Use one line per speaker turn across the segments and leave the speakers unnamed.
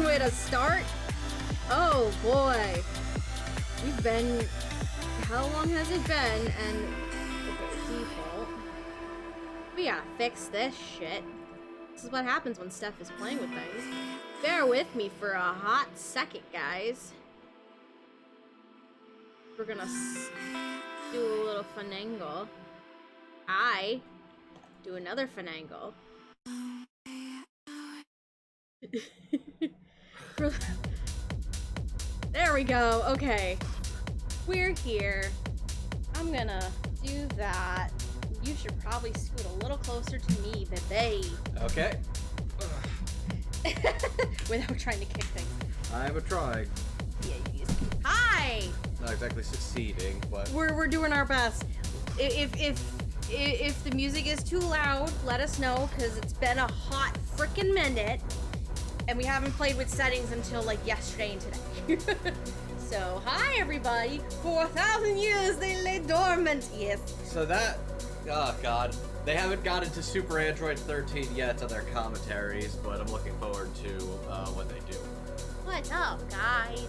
fun way to start. Oh boy. We've been... How long has it been? And... Okay, default. We gotta fix this shit. This is what happens when Steph is playing with things. Bear with me for a hot second, guys. We're gonna do a little finagle. I do another finagle. There we go. Okay. We're here. I'm gonna do that. You should probably scoot a little closer to me, baby.
Okay.
Without trying to kick things.
I'm trying.
Yeah, hi!
Not exactly succeeding, but...
We're doing our best. If the music is too loud, let us know, because it's been a hot frickin' minute. And we haven't played with settings until, like, yesterday and today. So, hi, everybody. For 1,000 years, they lay dormant. Yes.
So that... Oh, God. They haven't gotten to Super Android 13 yet on their commentaries, but I'm looking forward to what they do.
What's up, guys?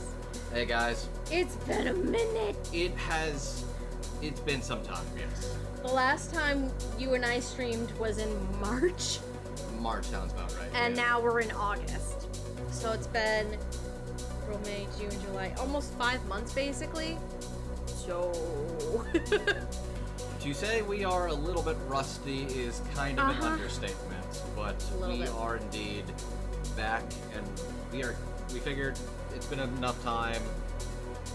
Hey, guys.
It's been a minute.
It's been some time, yes.
The last time you and I streamed was in March.
March sounds about right.
And now we're in August. So it's been April, May, June, July, almost 5 months basically. So
to say we are a little bit rusty is kind of an understatement, but we are indeed back, and we figured it's been enough time.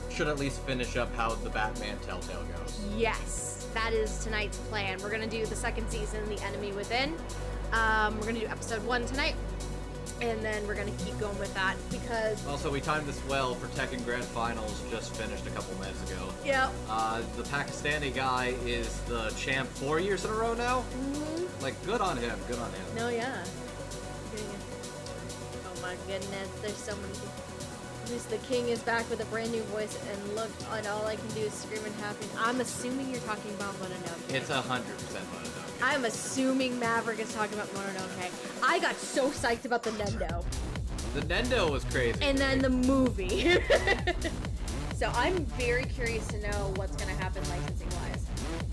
Should at least finish up how the Batman Telltale goes.
Yes, that is tonight's plan. We're gonna do the second season, The Enemy Within. We're gonna do episode 1 tonight, and then we're gonna keep going with that because...
Also, we timed this well for Tekken Grand Finals just finished a couple minutes ago.
Yep.
The Pakistani guy is the champ 4 years in a row now.
Mm-hmm.
Like, good on him, good on him.
No, yeah. Oh my goodness, there's so many people. The king is back with a brand new voice, and look, and all I can do is scream and happen. I'm assuming you're talking about Mononoke.
It's 100% Mononoke.
I'm assuming Maverick is talking about Mononoke. I got so psyched about the Nendo.
The Nendo was crazy.
And then the movie. So I'm very curious to know what's going to happen licensing-wise.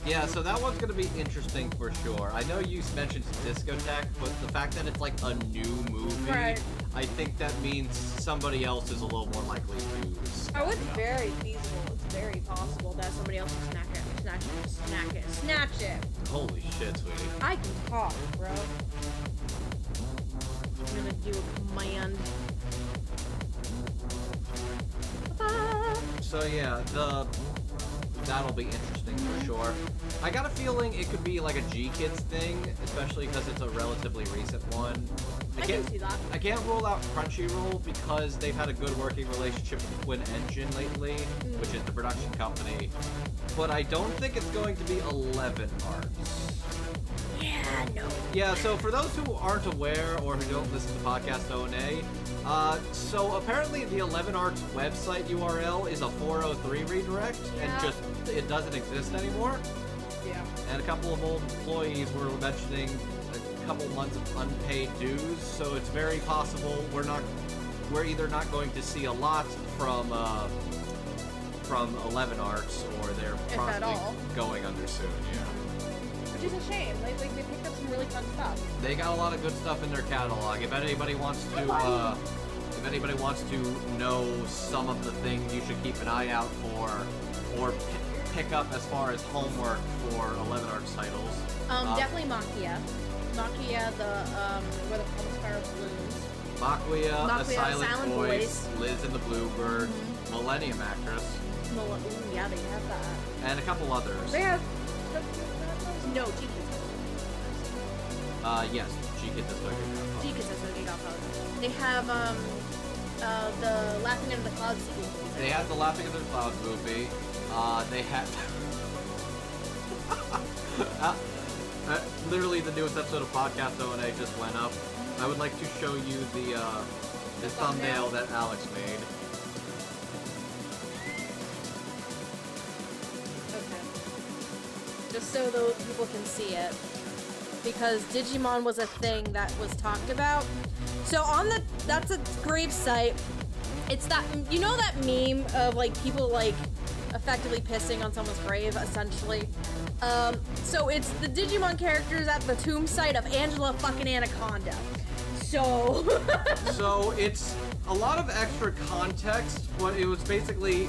Yeah, so that one's going to be interesting for sure. I know you mentioned Discotheque, but the fact that it's like a new movie,
right.
I think that means somebody else is a little more likely to
Oh, it's very feasible. It's very possible that somebody else will snatch it.
Holy shit, sweetie.
I can talk, bro. I'm gonna do a command.
So yeah, that'll be interesting for sure. I got a feeling it could be like a G-Kids thing, especially because it's a relatively recent one.
I can see that.
I can't rule out Crunchyroll because they've had a good working relationship with Twin Engine lately, which is the production company. But I don't think it's going to be 11 Arts.
Yeah, no.
Yeah, so for those who aren't aware or who don't listen to podcast O&A, so apparently the 11 Arts website URL is a 403 redirect, and just, it doesn't exist anymore.
Yeah.
And a couple of old employees were mentioning a couple months of unpaid dues, so it's very possible we're either not going to see a lot from 11 Arts, or they're probably going under soon, yeah.
Which is a shame. They picked up some really fun stuff.
They got a lot of good stuff in their catalog. If anybody wants to know some of the things you should keep an eye out for, or pick up as far as homework for 11 Arts titles.
Definitely Maquia. Maquia, where the Promise Fire blooms.
Maquia, A Silent Voice, Liz and the Bluebird, Millennium Actress.
Yeah, they have that.
And a couple others.
They have... No, G-Kids.
Yes, G-Kids has Doge.
G-Kids has Doge. They have, the Laughing Under the Clouds movie.
They have the Laughing Under the Clouds movie. They have... literally the newest episode of Podcast O&A just went up. I would like to show you the thumbnail that Alex made.
Just so those people can see it, because Digimon was a thing that was talked about. So on that's a grave site. It's that, you know that meme of like people like effectively pissing on someone's grave, essentially. So it's the Digimon characters at the tomb site of Angela fucking Anaconda. So
so it's a lot of extra context, but it was basically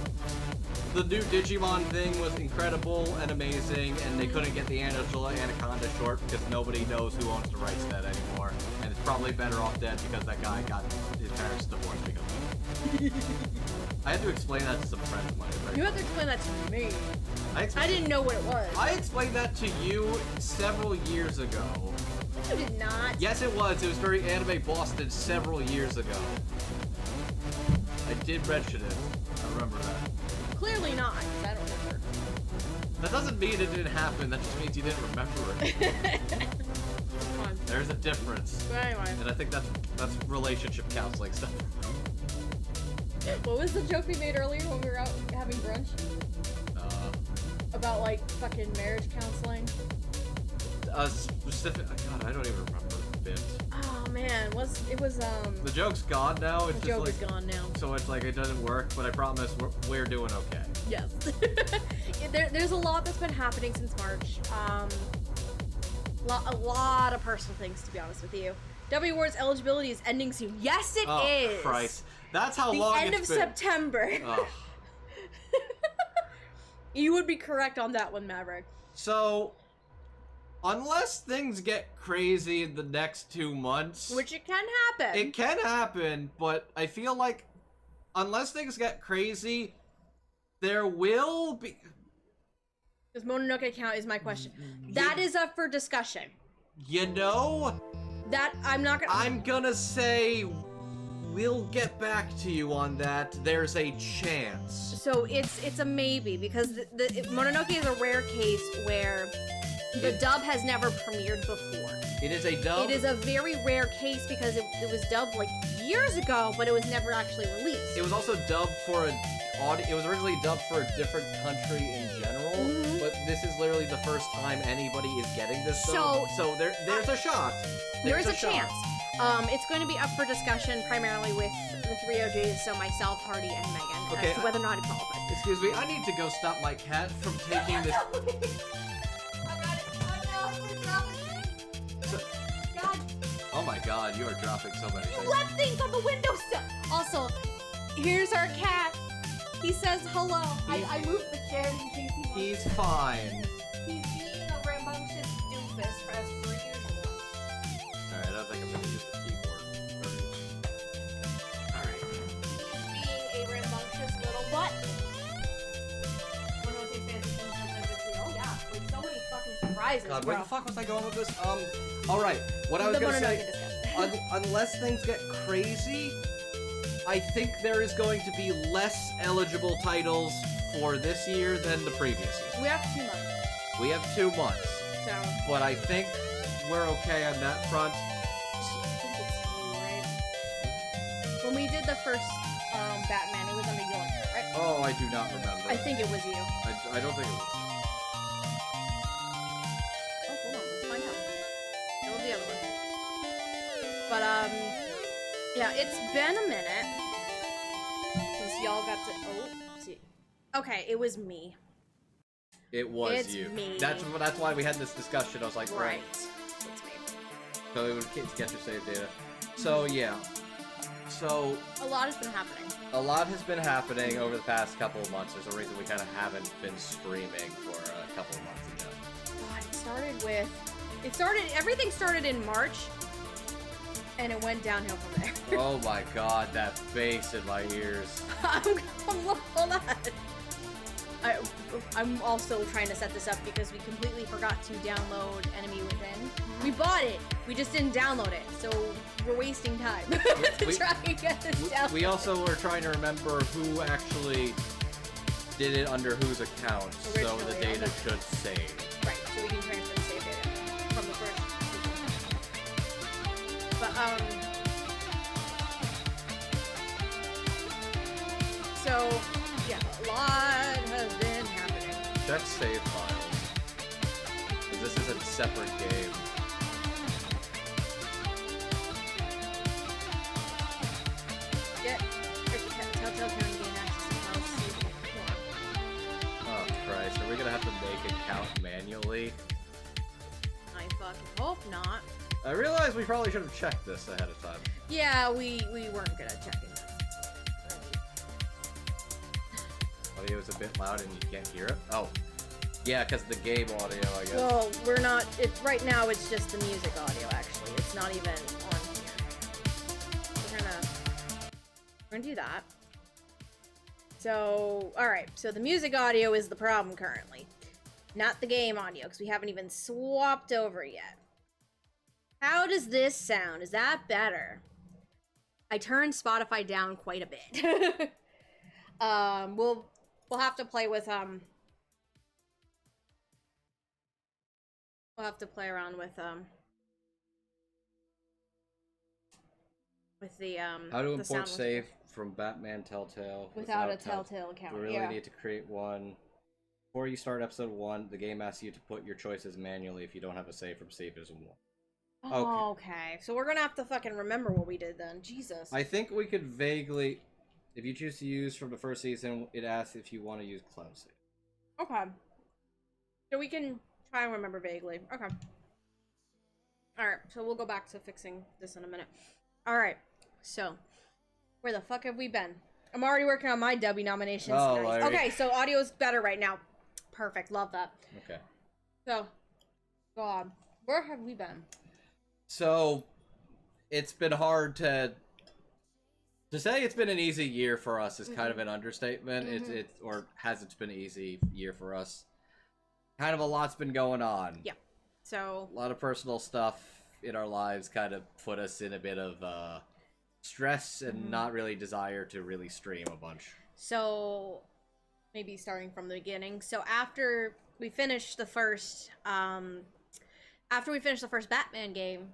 the new Digimon thing was incredible and amazing, and they couldn't get the Angela Anaconda short because nobody knows who owns the rights to that anymore, and it's probably better off dead because that guy got his parents divorced because of it. I had to explain that to some friends of mine.
You had to explain that to me. I didn't know what it was.
I explained that to you several years ago.
You did not.
Yes, it was. It was very Anime Boston several years ago. I did mention it. I remember that.
Clearly not, because I don't remember.
That doesn't mean it didn't happen. That just means you didn't remember it. There's a difference.
But anyway.
And I think that's relationship counseling stuff.
What was the joke we made earlier when we were out having brunch? About like fucking marriage counseling.
Specific. God, I don't even remember the bit.
Oh man, it was
The joke's gone now. It's
the
just
joke
like,
is gone now.
So it's like it doesn't work, but I promise we're doing okay.
Yes. There's a lot that's been happening since March. A lot of personal things, to be honest with you. W Awards eligibility is ending soon. Yes, it is.
Oh Christ, that's how
the
long
end
it's
of
been.
September.
Oh.
You would be correct on that one, Maverick.
So, unless things get crazy in the next 2 months,
which it can happen.
It can happen, but I feel like unless things get crazy, there will be.
This Mononoke account is my question. That is up for discussion.
You know?
That I'm not gonna.
I'm gonna say we'll get back to you on that. There's a chance.
So it's a maybe because the Mononoke is a rare case where the dub has never premiered before.
It is a dub?
It is a very rare case because it was dubbed like years ago, but it was never actually released.
It was also dubbed for it was originally dubbed for a different country in general, but this is literally the first time anybody is getting this dub. So there's a shot.
There's a chance. It's going to be up for discussion primarily with the three OJs, so myself, Hardy, and Megan, as to whether or not he qualifies.
Excuse me, I need to go stop my cat from taking this. Oh my god, you are dropping so many things.
You left things on the windowsill! Also, here's our cat. He says hello. I moved the chair in case he wants.
He's fine.
He's being a rambunctious doofus as per usual.
Alright, I don't think I'm gonna use the keyboard. Alright.
He's being a rambunctious little butt. Oh yeah, like so many fucking surprises,
God,
bro.
where the fuck was I going with this? Alright, what I was gonna say, unless things get crazy, I think there is going to be less eligible titles for this year than the previous year.
We have 2 months.
We have 2 months.
So.
But I think we're okay on that front.
I think it's you, right? When we did the first Batman, it was under your account, right?
Oh, I do not remember.
I think it was you.
I don't think it was.
Oh, hold on, let's find out. It was the other one. But, yeah, it's been a minute since y'all got to. Oh, see. Okay, it was me.
It was
it's
you.
Me.
That's why we had this discussion. I was like,
right. It's me.
So it would get your save data. So yeah. So
a lot has been happening.
A lot has been happening over the past couple of months. There's a reason we kind of haven't been streaming for a couple of months now.
God, everything started in March. And it went downhill from there.
Oh my god, that bass in my ears.
Hold on. I'm also trying to set this up because we completely forgot to download Enemy Within. We bought it, we just didn't download it, so we're wasting time to try and get this down.
We also were trying to remember who actually did it under whose account, so the data should save.
Right, so we can transfer the save data from the first. But, so, yeah, a lot has been happening.
Check save files. This is a separate game.
still can gain access to files.
Oh Christ, are we gonna have to make a count manually?
I fucking hope not.
I realize we probably should have checked this ahead of time.
Yeah, we weren't good at checking that.
Audio is a bit loud and you can't hear it? Oh. Yeah, because the game audio, I guess.
Well, we're not... right now, it's just the music audio, actually. It's not even on here. We're gonna do that. So, alright. So, the music audio is the problem currently. Not the game audio, because we haven't even swapped over yet. How does this sound? Is that better? I turned Spotify down quite a bit. We'll have to play with, we'll have to play around with the,
how to
the
import save from Batman Telltale
without a Telltale account.
We really need to create one. Before you start episode 1, the game asks you to put your choices manually if you don't have a save from Save as 1.
Oh, okay. So we're gonna have to fucking remember what we did then. Jesus.
I think we could vaguely... If you choose to use from the first season, it asks if you want to use cloud save.
Okay. So we can try and remember vaguely. Okay. Alright, so we'll go back to fixing this in a minute. Alright, so where the fuck have we been? I'm already working on my W nominations.
Oh,
nice. Okay, so audio's better right now. Perfect, love that.
Okay.
So, God, where have we been?
So, it's been hard to say it's been an easy year for us is kind of an understatement. Or hasn't been an easy year for us. Kind of a lot's been going on.
Yeah. So
a lot of personal stuff in our lives kind of put us in a bit of stress and not really desire to really stream a bunch.
So maybe starting from the beginning. So after we finished the first Batman game,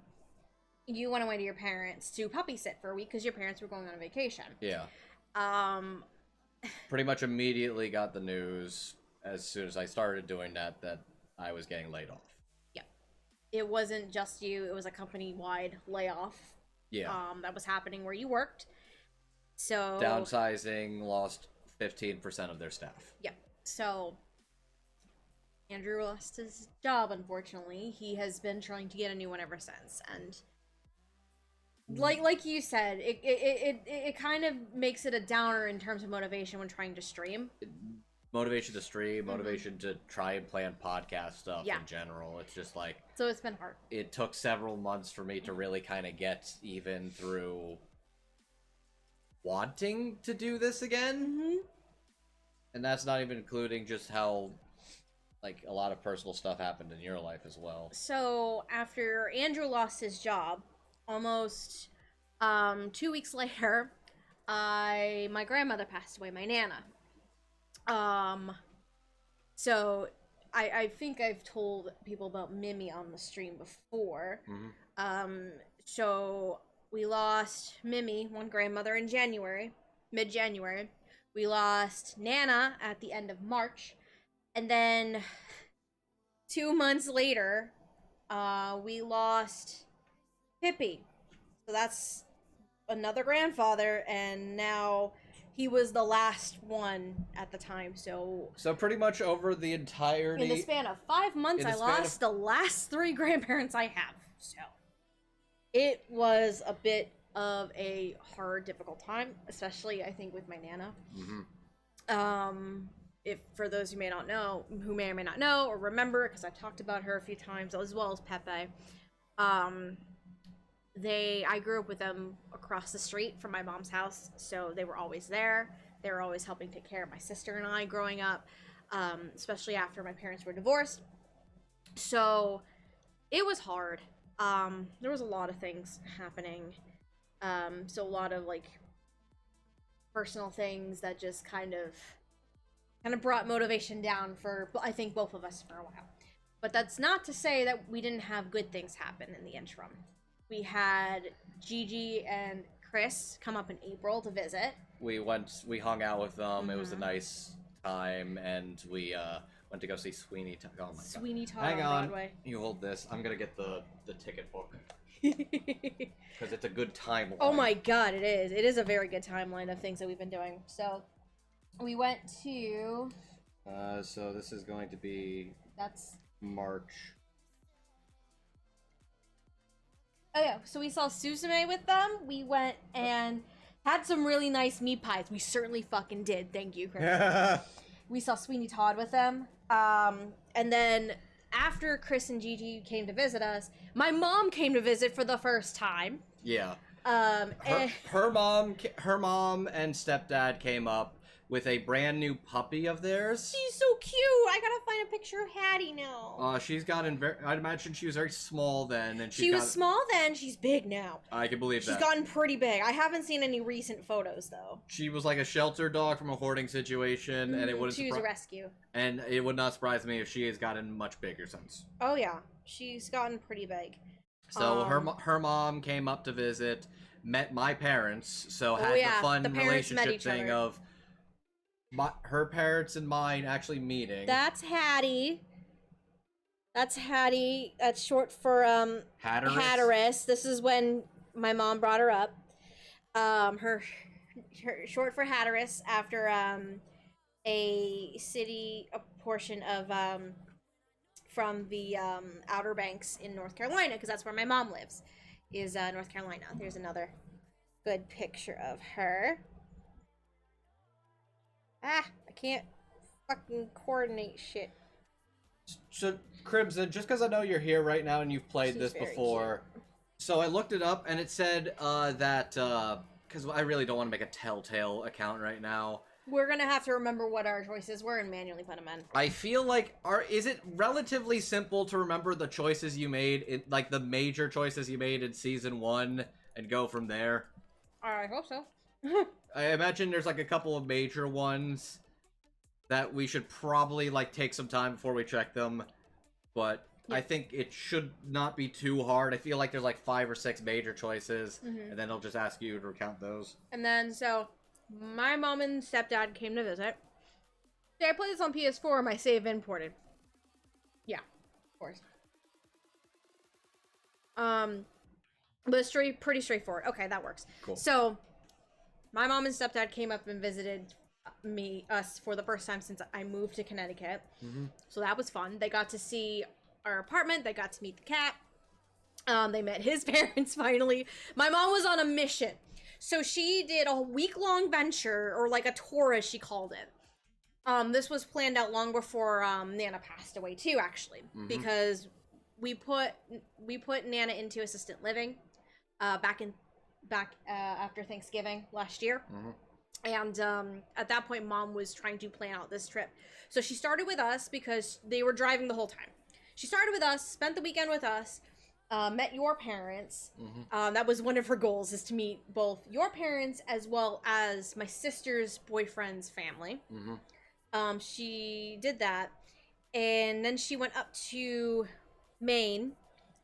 you went away to your parents to puppy sit for a week because your parents were going on a vacation.
Yeah. Pretty much immediately got the news as soon as I started doing that I was getting laid off.
Yeah. It wasn't just you, it was a company-wide layoff.
Yeah.
That was happening where you worked. So
downsizing, lost 15% of their staff.
Yeah. So Andrew lost his job, unfortunately. He has been trying to get a new one ever since, and like you said, it kind of makes it a downer in terms of motivation when trying to stream.
Motivation to stream, motivation to try and plan podcast stuff in general. It's just like...
So it's been hard.
It took several months for me to really kind of get even through wanting to do this again. And that's not even including just how, like, a lot of personal stuff happened in your life as well.
So after Andrew lost his job, almost 2 weeks later, my grandmother passed away, my Nana. So I think I've told people about Mimi on the stream before. So we lost Mimi, one grandmother, in January, mid-January. We lost Nana at the end of March. And then 2 months later, we lost Pippi. So that's another grandfather, and now he was the last one at the time. So
pretty much over the entirety...
In the span of 5 months, I lost the last 3 grandparents I have. So it was a bit of a hard, difficult time, especially, I think, with my Nana. If for those who may or may not know or remember, because I've talked about her a few times, as well as Pepe, I grew up with them across the street from my mom's house, so they were always there. They were always helping take care of my sister and I growing up, especially after my parents were divorced. So it was hard. There was a lot of things happening. So a lot of like personal things that just kind of brought motivation down for, I think, both of us for a while. But that's not to say that we didn't have good things happen in the interim. We had Gigi and Chris come up in April to visit. We
hung out with them. It was a nice time, and we went to go see Sweeney Todd. Oh my God.
Sweeney Todd
Hang
on
on.
Broadway.
You hold this. I'm gonna get the ticket book. Because it's a good timeline.
Oh my god, it is. It is a very good timeline of things that we've been doing. So, we went to...
So this is going to be...
That's...
March.
Oh yeah, so we saw Suzume with them. We went and had some really nice meat pies. We certainly fucking did. Thank you, Chris. We saw Sweeney Todd with them. And then after Chris and Gigi came to visit us, my mom came to visit for the first time.
Yeah.
And
her mom and stepdad came up with a brand new puppy of theirs.
She's so cute. I gotta find a picture of Hattie now.
She's gotten I'd imagine she was very small then, and
she was small then. She's big now.
I can believe that.
She's gotten pretty big. I haven't seen any recent photos though.
She was like a shelter dog from a hoarding situation, and it wouldn't.
She was a rescue.
And it would not surprise me if she has gotten much bigger since.
Oh yeah, she's gotten pretty big.
So her mom came up to visit, met my parents, so had the fun relationship thing of. Her parents and mine actually meeting.
That's Hattie. That's Hattie. That's short for Hatteras. This is when my mom brought her up. Her short for Hatteras after a portion of from the Outer Banks in North Carolina, because that's where my mom lives. Is North Carolina. There's another good picture of her. I can't fucking coordinate shit.
So, Crimson, just because I know you're here right now and you've played this before, so I looked it up and it said that, because I really don't want to make a Telltale account right now.
We're gonna have to remember what our choices were and manually put them in.
I feel like, is it relatively simple to remember the choices you made, like the major choices you made in Season 1 and go from there?
I hope so.
I imagine there's like a couple of major ones that we should probably like take some time before we check them, but I think it should not be too hard. I feel like there's like 5 or 6 major choices, and then they'll just ask you to recount those.
And then so my mom and stepdad came to visit. See, I played this on PS4. My save imported. Yeah, of course. But it's pretty straightforward. Okay, that works.
Cool.
So my mom and stepdad came up and visited us for the first time since I moved to Connecticut. So that was fun. They got to see our apartment. They got to meet the cat. They met his parents finally. My mom was on a mission. So she did a week-long venture, or like a tour as she called it. This was planned out long before Nana passed away too, actually. Because we put Nana into assisted living back after Thanksgiving last year. And at that point, Mom was trying to plan out this trip. So she started with us because they were driving the whole time. She started with us, spent the weekend with us, met your parents. That was one of her goals, is to meet both your parents as well as my sister's boyfriend's family. She did that. And then she went up to Maine,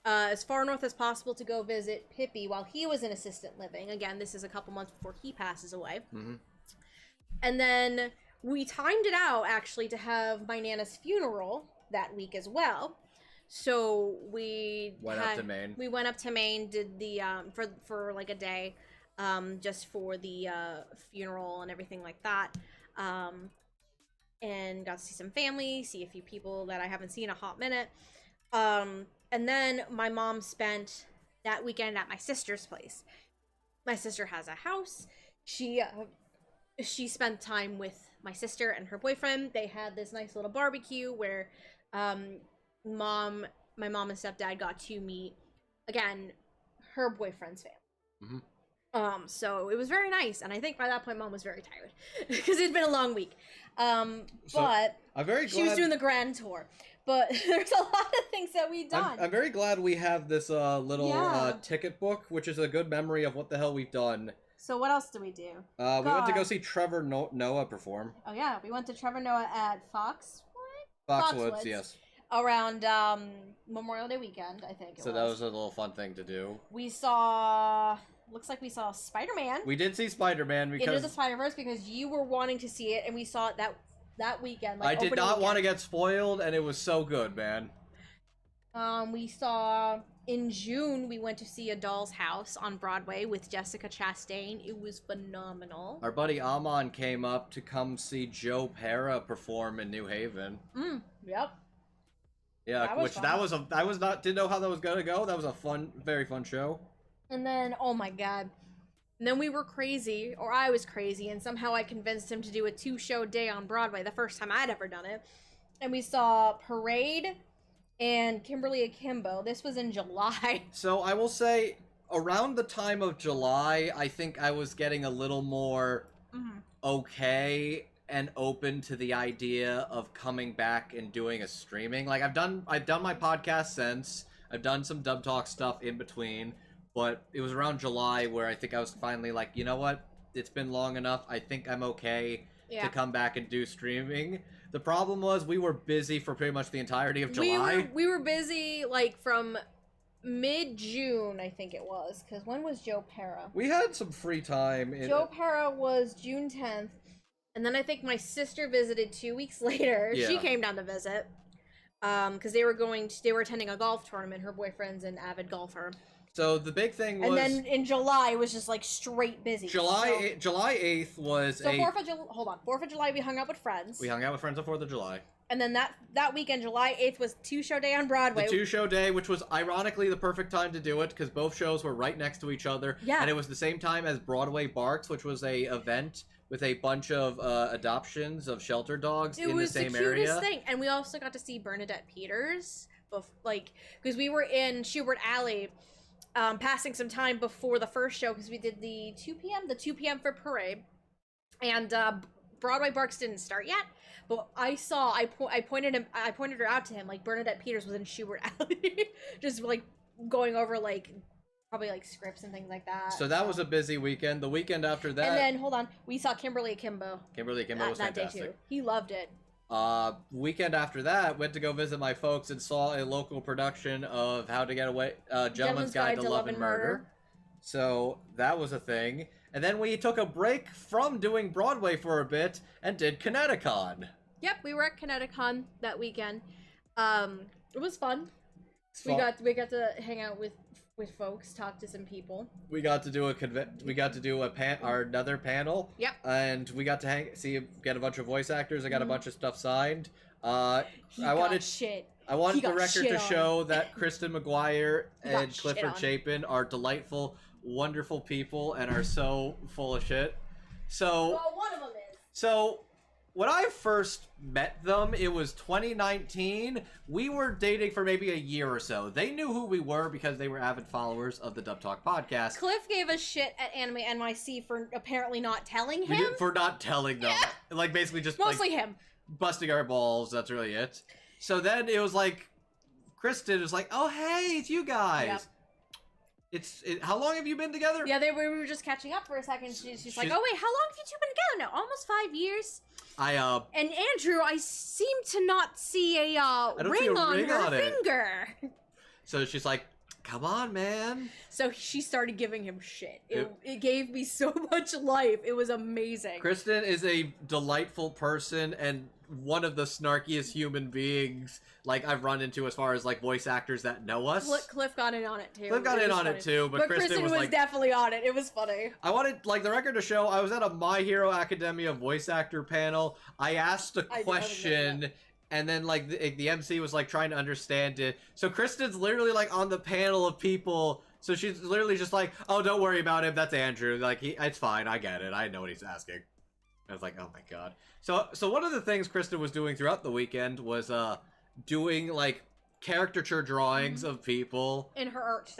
as far north as possible, to go visit Pippi while he was in assisted living. Again, this is a couple months before he passes away. And then we timed it out, actually, to have my Nana's funeral that week as well. So we went up to Maine, did the for like a day, just for the funeral and everything like that. And got to see some family, see a few people that I haven't seen in a hot minute. And then my mom spent that weekend at my sister's place. My sister has a house. She spent time with my sister and her boyfriend. They had this nice little barbecue where my mom and stepdad got to meet, again, her boyfriend's family. So it was very nice, and I think by that point Mom was very tired because it'd been a long week. But
I'm very glad
she was doing the grand tour. But there's a lot of things that we've done.
I'm very glad we have this little ticket book, which is a good memory of what the hell we've done.
So what else did we do?
We went to go see Trevor Noah perform.
Oh yeah, we went to Trevor Noah at
Foxwoods, yes.
Around Memorial Day weekend, I think.
So that was a little fun thing to do.
We saw. Looks like we saw Spider-Man.
We did see Spider-Man because
Into the Spider-Verse, because you were wanting to see it, and we saw it that weekend.
Like, I did not want to get spoiled, and it was so good, man.
We saw in June we went to see A Doll's House on Broadway with Jessica Chastain. It was phenomenal.
Our buddy Amon came up to come see Joe Pera perform in New Haven.
Yep.
Yeah, I was not didn't know how that was gonna go. That was a very fun show.
And then oh my god. And then we were crazy, or I was crazy, and somehow I convinced him to do a 2-show day on Broadway, the first time I'd ever done it. And we saw Parade and Kimberly Akimbo. This was in July.
So I will say, around the time of July, I think I was getting a little more okay and open to the idea of coming back and doing a streaming. Like I've done my podcast since. I've done some Dub Talk stuff in between, but it was around July where I think I was finally like, you know what? It's been long enough. I think I'm okay to come back and do streaming. The problem was we were busy for pretty much the entirety of July.
We were busy like from mid-June, I think it was, because when was Joe Pera?
We had some free time.
Joe Pera was June 10th, and then I think my sister visited 2 weeks later. Yeah. She came down to visit, because they were attending a golf tournament. Her boyfriend's an avid golfer.
So the big thing was...
And then in July, it was just, like, straight busy.
July 8th was
So 4th of July, we hung out with friends.
We hung out with friends on 4th of July.
And then that weekend, July 8th, was 2-show day on Broadway.
The 2-show day, which was ironically the perfect time to do it, because both shows were right next to each other.
Yeah.
And it was the same time as Broadway Barks, which was a event with a bunch of adoptions of shelter dogs in the same area. It was the cutest thing.
And we also got to see Bernadette Peters, because we were in Schubert Alley, passing some time before the first show, because we did the 2 p.m. for Parade, and Broadway Barks didn't start yet, but I pointed her out to him, like Bernadette Peters was in Schubert Alley, just like going over like probably like scripts and things like that.
So that was a busy weekend. The weekend after that,
and then hold on, we saw Kimberly Akimbo.
Kimberly Akimbo was fantastic.
That day too. He loved it.
Weekend after that, went to go visit my folks and saw a local production of How to Get Away, Gentleman's Guide to Love and Murder. So that was a thing. And then we took a break from doing Broadway for a bit and did Kineticon.
Yep, we were at Kineticon that weekend. It was fun. We got to hang out with folks, talk to some people.
We got to do another panel.
Yep.
And we got to get a bunch of voice actors. I got a bunch of stuff signed. I wanted the record to show that Kristen McGuire and Clifford Chapin are delightful, wonderful people and are so full of shit. So
one of them is.
So when I first met them, it was 2019. We were dating for maybe a year or so. They knew who we were because they were avid followers of the Dub Talk podcast.
Cliff gave us shit at Anime NYC for apparently not telling him.
For not telling them. Yeah. Like, basically just
mostly him.
Busting our balls, that's really it. So then it was like, Kristen was like, oh, hey, it's you guys. Yep. How long have you been together?
Yeah, we were just catching up for a second. She's like, oh wait, how long have you two been together now? Almost 5 years.
And
Andrew, I seem to not see a ring on her finger.
So she's like, come on, man.
So she started giving him shit. It gave me so much life. It was amazing.
Kristen is a delightful person and one of the snarkiest human beings like I've run into as far as like voice actors that know us.
Cliff got in on it too.
Cliff got in on it too, but Kristen was like,
definitely on it. It was funny.
I wanted like the record to show I was at a My Hero Academia voice actor panel. I asked a question and then like the MC was like trying to understand it. So Kristen's literally like on the panel of people. So she's literally just like, oh, don't worry about him. That's Andrew. Like it's fine. I get it. I know what he's asking. I was like, oh my god. So one of the things Kristen was doing throughout the weekend was doing like caricature drawings of people
in her art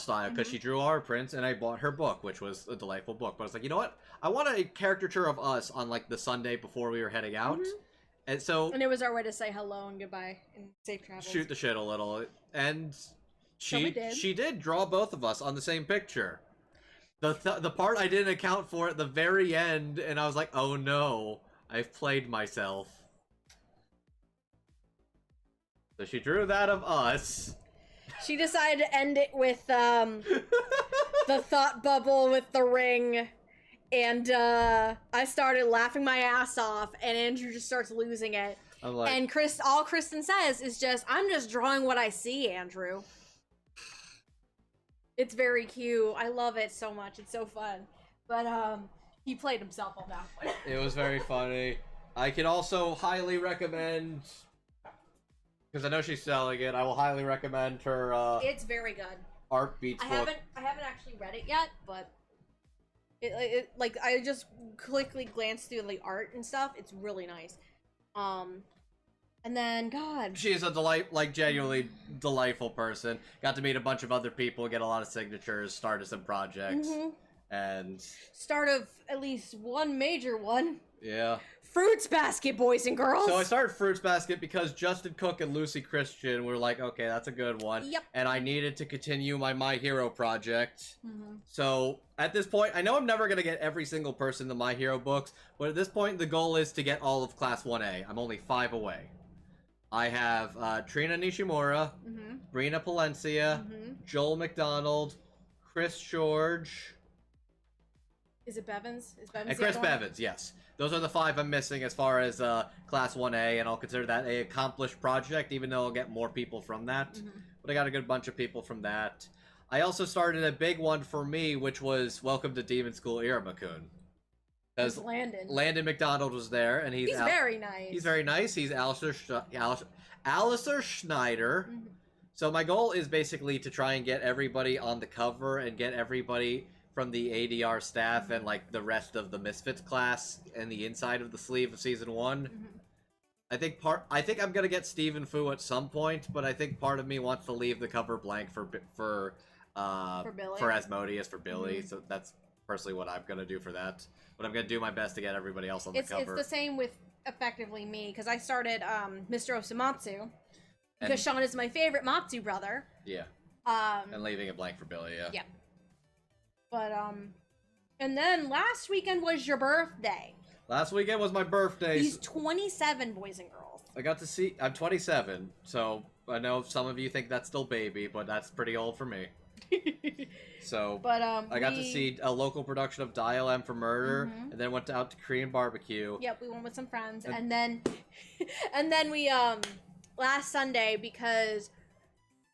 style.
Because she drew art prints, and I bought her book, which was a delightful book. But I was like, you know what? I want a caricature of us on like the Sunday before we were heading out. And it
was our way to say hello and goodbye and safe travels.
Shoot the shit a little. And she did draw both of us on the same picture. The part I didn't account for at the very end, and I was like, oh no, I've played myself. So she drew that of us.
She decided to end it with the thought bubble with the ring, and I started laughing my ass off, and Andrew just starts losing it.
I'm like,
and all Kristen says is just, "I'm just drawing what I see, Andrew." It's very cute. I love it so much. It's so fun. But he played himself on that one.
It was very funny. I can also highly recommend, because I know she's selling it. I will highly recommend her.
It's very good.
Art Beats book.
I haven't actually read it yet, but it like I just quickly glanced through the art and stuff. It's really nice. And then God,
she is a genuinely delightful person. Got to meet a bunch of other people, get a lot of signatures, started some projects, and
start of at least one major one.
Yeah.
Fruits Basket, boys and girls.
So I started Fruits Basket because Justin Cook and Lucy Christian were like, okay, that's a good one.
Yep.
And I needed to continue my Hero project. So at this point, I know I'm never going to get every single person in the My Hero books, but at this point, the goal is to get all of Class 1A. I'm only 5 away. I have Trina Nishimura, Brina Palencia, Joel McDonald, Chris George.
Is it Bevins? Is Bevins
and Chris Bevins, yes. Those are the 5 I'm missing as far as Class 1A, and I'll consider that a accomplished project, even though I'll get more people from that. But I got a good bunch of people from that. I also started a big one for me, which was Welcome to Demon School Iruma-kun. Because Landon McDonald was there, and he's
very nice.
He's very nice. He's Alistair Schneider. So my goal is basically to try and get everybody on the cover and get everybody from the ADR staff and like the rest of the Misfits class and the inside of the sleeve of season 1. I think I'm gonna get Stephen Fu at some point, but I think part of me wants to leave the cover blank for Asmodeus, for Billy. So that's personally what I'm gonna do for that. But I'm gonna do my best to get everybody else on the cover.
It's the same with effectively me, because I started Mr. Osamatsu because Sean is my favorite Matsu brother.
Yeah. And leaving it blank for Billy. Yeah.
Yeah. But and then last weekend was your birthday.
Last weekend was my birthday.
He's 27, boys and girls.
I got to see. I'm 27, so I know some of you think that's still baby, but that's pretty old for me. So,
but
I got to see a local production of Dial M for Murder, and then went out to Korean barbecue.
Yep, we went with some friends, and then, we last Sunday, because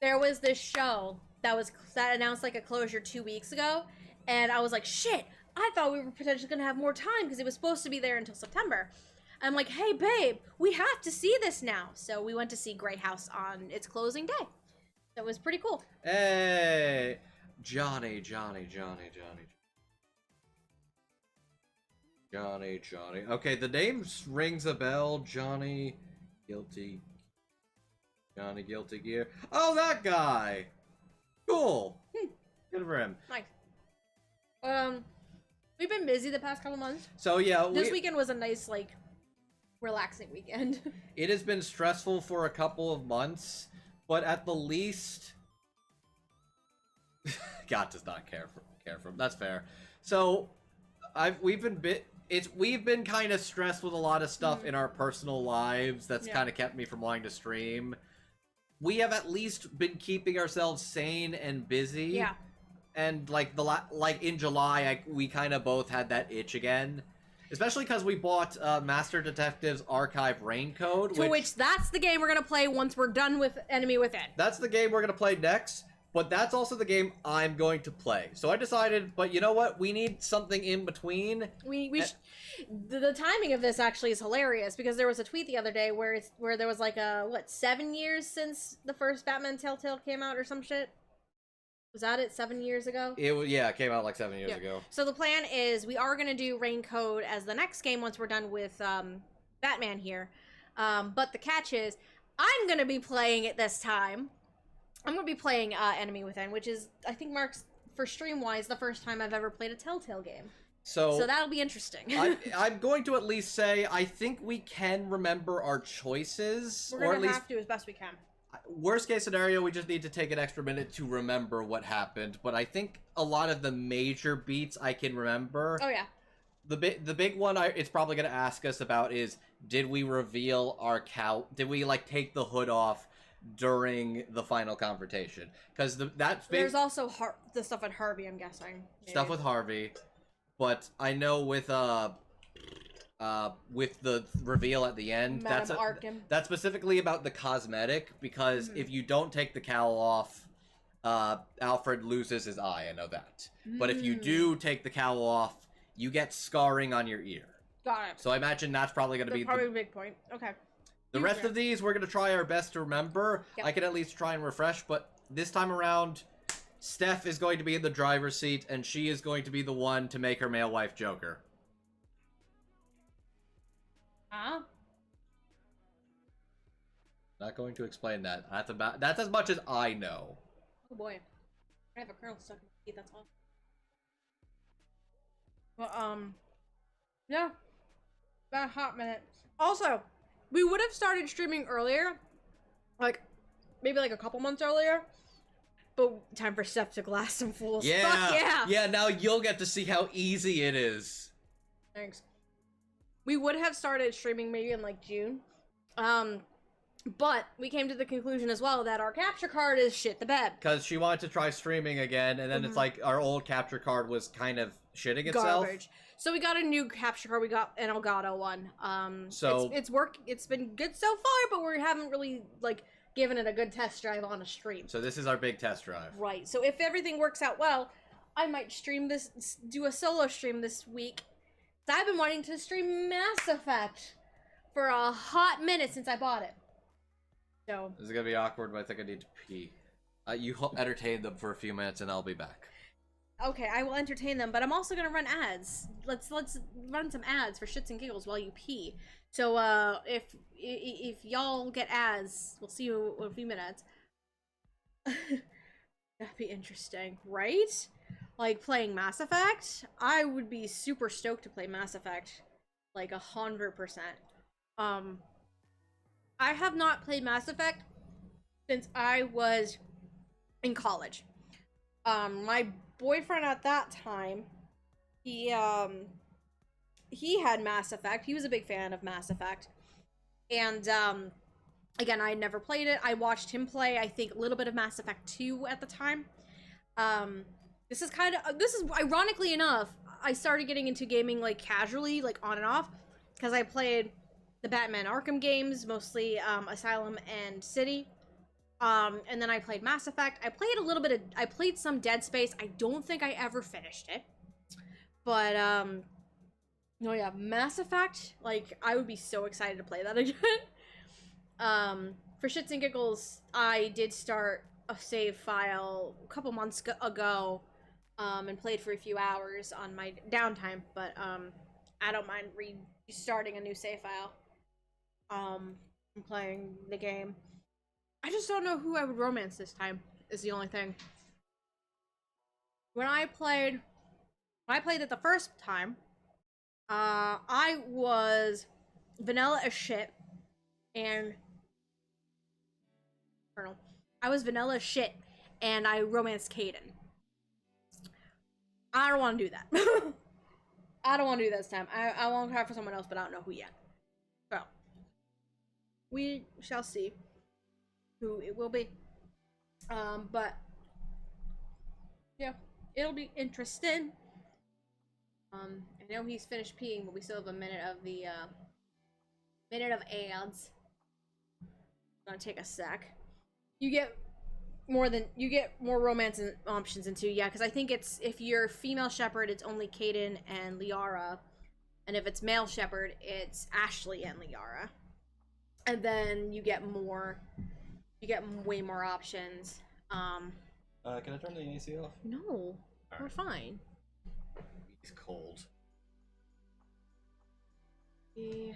there was this show that announced like a closure 2 weeks ago, and I was like, shit, I thought we were potentially gonna have more time because it was supposed to be there until September. I'm like, hey babe, we have to see this now. So we went to see Grey House on its closing day. That was pretty cool.
Hey, Johnny. Okay, the name rings a bell. Johnny Guilty Gear. Oh, that guy. Cool. Good for him.
Nice. We've been busy the past couple months.
So yeah,
this weekend was a nice, like, relaxing weekend.
It has been stressful for a couple of months, but at the least, God does not care for him. That's fair. So, we've been kind of stressed with a lot of stuff in our personal lives. That's kind of kept me from wanting to stream. We have at least been keeping ourselves sane and busy.
Yeah.
And like in July, we kind of both had that itch again, especially because we bought Master Detective's Archive Raincoat.
Which that's the game we're gonna play once we're done with Enemy Within. That's
the game we're gonna play next, but that's also the game I'm going to play. So I decided, but you know what? We need something in between.
The timing of this actually is hilarious because there was a tweet the other day where there was like 7 years since the first Batman Telltale came out or some shit. Was that it? 7 years ago?
It came out like 7 years ago.
So the plan is we are going to do Raincoat as the next game once we're done with Batman here. But the catch is, I'm going to be playing it this time. I'm going to be playing Enemy Within, which is, I think, marks, for stream-wise, the first time I've ever played a Telltale game. So that'll be interesting.
I'm going to at least say, I think we can remember our choices.
We're going to have to as best we can.
Worst case scenario, we just need to take an extra minute to remember what happened. But I think a lot of the major beats I can remember.
Oh, yeah.
The big one it's probably going to ask us about is, did we reveal our did we, like, take the hood off during the final confrontation? Because
there's also the stuff with Harvey, I'm guessing. Maybe.
Stuff with Harvey. But I know with, with the reveal at the end.
Madam Arkham.
That's specifically about the cosmetic, because if you don't take the cowl off, Alfred loses his eye. I know that. But if you do take the cowl off, you get scarring on your ear.
Got it.
So I imagine that's probably going to be
probably a big point. Okay.
The rest of these, we're going to try our best to remember. Yep. I can at least try and refresh, but this time around, Steph is going to be in the driver's seat, and she is going to be the one to make her male wife Joker.
Huh?
Not going to explain that. That's as much as I know.
Oh boy. I have a kernel stuck in my teeth, that's all. Well, yeah. About a hot minute. Also, we would have started streaming earlier. Like, maybe like a couple months earlier. But time for Steph to glass some fools.
Yeah.
Fuck yeah.
Yeah, now you'll get to see how easy it is.
Thanks. We would have started streaming maybe in like June. But we came to the conclusion as well that our capture card is shit the bed.
Because she wanted to try streaming again, and then it's like our old capture card was kind of shitting itself.
Garbage. So we got a new capture card. We got an Elgato one. So it's been good so far, but we haven't really like given it a good test drive on a stream.
So this is our big test drive.
Right. So if everything works out well, I might stream this, do a solo stream this week. I've been wanting to stream Mass Effect for a hot minute since I bought it. So
this is gonna be awkward, but I think I need to pee. You entertain them for a few minutes, and I'll be back.
Okay, I will entertain them, but I'm also gonna run ads. Let's run some ads for shits and giggles while you pee. So if y'all get ads, we'll see you in a few minutes. That'd be interesting, right? Like playing Mass Effect, I would be super stoked to play Mass Effect, like 100%. I have not played Mass Effect since I was in college. My boyfriend at that time, he had Mass Effect. He was a big fan of Mass Effect. And again, I had never played it. I watched him play, I think, a little bit of Mass Effect 2 at the time. This is ironically enough, I started getting into gaming like casually, like on and off, because I played the Batman Arkham games, mostly Asylum and City. And then I played Mass Effect. I played some Dead Space. I don't think I ever finished it. But no, yeah, Mass Effect, like I would be so excited to play that again. For shits and giggles, I did start a save file a couple months ago, and played for a few hours on my downtime, but I don't mind restarting a new save file. I'm playing the game. I just don't know who I would romance this time, is the only thing. When I played it the first time, I was vanilla as shit, and I was vanilla as shit, and I romanced Caden. I don't want to do that. I don't want to do that this time. I want to try for someone else, but I don't know who yet. So, we shall see who it will be. But yeah, it'll be interesting. I know he's finished peeing, but we still have a minute of the ads. Gonna take a sec. You get more romance options into, yeah, because I think it's, if you're female shepherd, it's only Caden and Liara, and if it's male shepherd, it's Ashley and Liara. And then you get way more options.
Can I turn the AC off?
No, we're fine.
He's cold.
Yeah.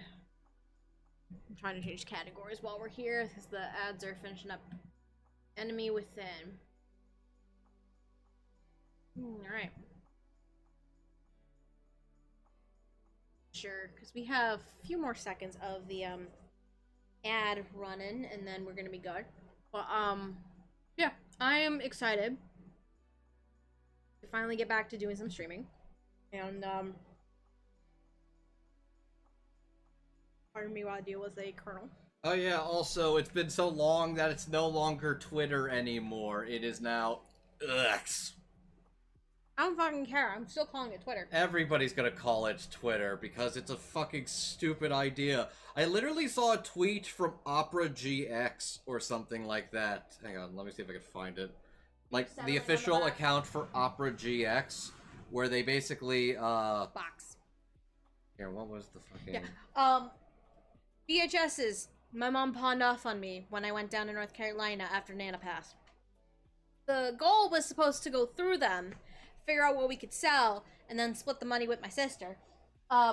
I'm trying to change categories while we're here because the ads are finishing up. Enemy within. Alright. Sure, because we have a few more seconds of the ad running, and then we're gonna be good. But yeah, I am excited to finally get back to doing some streaming. And pardon me while I deal with a kernel.
Oh yeah, also, it's been so long that it's no longer Twitter anymore. It is now X.
I don't fucking care. I'm still calling it Twitter.
Everybody's gonna call it Twitter because it's a fucking stupid idea. I literally saw a tweet from Opera GX or something like that. Hang on, let me see if I can find it. Like, the official account for Opera GX, where they basically,
Box.
Here, what was the fucking...
Yeah. VHSs. My mom pawned off on me when I went down to North Carolina after Nana passed. The goal was supposed to go through them, figure out what we could sell, and then split the money with my sister.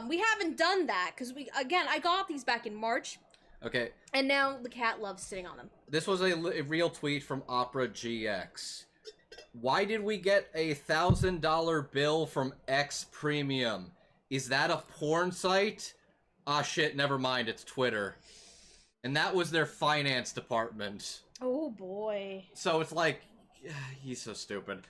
We haven't done that, because I got these back in March.
Okay.
And now the cat loves sitting on them.
This was a real tweet from Opera GX. Why did we get a $1,000 bill from X Premium? Is that a porn site? Ah, shit, never mind, it's Twitter. And that was their finance department.
Oh, boy.
So it's like, he's so stupid.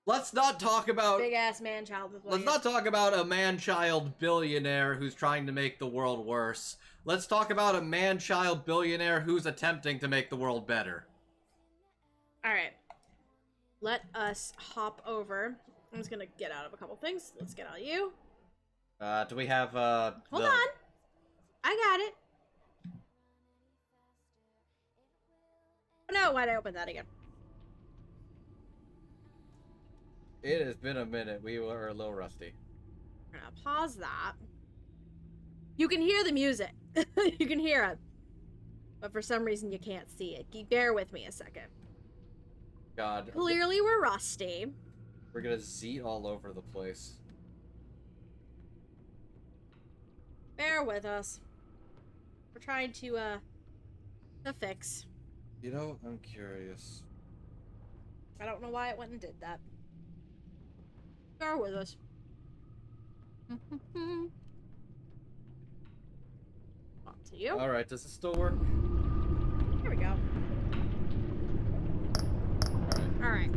Let's not talk about...
Big-ass man-child.
Let's not talk about a man-child billionaire who's trying to make the world worse. Let's talk about a man-child billionaire who's attempting to make the world better.
Alright. Let us hop over. I'm just gonna get out of a couple things. Let's get out of you.
Do we have,
Hold on. I got it. Oh, no, why'd I open that again?
It has been a minute. We were a little rusty.
I'm gonna pause that. You can hear the music. You can hear it. But for some reason you can't see it. Bear with me a second.
God.
Clearly we're rusty.
We're gonna zeet all over the place.
Bear with us. We're trying to fix.
You know, I'm curious.
I don't know why it went and did that. Bear with us. On to you.
Alright, does it still work?
Here we go. Alright.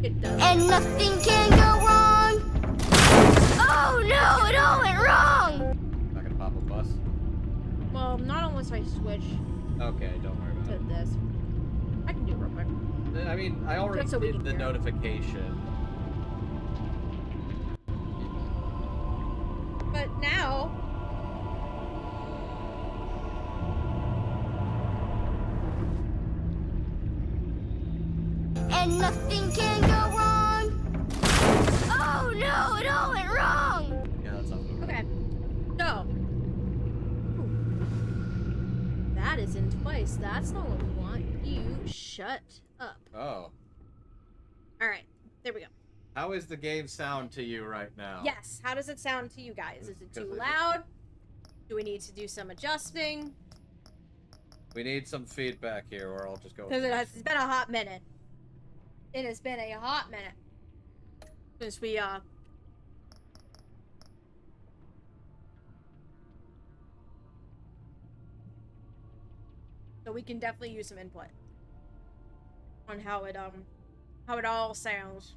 It does.
And nothing can go wrong. Oh no, it all went wrong.
Not gonna pop a bus?
Well, not unless I switch
Okay, don't worry about
to
it.
this. I can do it real quick.
I mean, I already
So we
did
can
the
hear.
notification.
But now...
And nothing can go wrong. Oh no, it all went wrong.
Yeah, that sounds okay.
Okay. So. Ooh. That is in place. That's not what we want. You shut up.
Oh.
Alright. There we go.
How is the game sound to you right now?
Yes. How does it sound to you guys? Is it too
Because
loud? Do we need to do some adjusting?
We need some feedback here, or I'll just go.
Because it's been a hot minute. It has been a hot minute. Since we, So we can definitely use some input. On how it all sounds.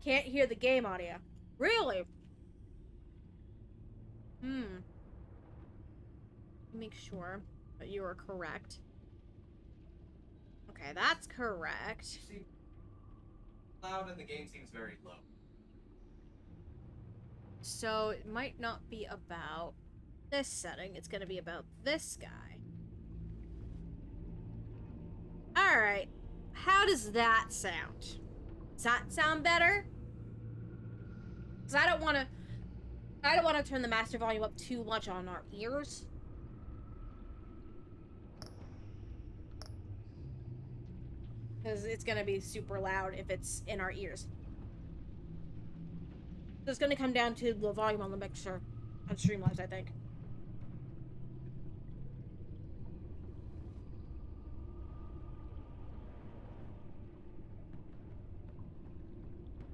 Can't hear the game audio. Really? Make sure that you are correct. Okay, that's correct.
See, loud and the game seems very low.
So it might not be about this setting. It's gonna be about this guy. Alright. How does that sound? Does that sound better? Because I don't want to turn the master volume up too much on our ears. Because it's going to be super loud if it's in our ears. So it's going to come down to the volume on the mixer on Streamlabs, I think.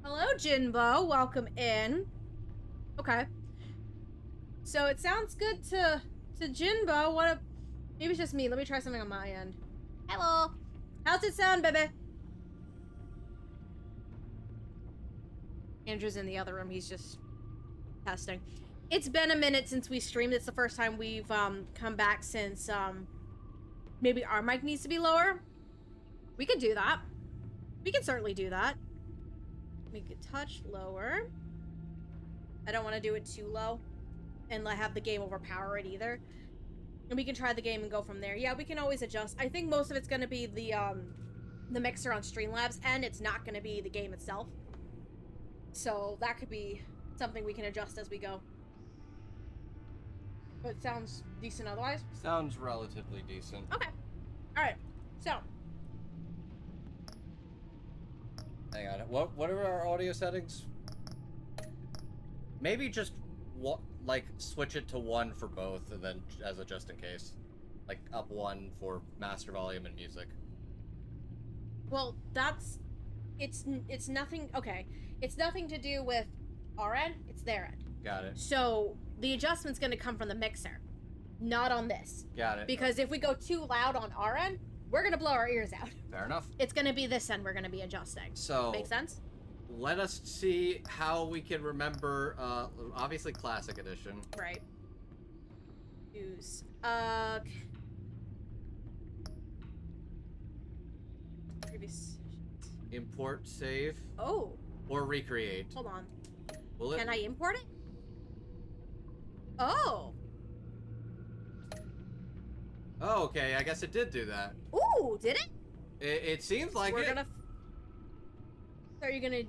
Hello, Jinbo. Welcome in. Okay. So it sounds good to Jinbo. Maybe it's just me. Let me try something on my end. Hello. How's it sound, baby? Andrew's in the other room. He's just testing. It's been a minute since we streamed. It's the first time we've come back since maybe our mic needs to be lower. We could do that. We can certainly do that. Make it touch lower. I don't want to do it too low and have the game overpower it either. And we can try the game and go from there. Yeah, we can always adjust. I think most of it's going to be the mixer on Streamlabs, and it's not going to be the game itself. So that could be something we can adjust as we go. But it sounds decent otherwise?
Sounds relatively decent.
Okay. Alright. So.
Hang on. What are our audio settings? Maybe just switch it to 1 for both, and then as a just in case. Like up 1 for master volume and music.
Well, it's nothing, okay. It's nothing to do with our end, it's their end.
Got it.
So, the adjustment's gonna come from the mixer, not on this.
Got it.
Because if we go too loud on our end, we're gonna blow our ears out.
Fair enough.
It's gonna be this end we're gonna be adjusting.
So...
Make sense?
Let us see how we can remember, obviously Classic Edition.
Right. Use, previous...
Import, save.
Oh.
Or recreate.
Hold on.
Will it...
Can I import it? Oh.
Oh, okay, I guess it did do that.
Ooh, did it?
It seems like
We're
it.
gonna... Are you gonna...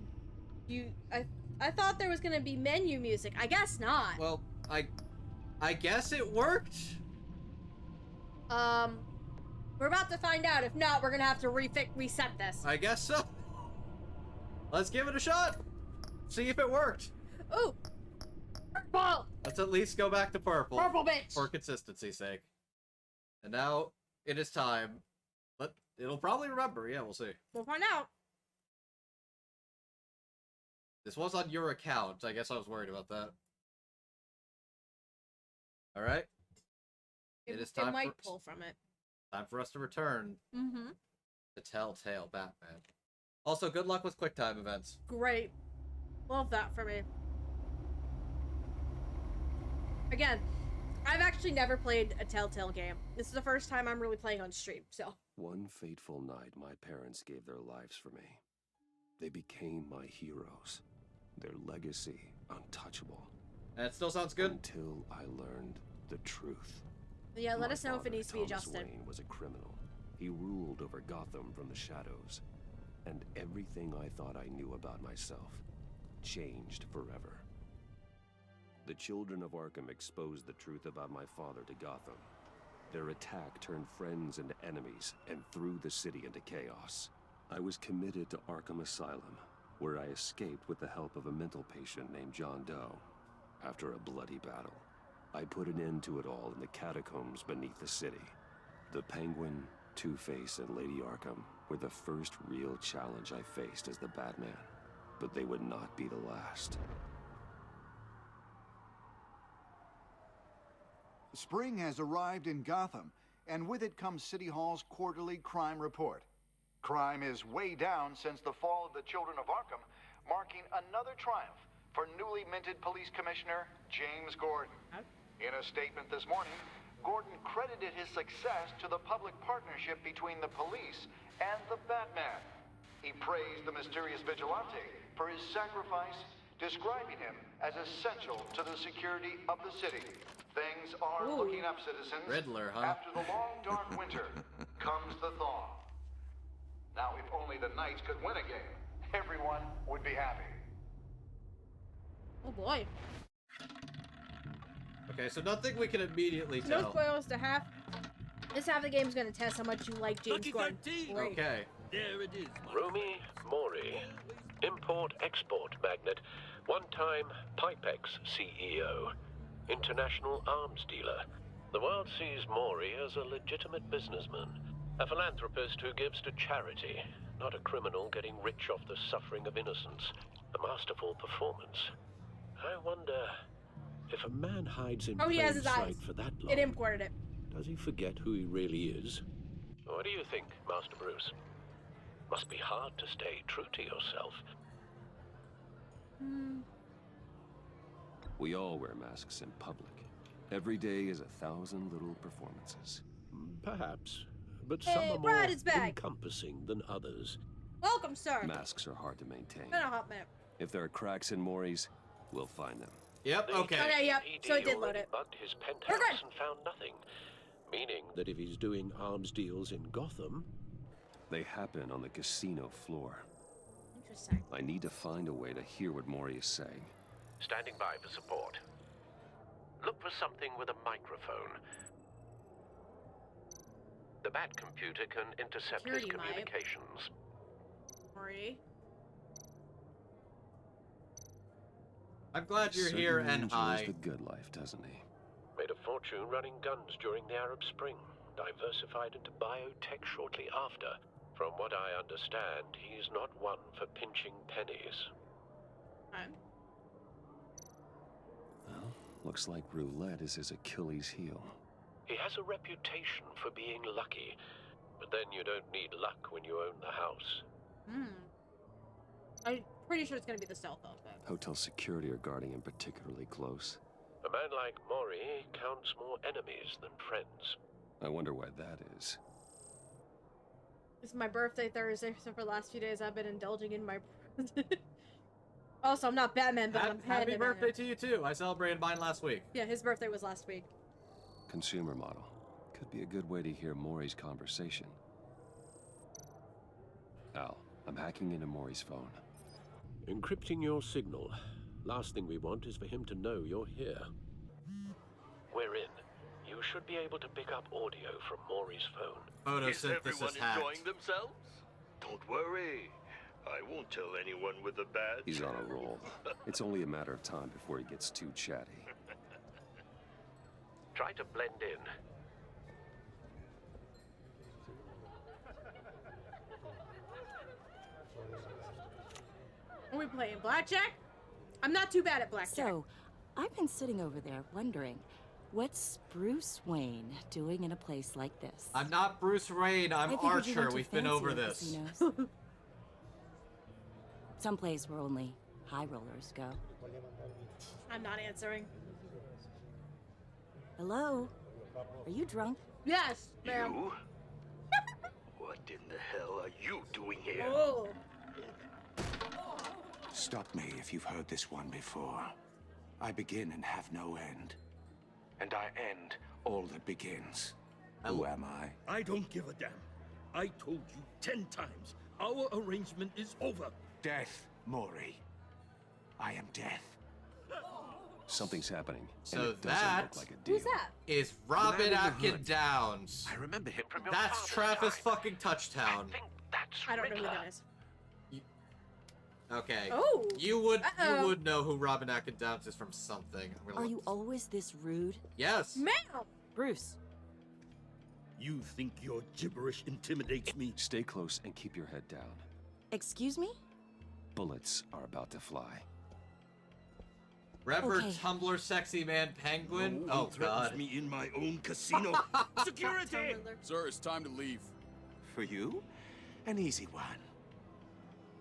I thought there was gonna be menu music. I guess not.
Well, I guess it worked.
We're about to find out. If not, we're gonna have to reset this.
I guess so. Let's give it a shot. See if it worked.
Ooh. Purple.
Let's at least go back to purple.
Purple bitch.
For consistency's sake. And now it is time. It'll probably remember. Yeah, we'll see.
We'll find out.
This was on your account. I guess I was worried about that. All right. It is time.
It might pull from it.
Time for us to return.
Mm-hmm.
The Telltale Batman. Also, good luck with QuickTime events.
Great. Love that for me. Again, I've actually never played a Telltale game. This is the first time I'm really playing on stream, so.
One fateful night, my parents gave their lives for me. They became my heroes. Their legacy untouchable.
And it still sounds good.
Until I learned the truth.
Yeah, let
My
us know if it
father,
needs to be
Thomas
adjusted.
Wayne, was a criminal. He ruled over Gotham from the shadows. And everything I thought I knew about myself changed forever. The children of Arkham exposed the truth about my father to Gotham. Their attack turned friends into enemies and threw the city into chaos. I was committed to Arkham Asylum, where I escaped with the help of a mental patient named John Doe. After a bloody battle, I put an end to it all in the catacombs beneath the city. The Penguin, Two-Face, and Lady Arkham were the first real challenge I faced as the Batman, but they would not be the last.
Spring has arrived in Gotham, and with it comes City Hall's quarterly crime report. Crime is way down since the fall of the Children of Arkham, marking another triumph for newly minted Police Commissioner James Gordon. In a statement this morning, Gordon credited his success to the public partnership between the police and the Batman. He praised the mysterious vigilante for his sacrifice, describing him as essential to the security of the city. Things are looking up, citizens.
Riddler, huh?
After the long, dark winter comes the thaw. Now, if only the Knights could win a game, everyone would be happy.
Oh boy.
Okay, so nothing we can immediately
No
tell.
spoilers to half. This half of the game is going to test how much you like James Gordon. Great.
Okay.
There it is.
Rumi Mori, import-export magnate, one-time Pipex CEO, international arms dealer. The world sees Mori as a legitimate businessman, a philanthropist who gives to charity, not a criminal getting rich off the suffering of innocence. A masterful performance. I wonder if a man hides in
He has
plain
his
sight
eyes.
for that long.
It imported it.
Does he forget who he really is? What do you think, Master Bruce? Must be hard to stay true to yourself.
We all wear masks in public. Every day is 1,000 little performances.
Perhaps. but some
Hey,
are
Brad
more
is back.
encompassing than others.
Welcome, sir.
Masks are hard to maintain.
Been a hot minute.
If there are cracks in Mori's, we'll find them.
Yep, okay.
Okay, yep. So it did load
already
it.
bugged his
We're
penthouse
good.
and found nothing, meaning that if he's doing arms deals in Gotham,
They happen on the casino floor.
Interesting.
I need to find a way to hear what Mori is saying.
standing by for support. Look for something with a microphone. The Bat computer can intercept his
Security mic.
communications.
Mori.
I'm glad you're
Certainly
here, and
enjoys
hi.
the good life, doesn't he?
Made a fortune running guns during the Arab Spring. Diversified into biotech shortly after. From what I understand, he's not one for pinching pennies.
Okay.
Well, looks like roulette is his Achilles heel.
He has a reputation for being lucky, but then you don't need luck when you own the house.
I'm pretty sure it's gonna be the stealth outfit.
Hotel security are guarding him particularly close.
A man like Mori counts more enemies than friends.
I wonder why that is.
It's my birthday Thursday, so for the last few days I've been indulging in my... Also, I'm not Batman, but I'm
Happy
Batman.
birthday to you, too. I celebrated mine last week.
Yeah, his birthday was last week.
Consumer model. Could be a good way to hear Mori's conversation. Al, I'm hacking into Mori's phone.
Encrypting your signal. Last thing we want is for him to know you're here. We're in. You should be able to pick up audio from Mori's phone.
Is everyone
Photosynthesis hacked.
enjoying themselves? Don't worry. I won't tell anyone with a badge.
He's on a roll. It's only a matter of time before he gets too chatty.
Try to blend in.
Are we playing blackjack? I'm not too bad at blackjack.
So, I've been sitting over there wondering, what's Bruce Wayne doing in a place like this?
I'm not Bruce Wayne, I'm
I figured you
Archer.
went to
We've been over
fancier
this.
casinos. Someplace where only high rollers go.
I'm not answering.
Hello? Are you drunk?
Yes, ma'am.
You? What in the hell are you doing here?
Oh.
Stop me if you've heard this one before. I begin and have no end. And I end all that begins. Who am I?
I don't give a damn. I told you 10 times. Our arrangement is over.
Death, Mori. I am death.
Something's happening,
So
and it doesn't
that-
look like a deal.
Who's that?
Is Robin
in the
Atkin
hood.
Downs.
I remember him from your
That's
father's
Travis
time.
fucking Touchdown.
I think that's
I don't know who
Riddler.
that is.
Okay.
Oh.
You would
Uh-oh.
know who Robin Atkin Downs is from something. I'm gonna
Are
look
you
this-
always this rude?
Yes.
Ma'am!
Bruce,
You think your gibberish intimidates me?
Stay close and keep your head down.
excuse me?
Bullets are about to fly.
Rapper
Okay.
Tumblr Sexy Man Penguin.
No
Oh
one threatens
god.
me in my own casino. Security!
Sir, it's time to leave.
For you? An easy one.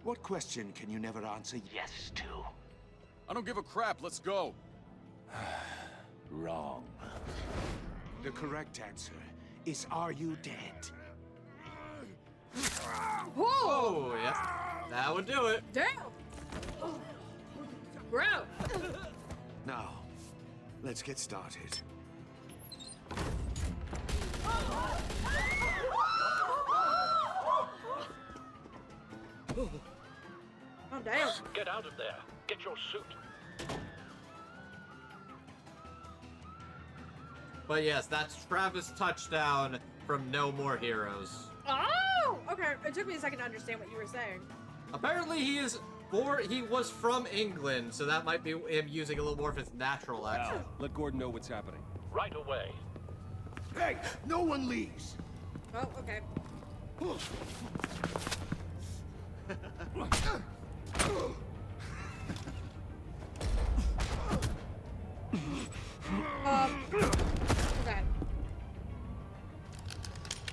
What question can you never answer yes to?
I don't give a crap. Let's go.
Wrong. The correct answer is, are you dead?
Whoa!
Oh, yeah. That would do it.
Damn! Bro!
Now, let's get started.
Oh, damn.
Get out of there. Get your suit.
But yes, that's Travis Touchdown from No More Heroes.
Oh! Okay, it took me a second to understand what you were saying.
Apparently he was from England, so that might be him using a little more of his natural accent.
Let Gordon know what's happening.
Right away.
Hey, no one leaves!
Oh, okay. Okay.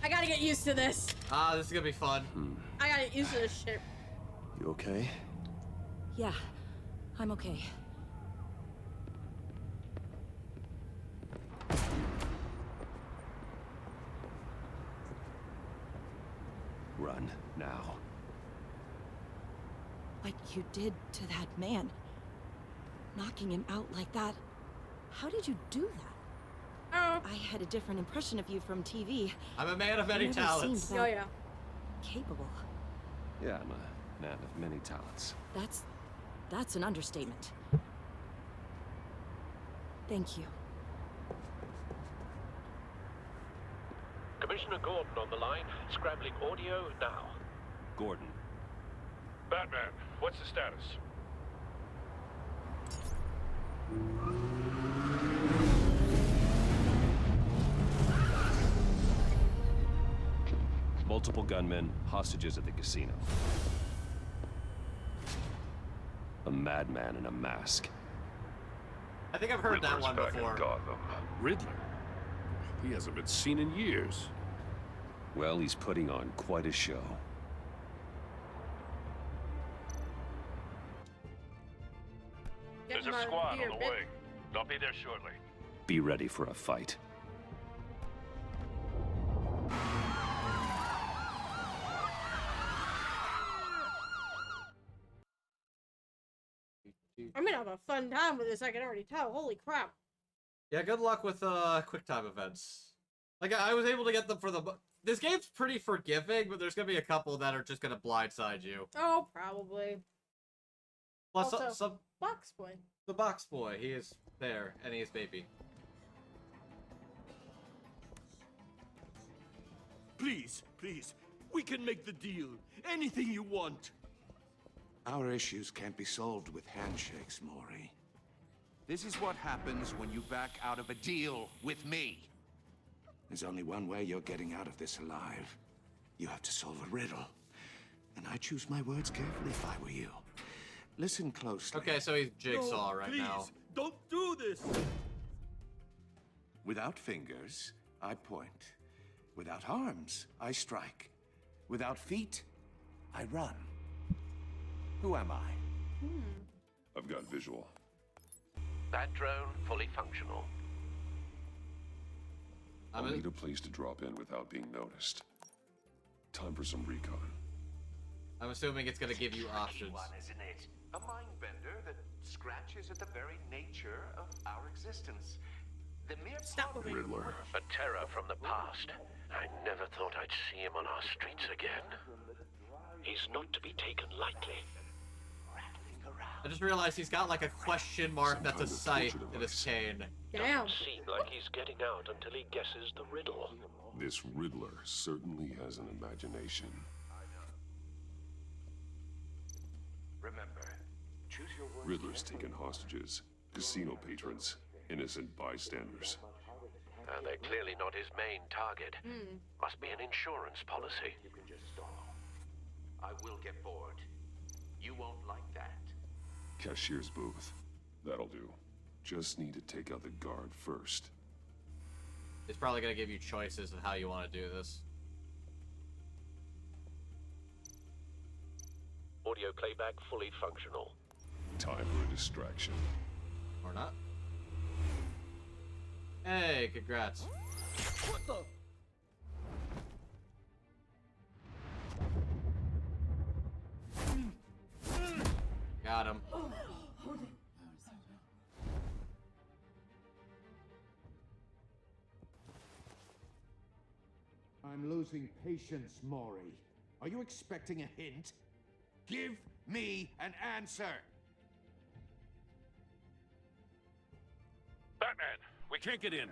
I gotta get used to this.
Ah, this is gonna be fun.
I gotta get used to this shit.
You okay?
Yeah, I'm okay.
begin now.
What you did to that man, knocking him out like that, how did you do that?
Oh.
I had a different impression of you from TV.
I'm a man of many talents.
Oh yeah.
Capable.
Yeah, I'm a man of many talents.
That's an understatement. Thank you.
Commissioner Gordon on the line, scrambling audio now.
Gordon.
Batman, what's the status?
Multiple gunmen, hostages at the casino. A madman in a mask.
I think I've heard that one
Back in
before.
Gotham.
Riddler? He hasn't been seen in years.
Well, he's putting on quite a show.
There's a squad on the way. They'll be there shortly.
Be ready for a fight.
I'm gonna have a fun time with this, I can already tell. Holy crap.
Yeah, good luck with quick time events. Like, I was able to get them for the... This game's pretty forgiving, but there's gonna be a couple that are just gonna blindside you.
Oh, probably.
Plus,
Also,
some
box boy.
the box boy, he is there, and he is baby.
Please, please, we can make the deal. Anything you want.
Our issues can't be solved with handshakes, Maury. This is what happens when you back out of a deal with me. There's only one way you're getting out of this alive. You have to solve a riddle. And I choose my words carefully if I were you. Listen closely.
Okay, so he's Jigsaw right
please,
now.
Don't do this!
Without fingers, I point. Without arms, I strike. Without feet, I run. Who am I?
I've got visual.
That drone fully functional.
I'll need a place to drop in without being noticed. Time for some recon.
I'm assuming it's gonna give you options.
One, isn't it? A mind bender that scratches at the very nature of our existence. The mere
Riddler.
A terror from the past. I never thought I'd see him on our streets again. He's not to be taken lightly.
I just realized he's got like a question mark that's a sight in his chain.
Damn.
Doesn't seem like he's getting out until he guesses the riddle.
This Riddler certainly has an imagination.
Remember, choose your words.
Riddler's taken hostages, casino patrons, innocent bystanders.
They're clearly not his main target. Must be an insurance policy.
You can just stall. I will get bored. You won't like that.
Cashier's booth. That'll do. Just need to take out the guard first.
It's probably gonna give you choices of how you want to do this.
Audio playback fully functional.
Time for a distraction.
Or not. Hey, congrats.
What the?
Got him.
I'm losing patience, Maury. Are you expecting a hint? Give me an answer!
Batman, we
Can't get in.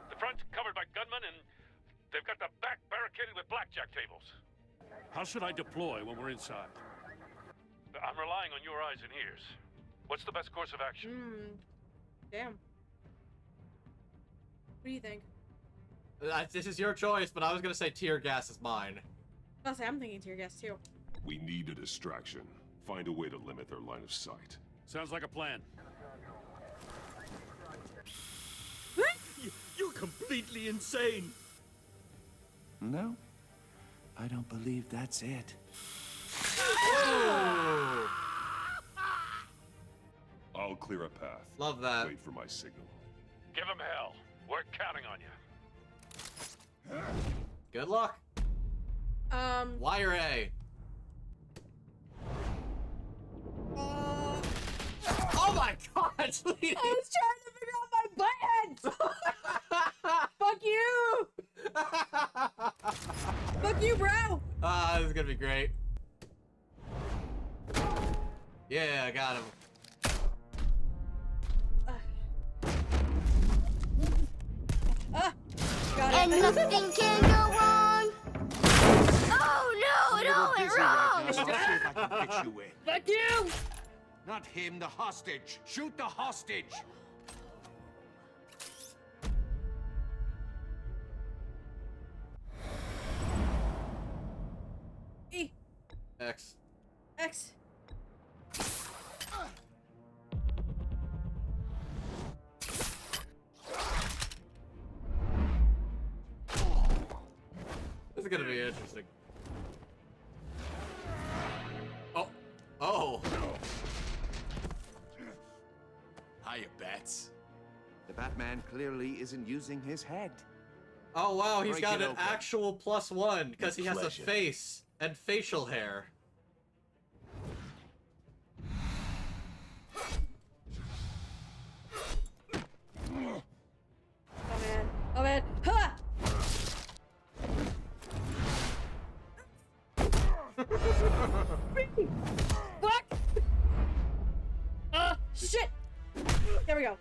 The front's covered by gunmen and they've got the back barricaded with blackjack tables.
How should I deploy when we're inside?
I'm relying on your eyes and ears. What's the best course of action?
Damn. What do you think?
This is your choice, but I was gonna say tear gas is mine.
I'll say I'm thinking tear gas too.
We need a distraction. Find a way to limit their line of sight.
Sounds like a plan. You're completely insane!
No, I don't believe that's it.
I'll clear a path.
Love that.
Wait for my signal.
Give him hell. We're counting on you.
Good luck. Y or A? Oh my god!
I was trying to figure out my buttons! Fuck you! Fuck you, bro!
Ah, this is gonna be great. Yeah, I got him.
Got
And
it.
nothing can go wrong. Oh no, it all went wrong.
I'll see if I can fit you in.
Fuck you!
Not him, the hostage. Shoot the hostage.
E.
X.
X.
This is gonna be interesting. Oh. Oh.
Hiya, Bats. The Batman clearly isn't using his head.
Oh wow, he's
Break
got
it
an
open.
actual +1 because he has a
Pleasure.
face and facial hair.
Oh man. Oh man. Ha! Fuck! Shit! There we go.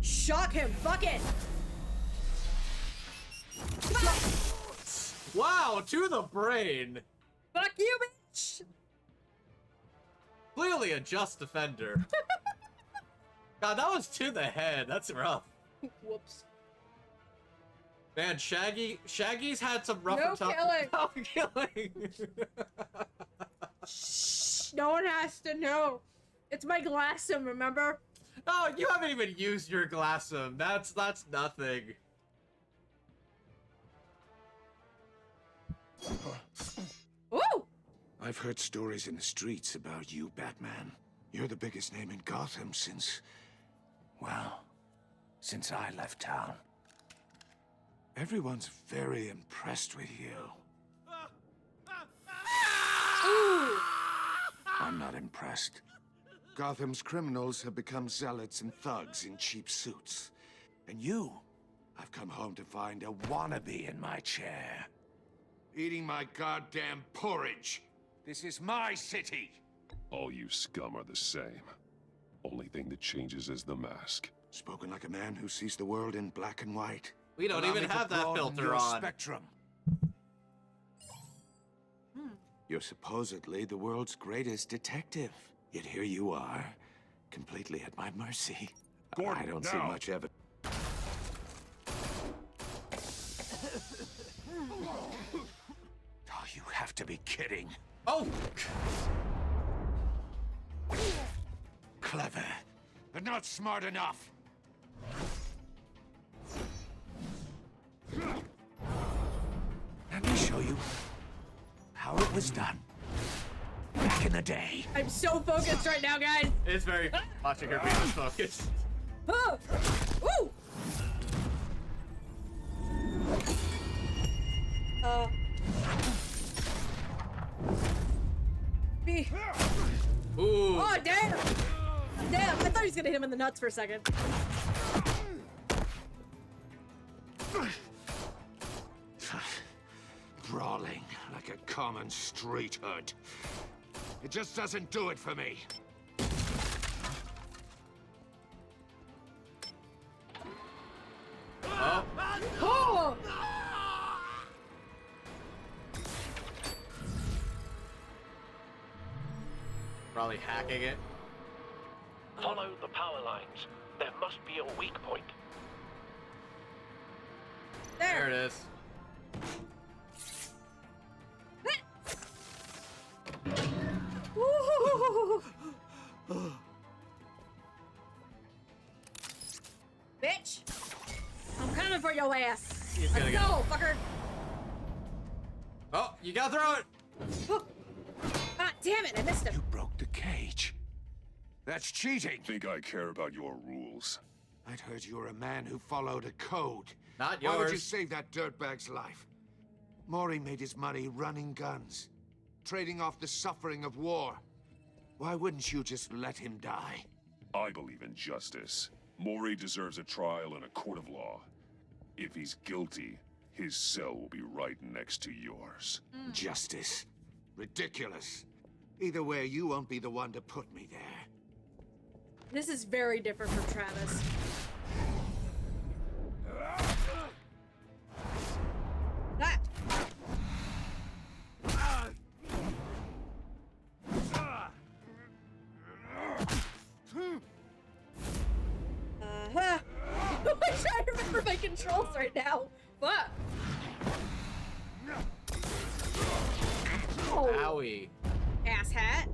Shock him! Fuck it!
Wow, to the brain.
Fuck you, bitch!
Clearly a just defender. God, that was to the head. That's rough.
Whoops.
Man, Shaggy's had some rough
No
and tough.
killing.
No killing.
Shh, no one has to know. It's my glassum, remember?
No, you haven't even used your glassum. That's nothing.
Ooh!
I've heard stories in the streets about you, Batman. You're the biggest name in Gotham since... well, since I left town. Everyone's very impressed with you.
Ooh!
I'm not impressed. Gotham's criminals have become zealots and thugs in cheap suits. And you, I've come home to find a wannabe in my chair. Eating my goddamn porridge. This is my city.
All you scum are the same. Only thing that changes is the mask.
Spoken like a man who sees the world in black and white.
We don't
Allow
even
me to
have that
broaden
filter
your
on.
Spectrum. You're supposedly the world's greatest detective. Yet here you are, completely at my mercy.
Gordon,
I don't see
now.
much evidence. Oh, you have to be kidding.
Oh!
Clever, but not smart enough. Let me show you how it was done back in the day.
I'm so focused right now, guys.
It's very watching her being focused.
Oh! Ooh! B.
Ooh.
Oh, damn! Damn, I thought he was gonna hit him in the nuts for a second.
Brawling like a common street hood. It just doesn't do it for me.
Oh.
Oh!
Probably hacking it.
Follow the power lines. There must be a weak point.
There it is.
Woo! Bitch! I'm coming for your ass.
He's gonna
Let's go, fucker.
Oh, you gotta throw it.
Oh. Ah, damn it! I missed him.
You broke the cage. That's cheating.
Think I care about your rules?
I'd heard you were a man who followed a code.
Not
Why would you
yours.
save that dirtbag's life? Maury made his money running guns, trading off the suffering of war. Why wouldn't you just let him die?
I believe in justice. Maury deserves a trial in a court of law. If he's guilty, his cell will be right next to yours.
Justice? Ridiculous. Either way, you won't be the one to put me there.
This is very different from Travis. That. I'm trying to remember my controls right now. Fuck. Oh.
Owie.
Ass hat.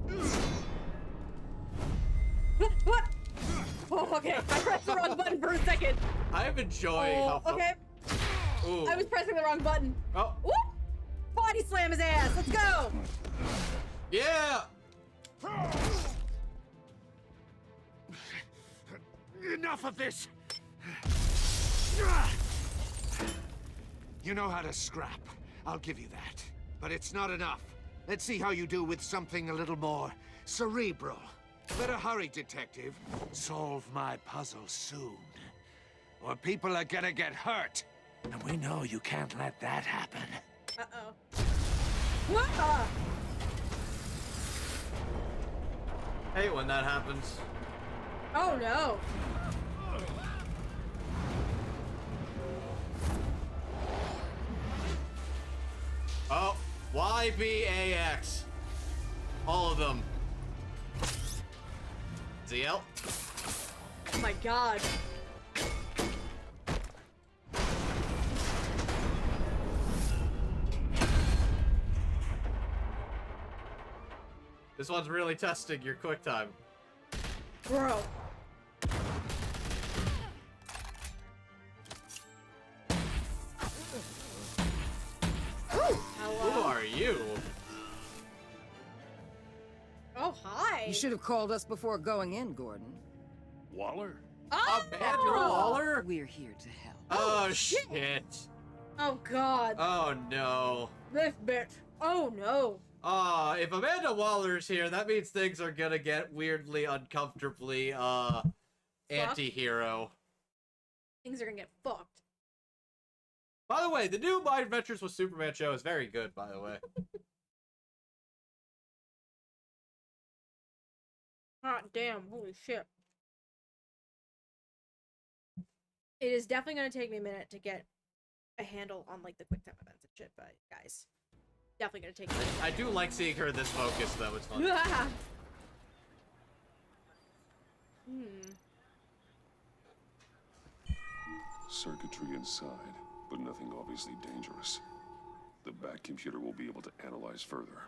What? Oh, okay. I pressed the wrong button for a second.
I'm enjoying how
okay.
Ooh.
I was pressing the wrong button.
Oh.
Whoop! Body slam his ass. Let's go.
Yeah.
Enough of this! You know how to scrap. I'll give you that. But it's not enough. Let's see how you do with something a little more cerebral. Better hurry, detective. Solve my puzzle soon. Or people are gonna get hurt. And we know you can't let that happen.
Uh-oh. What?
Hey, when that happens.
Oh, no.
Oh, YBAX. All of them. ZL.
Oh my god.
This one's really testing your quick time.
Bro.
Who are you?
Oh, hi.
You should have called us before going in, Gordon.
Waller?
Oh!
Amanda Waller?
We're here to help.
Oh, shit.
Oh, God.
Oh, no.
This bitch. Oh, no.
If Amanda Waller's here, that means things are gonna get weirdly, uncomfortably, anti-hero.
Things are gonna get fucked.
By the way, the new My Adventures with Superman show is very good, by the way.
Hot damn, holy shit. It is definitely gonna take me a minute to get a handle on, like, the quick time events and shit, but, guys. Definitely gonna take me a minute.
I do like seeing her this focused, though. It's fun.
Circuitry inside, but nothing obviously dangerous. The back computer will be able to analyze further.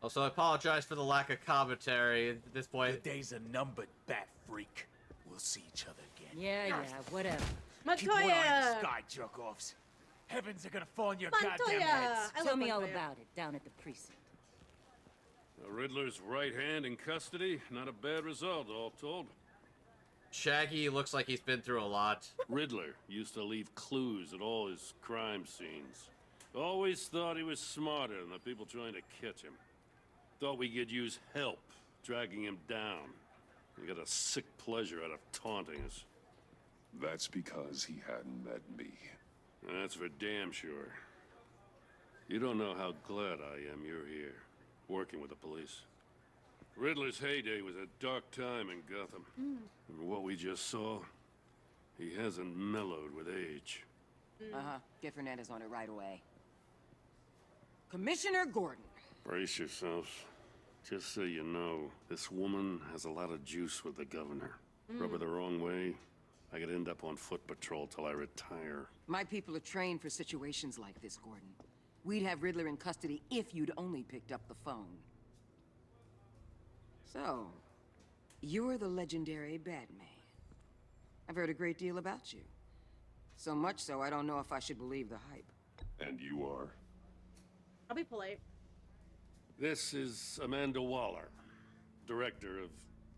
Also, I apologize for the lack of commentary at this point.
The days are numbered, bat freak. We'll see each other again.
Yeah, whatever.
Keep one eye on the
Montoya!
sky, jerk-offs. Heavens are gonna fall on your
Montoya!
goddamn heads.
I
Tell
love
me all
Montoya.
about it down at the precinct.
The Riddler's right hand in custody. Not a bad result, all told.
Shaggy looks like he's been through a lot.
Riddler used to leave clues at all his crime scenes. Always thought he was smarter than the people trying to catch him. Thought we could use help, dragging him down. He got a sick pleasure out of taunting us.
That's because he hadn't met me.
That's for damn sure. You don't know how glad I am you're here, working with the police. Riddler's heyday was a dark time in Gotham. And what we just saw, he hasn't mellowed with age.
Uh-huh. Get Fernandez on it right away. Commissioner Gordon.
Brace yourselves. Just so you know, this woman has a lot of juice with the governor. Rub her the wrong way, I could end up on foot patrol till I retire.
My people are trained for situations like this, Gordon. We'd have Riddler in custody if you'd only picked up the phone. So, you're the legendary Batman. I've heard a great deal about you. So much so, I don't know if I should believe the hype.
And you are?
I'll be polite.
This is Amanda Waller, director of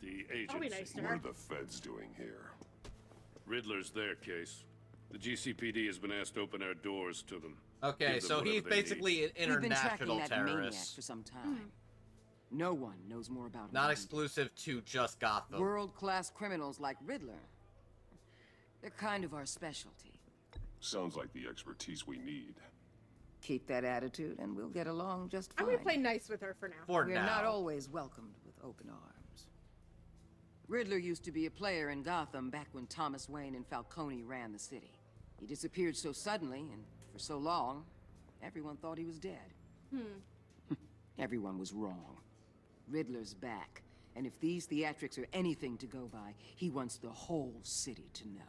the agency.
I'll be nice to
What
her.
are the feds doing here?
Riddler's their case. The GCPD has been asked to open our doors to them.
Okay,
Give them
so he's
whatever they
basically
need.
an international
We've been tracking that maniac
terrorist.
for some time. No one knows more about him.
Not exclusive to just Gotham.
World-class criminals like Riddler. They're kind of our specialty.
Sounds like the expertise we need.
Keep that attitude and we'll get along just
I'm
fine.
gonna play nice with her for now.
For
We're
now.
not always welcomed with open arms. Riddler used to be a player in Gotham back when Thomas Wayne and Falcone ran the city. He disappeared so suddenly and for so long, everyone thought he was dead. Everyone was wrong. Riddler's back, and if these theatrics are anything to go by, he wants the whole city to know.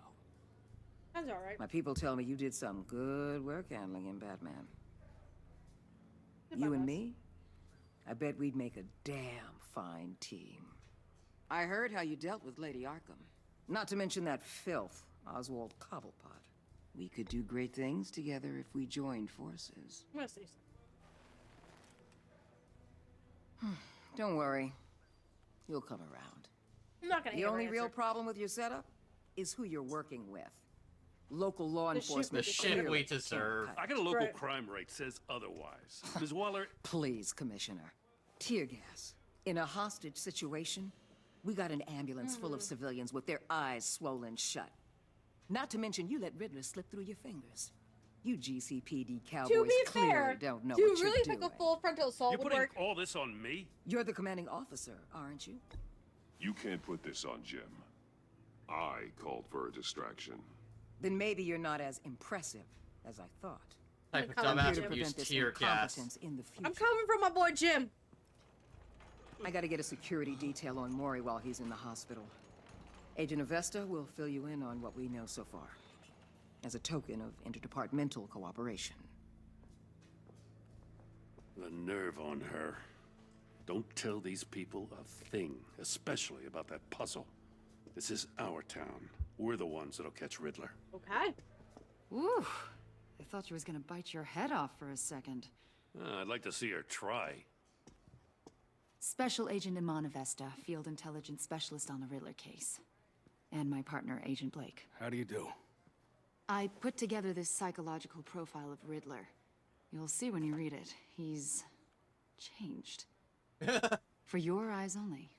That's all right.
My people tell me you did some good work handling him, Batman. You and me? I bet we'd make a damn fine team. I heard how you dealt with Lady Arkham. Not to mention that filth, Oswald Cobblepot. We could do great things together if we joined forces.
I'm gonna say something.
Don't worry. You'll come around.
I'm not gonna
The
hate her
only real
answer.
problem with your setup is who you're working with. Local law
The shit
enforcement.
The shit
clearly
we
can't
deserve.
cut
I got a local
Right.
crime rate says otherwise. Ms. Waller,
Please, Commissioner. Tear gas. In a hostage situation, we got an ambulance full of civilians with their eyes swollen shut. Not to mention you let Riddler slip through your fingers. You GCPD cowboys
To be
clearly
fair,
don't know
do
what
you really
you're
think
doing.
a full frontal assault
you're
would
putting
work?
all this on me?
You're the commanding officer, aren't you?
You can't put this on Jim. I called for a distraction.
Then maybe you're not as impressive as I thought.
Type of
I'm
I'm
dumbass
here to
would
prevent
use
this
tear gas.
incompetence in the future.
I'm coming from my boy Jim.
I gotta get a security detail on Maury while he's in the hospital. Agent Avesta will fill you in on what we know so far, as a token of interdepartmental cooperation.
The nerve on her. Don't tell these people a thing, especially about that puzzle. This is our town. We're the ones that'll catch Riddler.
Okay.
Ooh, I thought you was gonna bite your head off for a second.
I'd like to see her try.
Special Agent Iman Avesta, Field Intelligence Specialist on the Riddler case. And my partner, Agent Blake.
How do you do?
I put together this psychological profile of Riddler. You'll see when you read it. He's changed. For your eyes only,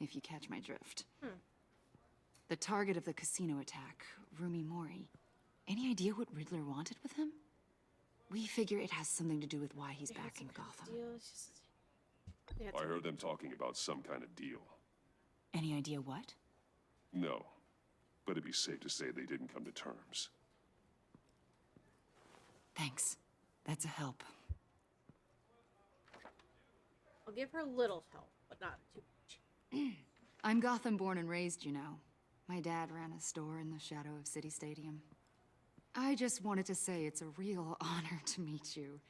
if you catch my drift. The target of the casino attack, Rumi Mori. Any idea what Riddler wanted with him? We figure it has something to do with why he's back in Gotham.
I heard them talking about some kind of deal.
Any idea what?
No, but it'd be safe to say they didn't come to terms.
Thanks. That's a help.
I'll give her a little help, but not too much.
I'm Gotham born and raised, you know. My dad ran a store in the shadow of City Stadium. I just wanted to say it's a real honor to meet you.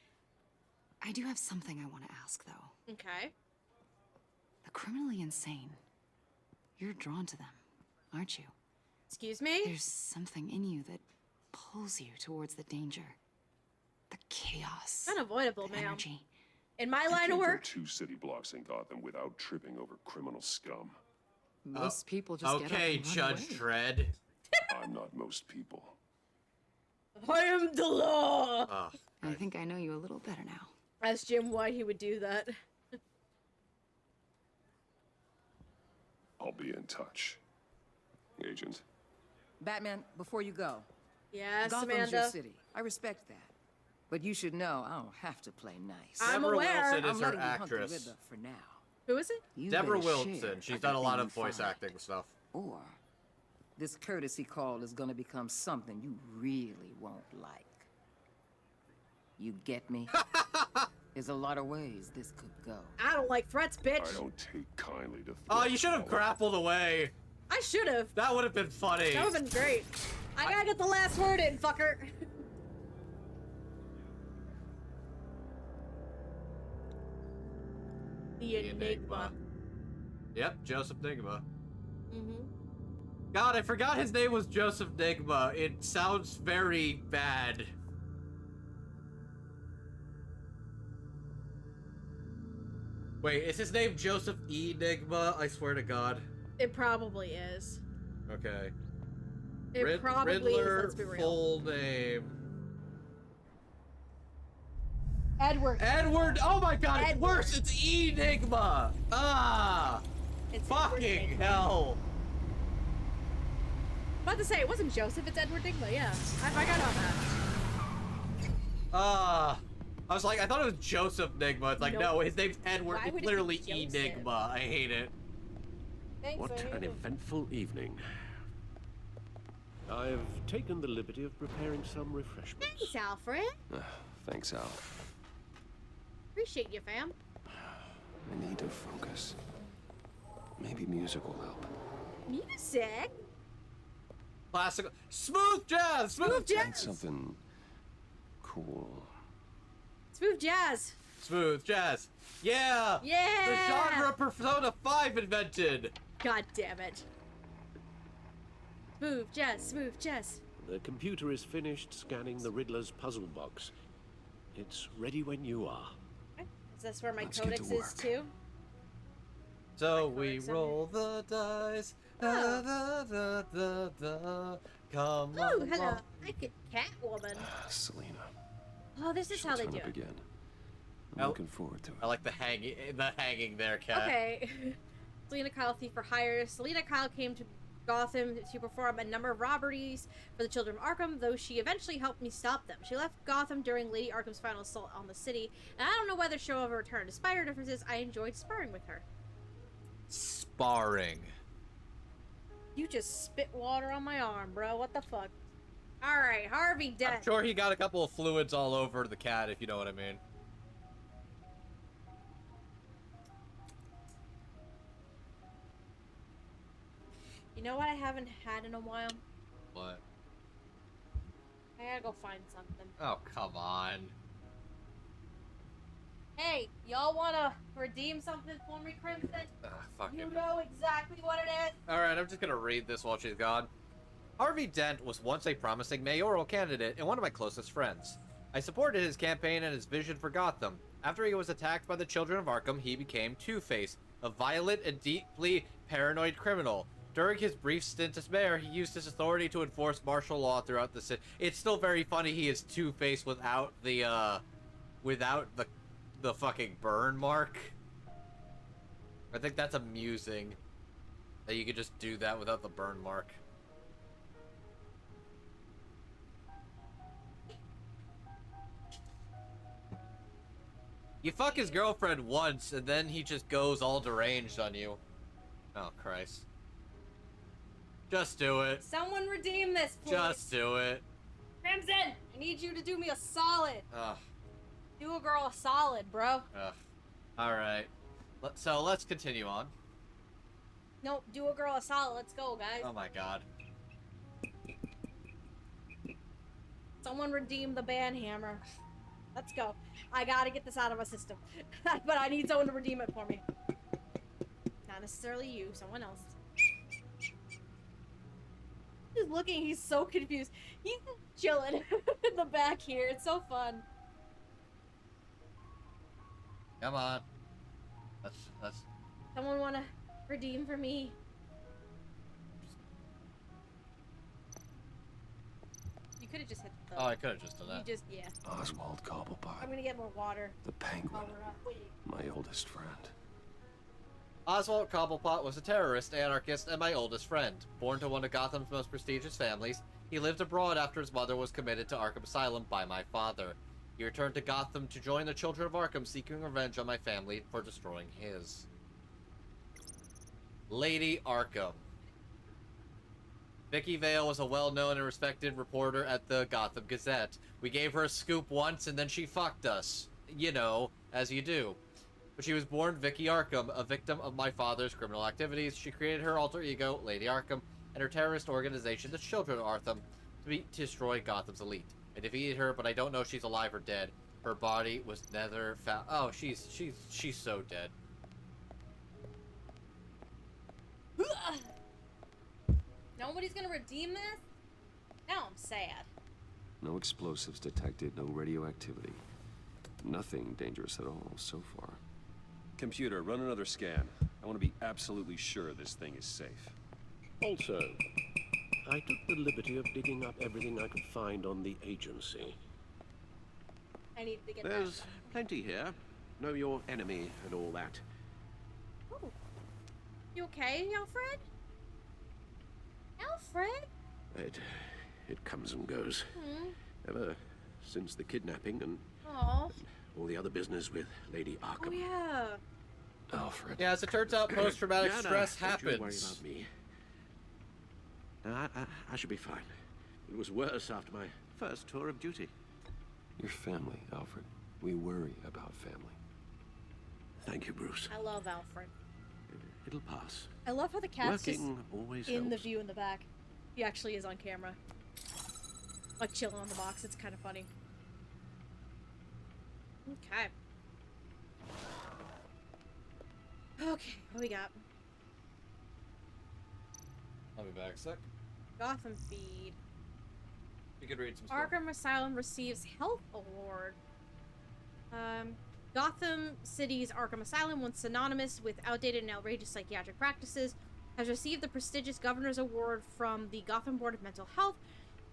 I do have something I want to ask, though.
Okay.
The criminally insane. You're drawn to them, aren't you?
Excuse me?
There's something in you that pulls you towards the danger. The chaos.
Unavoidable,
the
ma'am.
energy.
In my
You
line of
can't go
work,
2 city blocks in Gotham without tripping over criminal scum.
Most people just get up
Okay,
and run
Judge
away.
Dredd.
I'm not most people.
I am the law.
Oh,
I think I know you a little better now.
Ask Jim why he would do that.
I'll be in touch. Agent.
Batman, before you go.
Yes,
Gotham's
Amanda.
your city. I respect that. But you should know I don't have to play nice.
I'm
Deborah
aware.
Wilson is
I'm
her
letting you hunt the
actress.
Riddler for now.
Who is it?
You
Deborah
better
Wilson.
share
She's done a lot of
everything you
voice
find.
acting stuff.
Or this courtesy call is gonna become something you really won't like. You get me? There's a lot of ways this could go.
I don't like threats, bitch.
I don't take kindly to
Oh, you should have grappled away.
I should have.
That would have been funny.
That would have been great. I gotta get the last word in, fucker. The Enigma.
Yep, Joseph Nigma.
Mm-hmm.
God, I forgot his name was Joseph Nigma. It sounds very bad. Wait, is his name Joseph Enigma? I swear to God.
It probably is.
Okay.
It probably
Riddler,
is, let's be real.
full name.
Edward.
Edward! Oh my God, it's
Edward.
worse! It's Enigma! Ah!
It's
fucking hell!
I'm about to say, it wasn't Joseph, it's Edward Enigma, yeah. I got on that.
I was like, I thought it was Joseph Enigma. It's like,
Nope.
no, his name's Edward.
Why
It's
would it be
literally
Joseph?
Enigma. I hate it.
Thanks,
What
I hate
an
it.
eventful evening. I've taken the liberty of preparing some refreshments.
Thanks, Alfred.
Thanks, Al.
Appreciate you, fam.
I need to focus. Maybe music will help.
Music?
Classical. Smooth jazz! Smooth
jazz!
Find something cool.
Smooth jazz.
Smooth jazz. Yeah!
Yeah!
The genre Persona 5 invented!
God damn it. Smooth jazz, smooth jazz.
The computer is finished scanning the Riddler's puzzle box. It's ready when you are.
Is this where my
Let's get to
codex is
work.
too?
So we roll the dice. Da, da, da, da, da. Come
Oh,
on.
hello. I could Catwoman.
Selena.
Oh, this is
she'll
how they
turn
do
up
it.
again. I'm looking forward to it.
I like the hanging there, Cat.
Okay. Selena Kyle, thief for hire. Selena Kyle came to Gotham to perform a number of robberies for the children of Arkham, though she eventually helped me stop them. She left Gotham during Lady Arkham's final assault on the city, and I don't know whether she'll ever return. Despite her differences, I enjoyed sparring with her.
Sparring.
You just spit water on my arm, bro. What the fuck? Alright, Harvey Dent.
I'm sure he got a couple of fluids all over the cat, if you know what I mean.
You know what I haven't had in a while?
What?
I gotta go find something.
Oh, come on.
Hey, y'all wanna redeem something for me, Crimson?
Fuck
You
it.
know exactly what it is.
Alright, I'm just gonna read this while she's gone. Harvey Dent was once a promising mayoral candidate and one of my closest friends. I supported his campaign and his vision for Gotham. After he was attacked by the children of Arkham, he became Two-Face, a violent and deeply paranoid criminal. During his brief stint as mayor, he used his authority to enforce martial law throughout the city. It's still very funny he is Two-Face without the fucking burn mark. I think that's amusing that you could just do that without the burn mark. You fuck his girlfriend once, and then he just goes all deranged on you. Oh, Christ. Just do it.
Someone redeem this, please.
Just do it.
Crimson, I need you to do me a solid.
Ugh.
Do a girl a solid, bro.
Ugh. Alright. So, let's continue on.
Nope, do a girl a solid. Let's go, guys.
Oh my god.
Someone redeem the banhammer. Let's go. I gotta get this out of my system. But I need someone to redeem it for me. Not necessarily you, someone else. He's looking, he's so confused. He's chilling in the back here. It's so fun.
Come on. Let's...
Someone wanna redeem for me? You could've just hit the...
Oh, I could've just done that.
You just, yeah.
Oswald Cobblepot,
I'm gonna get more water.
the penguin,
While we're up. Wait.
my oldest friend.
Oswald Cobblepot was a terrorist, anarchist, and my oldest friend. Born to one of Gotham's most prestigious families, he lived abroad after his mother was committed to Arkham Asylum by my father. He returned to Gotham to join the Children of Arkham, seeking revenge on my family for destroying his. Lady Arkham. Vicky Vale was a well-known and respected reporter at the Gotham Gazette. We gave her a scoop once and then she fucked us. You know, as you do. But she was born Vicky Arkham, a victim of my father's criminal activities. She created her alter ego, Lady Arkham, and her terrorist organization, the Children of Arkham, to destroy Gotham's elite. I defeated her, but I don't know if she's alive or dead. Her body was never found. Oh, she's so dead.
Nobody's gonna redeem this? Now I'm sad.
No explosives detected, no radioactivity. Nothing dangerous at all so far. Computer, run another scan. I want to be absolutely sure this thing is safe.
Also, I took the liberty of digging up everything I could find on the agency.
I need to get
There's plenty here. Know your enemy and all that.
Ooh. You okay, Alfred? Alfred?
It comes and goes. Ever since the kidnapping and
Aww.
all the other business with Lady Arkham.
Oh, yeah.
Alfred.
Yeah, as it turns out, post-traumatic stress
Don't you worry
happens.
about me. No, I should be fine. It was worse after my first tour of duty.
Your family, Alfred. We worry about family.
Thank you, Bruce.
I love Alfred.
It'll pass.
I love how the cat's
Working
just
always
in the
helps.
view in the back. He actually is on camera. Like chilling on the box. It's kind of funny. Okay. Okay, what we got?
I'll be back a sec.
Gotham feed.
You could read some stuff.
Arkham Asylum receives Health Award. Gotham City's Arkham Asylum, once synonymous with outdated and outrageous psychiatric practices, has received the prestigious Governor's Award from the Gotham Board of Mental Health.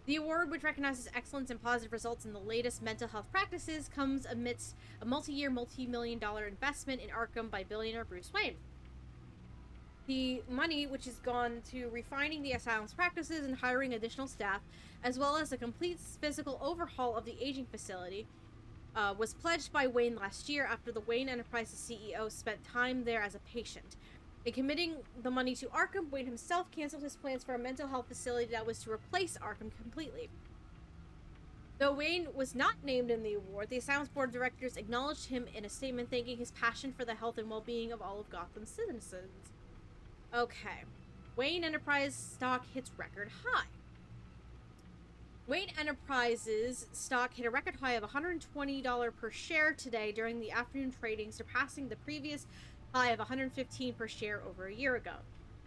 The award, which recognizes excellence and positive results in the latest mental health practices, comes amidst a multi-year, multi-million-dollar investment in Arkham by billionaire Bruce Wayne. The money, which has gone to refining the asylum's practices and hiring additional staff, as well as a complete physical overhaul of the aging facility, was pledged by Wayne last year after the Wayne Enterprises CEO spent time there as a patient. In committing the money to Arkham, Wayne himself canceled his plans for a mental health facility that was to replace Arkham completely. Though Wayne was not named in the award, the asylum's board of directors acknowledged him in a statement thanking his passion for the health and well-being of all of Gotham's citizens. Okay. Wayne Enterprise stock hits record high. Wayne Enterprises stock hit a record high of $120 per share today during the afternoon trading, surpassing the previous high of $115 per share over a year ago.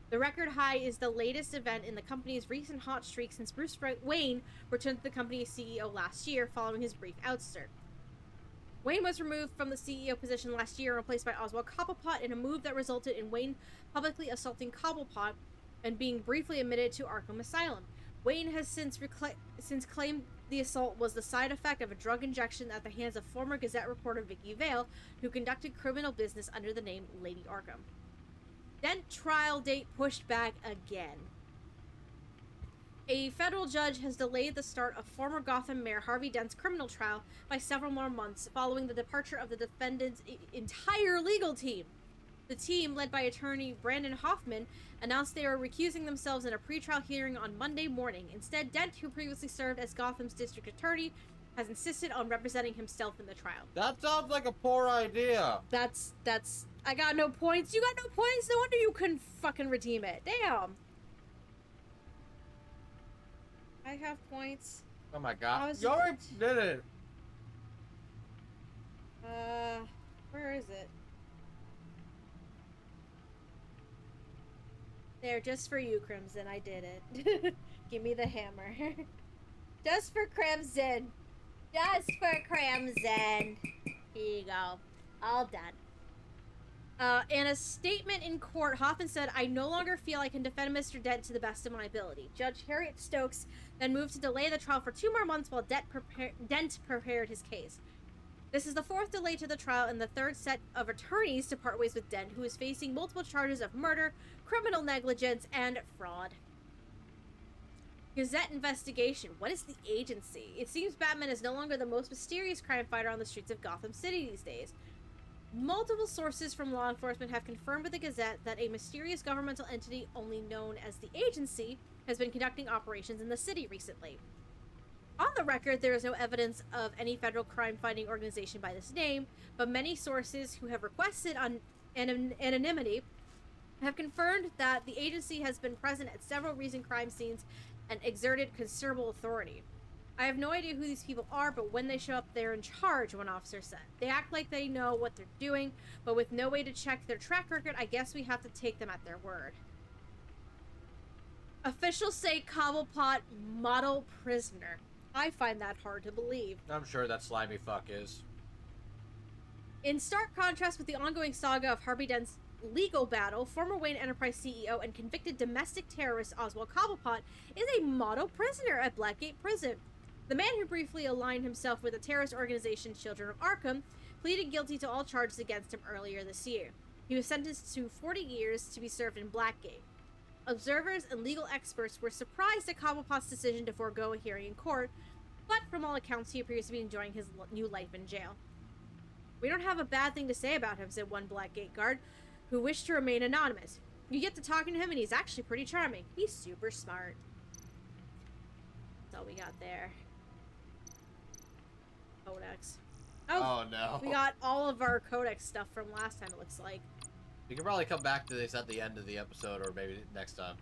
The record high is the latest event in the company's recent hot streak since Bruce Wayne returned to the company as CEO last year following his brief ouster. Wayne was removed from the CEO position last year and replaced by Oswald Cobblepot in a move that resulted in Wayne publicly assaulting Cobblepot and being briefly admitted to Arkham Asylum. Wayne has since claimed the assault was the side effect of a drug injection at the hands of former Gazette reporter Vicky Vale, who conducted criminal business under the name Lady Arkham. Dent trial date pushed back again. A federal judge has delayed the start of former Gotham Mayor Harvey Dent's criminal trial by several more months following the departure of the defendant's entire legal team. The team, led by attorney Brandon Hoffman, announced they were recusing themselves in a pretrial hearing on Monday morning. Instead, Dent, who previously served as Gotham's district attorney, has insisted on representing himself in the trial.
That sounds like a poor idea.
That's I got no points. You got no points? No wonder you couldn't fucking redeem it. Damn. I have points.
Oh my god. You already did it.
Where is it? There, just for you, Crimson. I did it. Give me the hammer. Just for Crimson. Just for Crimson. Here you go. All done. In a statement in court, Hoffman said, "I no longer feel I can defend Mr. Dent to the best of my ability." Judge Harriet Stokes then moved to delay the trial for 2 more months while Dent prepared his case. This is the 4th delay to the trial and the 3rd set of attorneys to part ways with Dent, who is facing multiple charges of murder, criminal negligence, and fraud. Gazette investigation. What is the agency? It seems Batman is no longer the most mysterious crime fighter on the streets of Gotham City these days. Multiple sources from law enforcement have confirmed with the Gazette that a mysterious governmental entity only known as the agency has been conducting operations in the city recently. On the record, there is no evidence of any federal crime-fighting organization by this name, but many sources who have requested anonymity have confirmed that the agency has been present at several recent crime scenes and exerted considerable authority. I have no idea who these people are, but when they show up, they're in charge, one officer said. They act like they know what they're doing, but with no way to check their track record, I guess we have to take them at their word. Officials say Cobblepot model prisoner. I find that hard to believe.
I'm sure that slimy fuck is.
In stark contrast with the ongoing saga of Harvey Dent's legal battle, former Wayne Enterprise CEO and convicted domestic terrorist Oswald Cobblepot is a model prisoner at Blackgate Prison. The man who briefly aligned himself with the terrorist organization Children of Arkham pleaded guilty to all charges against him earlier this year. He was sentenced to 40 years to be served in Blackgate. Observers and legal experts were surprised at Cobblepot's decision to forego a hearing in court, but from all accounts, he appears to be enjoying his new life in jail. "We don't have a bad thing to say about him," said one Blackgate guard, who wished to remain anonymous. "You get to talking to him, and he's actually pretty charming. He's super smart." That's all we got there. Codex.
Oh no.
We got all of our Codex stuff from last time, it looks like.
We can probably come back to this at the end of the episode, or maybe next time.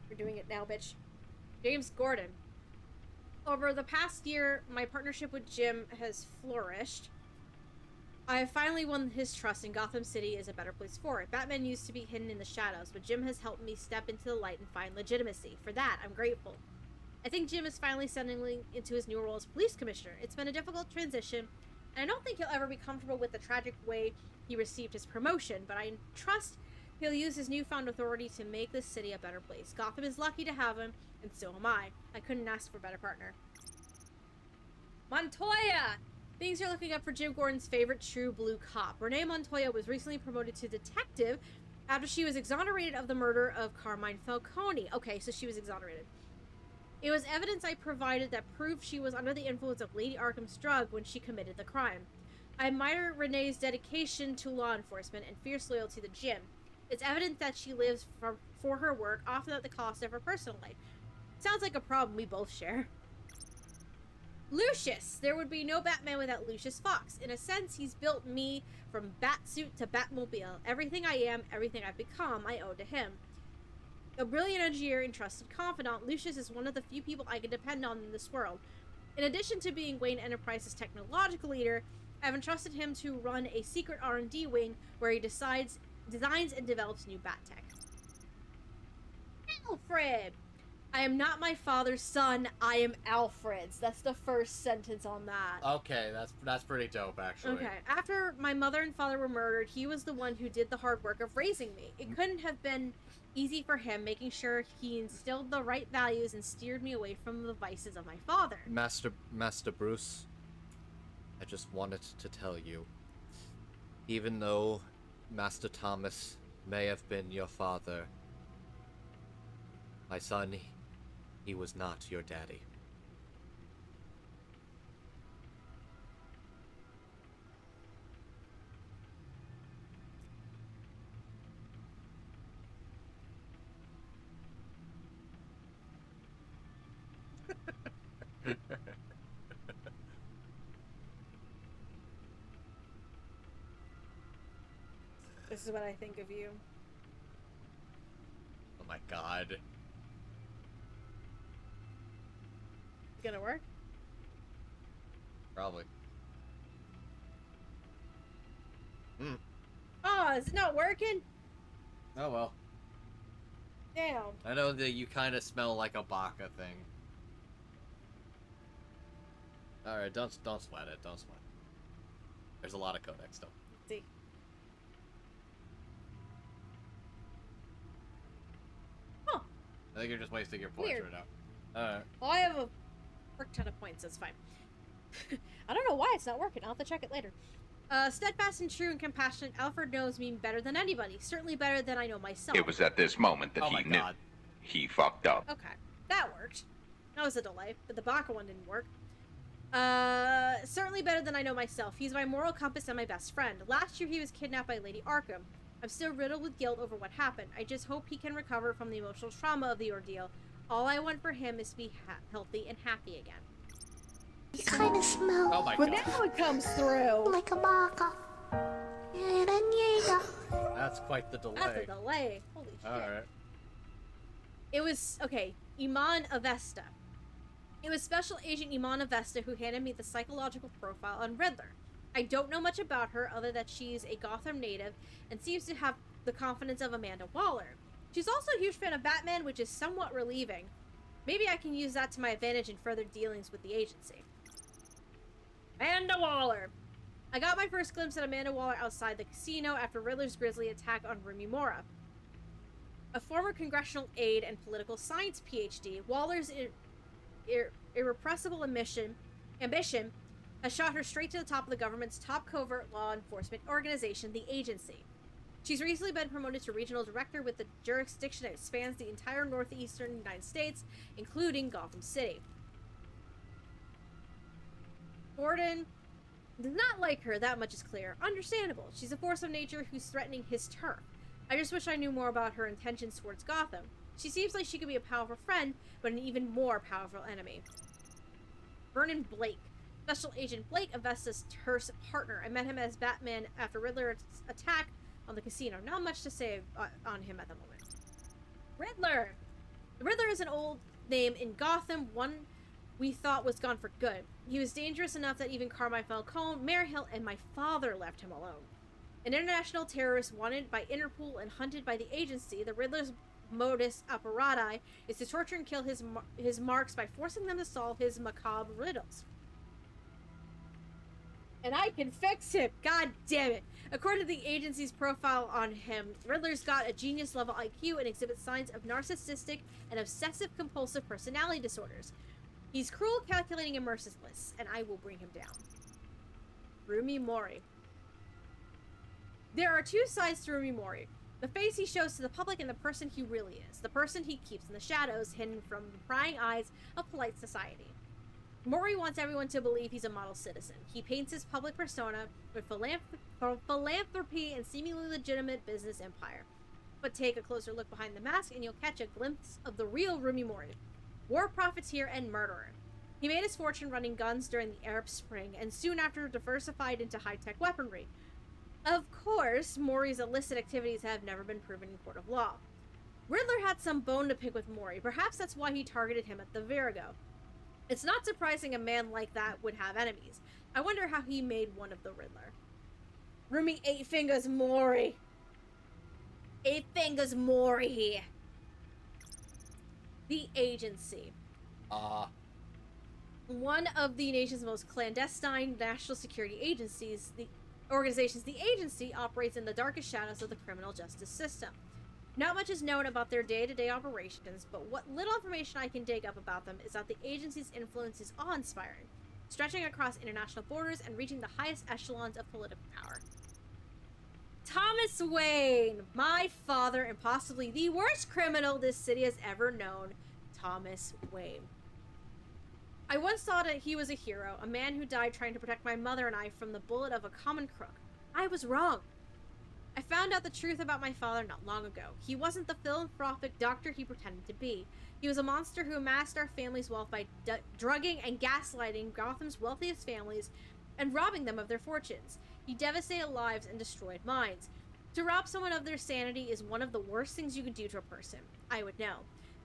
We're doing it now, bitch. James Gordon. Over the past year, my partnership with Jim has flourished. I have finally won his trust, and Gotham City is a better place for it. Batman used to be hidden in the shadows, but Jim has helped me step into the light and find legitimacy. For that, I'm grateful. I think Jim is finally settling into his new role as police commissioner. It's been a difficult transition, and I don't think he'll ever be comfortable with the tragic way he received his promotion, but I trust he'll use his newfound authority to make this city a better place. Gotham is lucky to have him, and so am I. I couldn't ask for a better partner. Montoya! Things are looking up for Jim Gordon's favorite true blue cop. Renee Montoya was recently promoted to detective after she was exonerated of the murder of Carmine Falcone. Okay, so she was exonerated. It was evidence I provided that proved she was under the influence of Lady Arkham's drug when she committed the crime. I admire Renee's dedication to law enforcement and fierce loyalty to Jim. It's evident that she lives for her work, often at the cost of her personal life. Sounds like a problem we both share. Lucius! There would be no Batman without Lucius Fox. In a sense, he's built me from Batsuit to Batmobile. Everything I am, everything I've become, I owe to him. A brilliant engineer and trusted confidant, Lucius is one of the few people I can depend on in this world. In addition to being Wayne Enterprise's technological leader, I've entrusted him to run a secret R&D wing where he designs and develops new bat tech. Alfred! I am not my father's son, I am Alfred's. That's the first sentence on that.
Okay, that's pretty dope, actually.
Okay, after my mother and father were murdered, he was the one who did the hard work of raising me. It couldn't have been easy for him, making sure he instilled the right values and steered me away from the vices of my father.
Master Bruce, I just wanted to tell you, even though Master Thomas may have been your father, my son, he was not your daddy.
This is what I think of you.
Oh my god.
Gonna work?
Probably.
Oh, is it not working?
Oh well.
Damn.
I know that you kind of smell like a baka thing. Alright, don't sweat it, don't sweat it. There's a lot of codex stuff.
Let's see. Huh.
I think you're just wasting your points
Weird.
right now. Alright.
Well, I have a frick ton of points, that's fine. I don't know why it's not working. I'll have to check it later. Steadfast and true and compassionate, Alfred knows me better than anybody. Certainly better than I know myself.
It was at this moment that he knew.
God.
He fucked up.
Okay, that worked. That was a delay, but the Baka one didn't work. Certainly better than I know myself. He's my moral compass and my best friend. Last year he was kidnapped by Lady Arkham. I'm still riddled with guilt over what happened. I just hope he can recover from the emotional trauma of the ordeal. All I want for him is to be healthy and happy again.
It kind of smells.
Oh my
But
god.
now it comes through.
Like a baka.
That's quite the delay.
That's a delay. Holy shit.
Alright.
It was, okay, Iman Avesta. It was Special Agent Iman Avesta who handed me the psychological profile on Riddler. I don't know much about her other than she's a Gotham native and seems to have the confidence of Amanda Waller. She's also a huge fan of Batman, which is somewhat relieving. Maybe I can use that to my advantage in further dealings with the agency. Amanda Waller. I got my first glimpse at Amanda Waller outside the casino after Riddler's grisly attack on Rumi Mora. A former congressional aide and political science PhD, Waller's irrepressible ambition has shot her straight to the top of the government's top covert law enforcement organization, the agency. She's recently been promoted to regional director with the jurisdiction that spans the entire northeastern United States, including Gotham City. Gordon does not like her, that much is clear. Understandable. She's a force of nature who's threatening his turf. I just wish I knew more about her intentions towards Gotham. She seems like she could be a powerful friend, but an even more powerful enemy. Vernon Blake. Special Agent Blake, Avesta's terse partner. I met him as Batman after Riddler's attack on the casino. Not much to say on him at the moment. Riddler! The Riddler is an old name in Gotham, one we thought was gone for good. He was dangerous enough that even Carmine Falcone, Mayor Hill, and my father left him alone. An international terrorist wanted by Interpol and hunted by the agency, the Riddler's modus operandi is to torture and kill his marks by forcing them to solve his macabre riddles. And I can fix him! God damn it! According to the agency's profile on him, Riddler's got a genius-level IQ and exhibits signs of narcissistic and obsessive-compulsive personality disorders. He's cruel, calculating, and merciless, and I will bring him down. Rumi Mori. There are two sides to Rumi Mori. The face he shows to the public and the person he really is. The person he keeps in the shadows, hidden from the prying eyes of polite society. Mori wants everyone to believe he's a model citizen. He paints his public persona with philanthropy and seemingly legitimate business empire. But take a closer look behind the mask and you'll catch a glimpse of the real Rumi Mori. War profiteer and murderer. He made his fortune running guns during the Arab Spring and soon after diversified into high-tech weaponry. Of course, Mori's illicit activities have never been proven in court of law. Riddler had some bone to pick with Mori. Perhaps that's why he targeted him at the Virago. It's not surprising a man like that would have enemies. I wonder how he made one of the Riddler. Rumi 8 Fingers Mori. 8 Fingers Mori here. The agency. One of the nation's most clandestine national security agencies, the agency operates in the darkest shadows of the criminal justice system. Not much is known about their day-to-day operations, but what little information I can dig up about them is that the agency's influence is awe-inspiring, stretching across international borders and reaching the highest echelons of political power. Thomas Wayne, my father and possibly the worst criminal this city has ever known, Thomas Wayne. I once thought that he was a hero, a man who died trying to protect my mother and I from the bullet of a common crook. I was wrong. I found out the truth about my father not long ago. He wasn't the philanthropic doctor he pretended to be. He was a monster who amassed our family's wealth by drugging and gaslighting Gotham's wealthiest families and robbing them of their fortunes. He devastated lives and destroyed minds. To rob someone of their sanity is one of the worst things you can do to a person. I would know.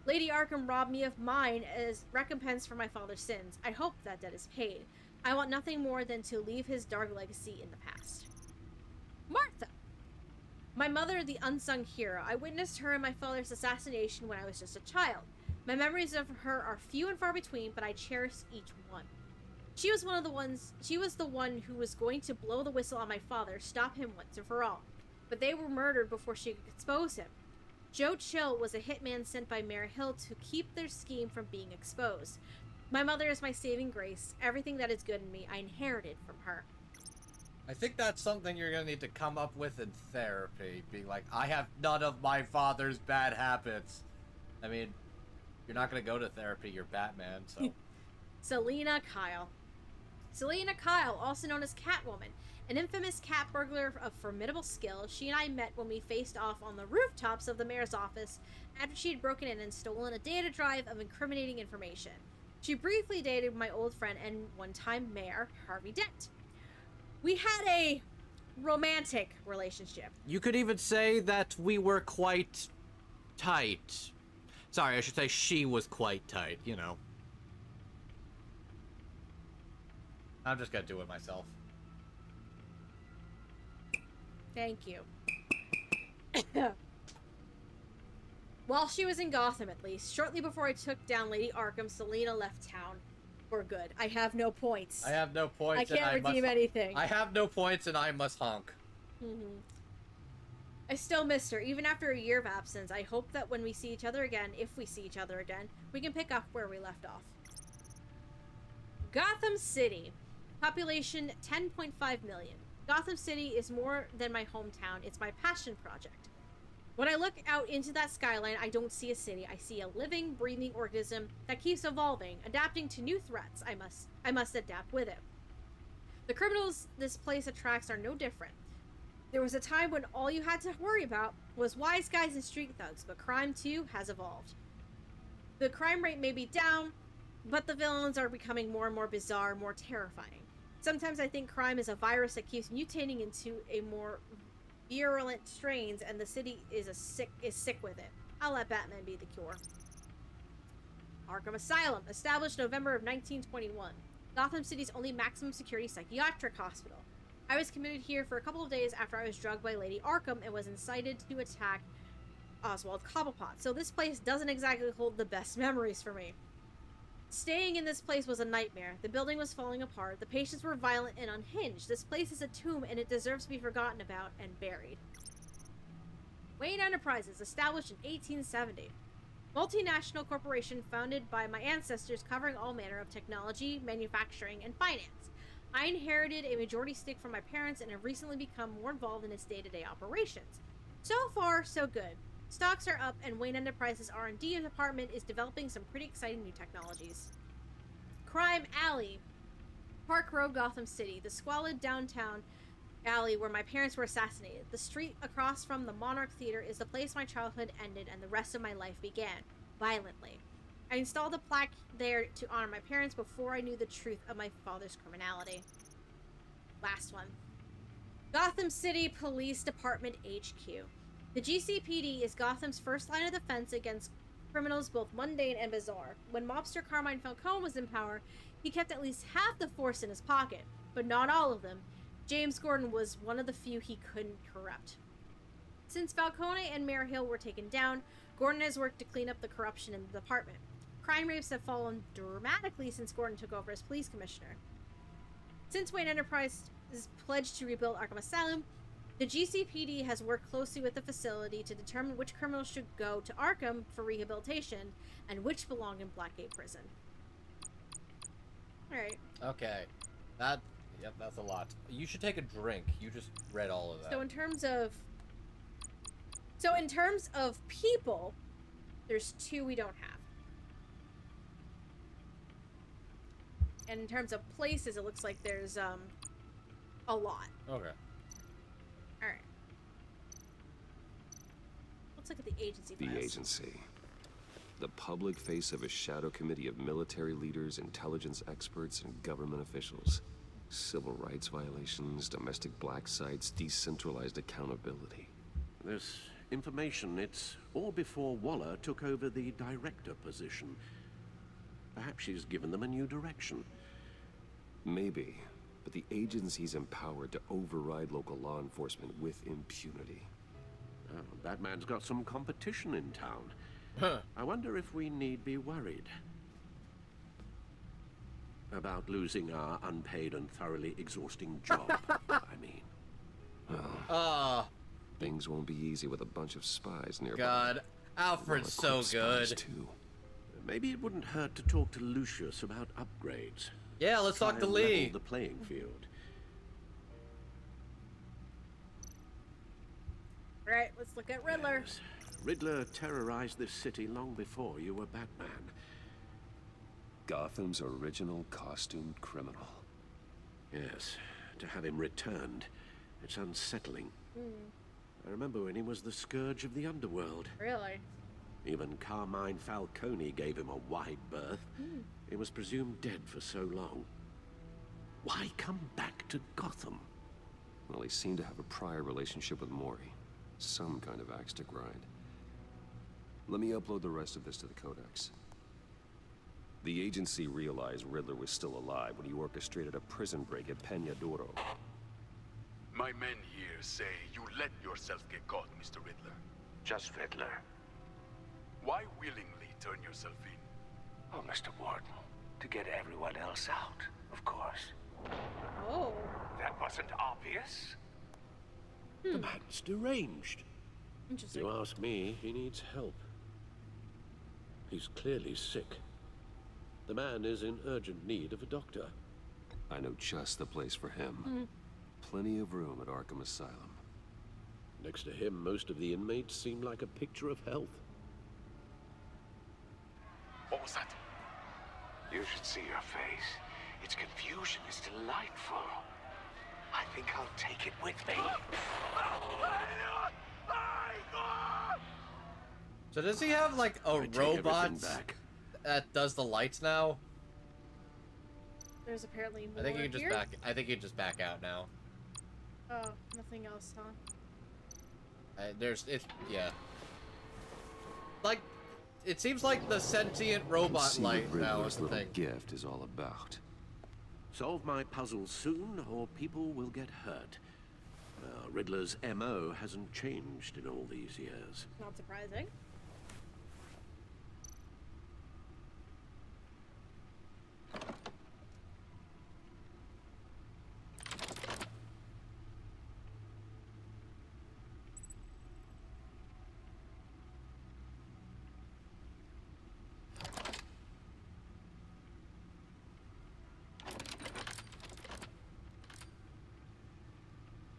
Lady Arkham robbed me of mine as recompense for my father's sins. I hope that debt is paid. I want nothing more than to leave his dark legacy in the past. Martha. My mother, the unsung hero. I witnessed her and my father's assassination when I was just a child. My memories of her are few and far between, but I cherish each one. She was the one who was going to blow the whistle on my father, stop him once and for all. But they were murdered before she could expose him. Joe Chill was a hitman sent by Mayor Hill to keep their scheme from being exposed. My mother is my saving grace. Everything that is good in me, I inherited from her.
I think that's something you're gonna need to come up with in therapy. Being like, I have none of my father's bad habits. I mean, you're not gonna go to therapy, you're Batman, so.
Selina Kyle. Selina Kyle, also known as Catwoman. An infamous cat burglar of formidable skill, she and I met when we faced off on the rooftops of the mayor's office after she had broken in and stolen a data drive of incriminating information. She briefly dated my old friend and one-time mayor, Harvey Dent. We had a romantic relationship.
You could even say that we were quite tight. Sorry, I should say she was quite tight, you know. I'm just gonna do it myself.
Thank you. While she was in Gotham, at least. Shortly before I took down Lady Arkham, Selina left town. For good. I have no points.
I have no points.
I can't redeem anything.
I have no points and I must honk.
I still missed her, even after a year of absence. I hope that when we see each other again, if we see each other again, we can pick up where we left off. Gotham City. Population 10.5 million. Gotham City is more than my hometown. It's my passion project. When I look out into that skyline, I don't see a city. I see a living, breathing organism that keeps evolving, adapting to new threats. I must adapt with it. The criminals this place attracts are no different. There was a time when all you had to worry about was wise guys and street thugs, but crime too has evolved. The crime rate may be down, but the villains are becoming more and more bizarre, more terrifying. Sometimes I think crime is a virus that keeps mutating into a more virulent strains, and the city is sick with it. I'll let Batman be the cure. Arkham Asylum, established November of 1921. Gotham City's only maximum security psychiatric hospital. I was committed here for a couple of days after I was drugged by Lady Arkham and was incited to attack Oswald Cobblepot, so this place doesn't exactly hold the best memories for me. Staying in this place was a nightmare. The building was falling apart. The patients were violent and unhinged. This place is a tomb and it deserves to be forgotten about and buried. Wayne Enterprises, established in 1870. Multinational corporation founded by my ancestors, covering all manner of technology, manufacturing, and finance. I inherited a majority stake from my parents and have recently become more involved in its day-to-day operations. So far, so good. Stocks are up, and Wayne Enterprises' R&D department is developing some pretty exciting new technologies. Crime Alley. Park Row, Gotham City. The squalid downtown alley where my parents were assassinated. The street across from the Monarch Theater is the place my childhood ended and the rest of my life began. Violently. I installed a plaque there to honor my parents before I knew the truth of my father's criminality. Last one. Gotham City Police Department HQ. The GCPD is Gotham's first line of defense against criminals both mundane and bizarre. When mobster Carmine Falcone was in power, he kept at least half the force in his pocket, but not all of them. James Gordon was one of the few he couldn't corrupt. Since Falcone and Mayor Hill were taken down, Gordon has worked to clean up the corruption in the department. Crime rates have fallen dramatically since Gordon took over as police commissioner. Since Wayne Enterprises pledged to rebuild Arkham Asylum, the GCPD has worked closely with the facility to determine which criminals should go to Arkham for rehabilitation and which belong in Blackgate Prison. Alright.
Okay. Yep, that's a lot. You should take a drink. You just read all of that.
So in terms of people, there's 2 we don't have. And in terms of places, it looks like there's a lot.
Okay.
Alright. Let's look at the agency files.
The agency. The public face of a shadow committee of military leaders, intelligence experts, and government officials. Civil rights violations, domestic black sites, decentralized accountability.
This information, it's all before Waller took over the director position. Perhaps she's given them a new direction.
Maybe. But the agency's empowered to override local law enforcement with impunity.
Oh, Batman's got some competition in town. I wonder if we need be worried about losing our unpaid and thoroughly exhausting job, I mean.
Well, things won't be easy with a bunch of spies nearby.
God, Alfred's so good.
Too.
Maybe it wouldn't hurt to talk to Lucius about upgrades.
Yeah, let's talk to
and
Lee.
level the playing field.
Alright, let's look at Riddler.
Yes. Riddler terrorized this city long before you were Batman.
Gotham's original costumed criminal.
Yes, to have him returned, it's unsettling. I remember when he was the scourge of the underworld.
Really?
Even Carmine Falcone gave him a wide berth. He was presumed dead for so long. Why come back to Gotham?
Well, he seemed to have a prior relationship with Mori. Some kind of axe to grind. Let me upload the rest of this to the Codex. The agency realized Riddler was still alive when he orchestrated a prison break at Peñadoro.
My men here say you let yourself get caught, Mr. Riddler.
Just Riddler.
Why willingly turn yourself in?
Oh, Mr. Warden, to get everyone else out, of course.
Oh.
That wasn't obvious?
The man's deranged.
Interesting.
You ask me, he needs help. He's clearly sick. The man is in urgent need of a doctor.
I know just the place for him. Plenty of room at Arkham Asylum.
Next to him, most of the inmates seem like a picture of health.
What was that?
You should see your face. Its confusion is delightful. I think I'll take it with me.
So does he have like a robot that does the lights now?
There's apparently more
I think you can just
here?
back out now.
Oh, nothing else, huh?
Yeah. Like, it seems like the sentient robot
See
light
what
now
Riddler's
is the
little
thing.
gift is all about.
Solve my puzzle soon, or people will get hurt. Riddler's MO hasn't changed in all these years.
Not surprising.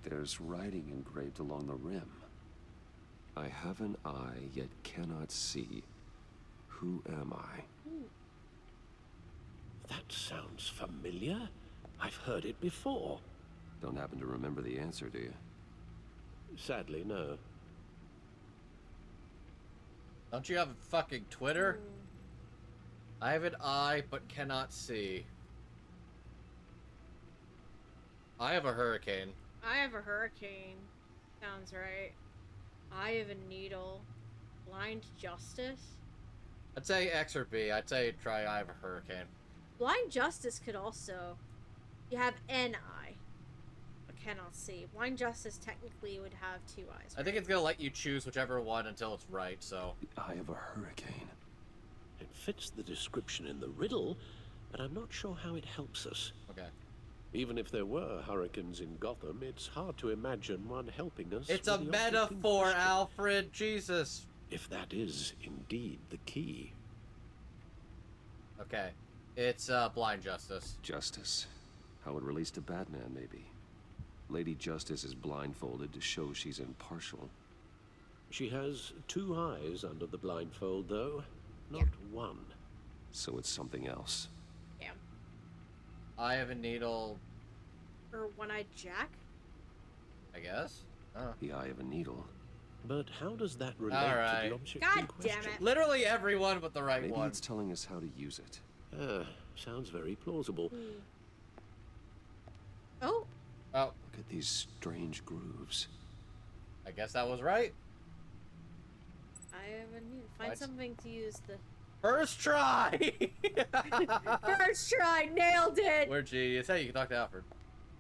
There's writing engraved along the rim. I have an eye, yet cannot see. Who am I?
That sounds familiar. I've heard it before.
Don't happen to remember the answer, do you?
Sadly, no.
Don't you have fucking Twitter? I have an eye, but cannot see. I have a hurricane.
I have a hurricane. Sounds right. I have a needle. Blind justice?
I'd say X or B. I'd say try I have a hurricane.
Blind justice could also... You have an eye, but cannot see. Blind justice technically would have two eyes.
I think it's gonna let you choose whichever one until it's right, so...
The eye of a hurricane.
It fits the description in the riddle, but I'm not sure how it helps us.
Okay.
Even if there were hurricanes in Gotham, it's hard to imagine one helping us.
It's a
with the object in
metaphor,
question.
Alfred. Jesus.
If that is indeed the key.
Okay. It's blind justice.
Justice. How it relates to Batman, maybe. Lady Justice is blindfolded to show she's impartial.
She has two eyes under the blindfold, though. Not one.
So it's something else.
Yeah.
I have a needle.
Or one-eyed Jack?
I guess. Oh.
The eye of a needle.
But how does that relate
All
to
right.
the object
God
in question?
damn it.
Literally everyone but the right
Maybe
one.
it's telling us how to use it.
Sounds very plausible.
Oh.
Oh.
Look at these strange grooves.
I guess that was right.
I have a needle. Find
What?
something to use the...
First try!
First try! Nailed it!
We're genius. Hey, you can talk to Alfred.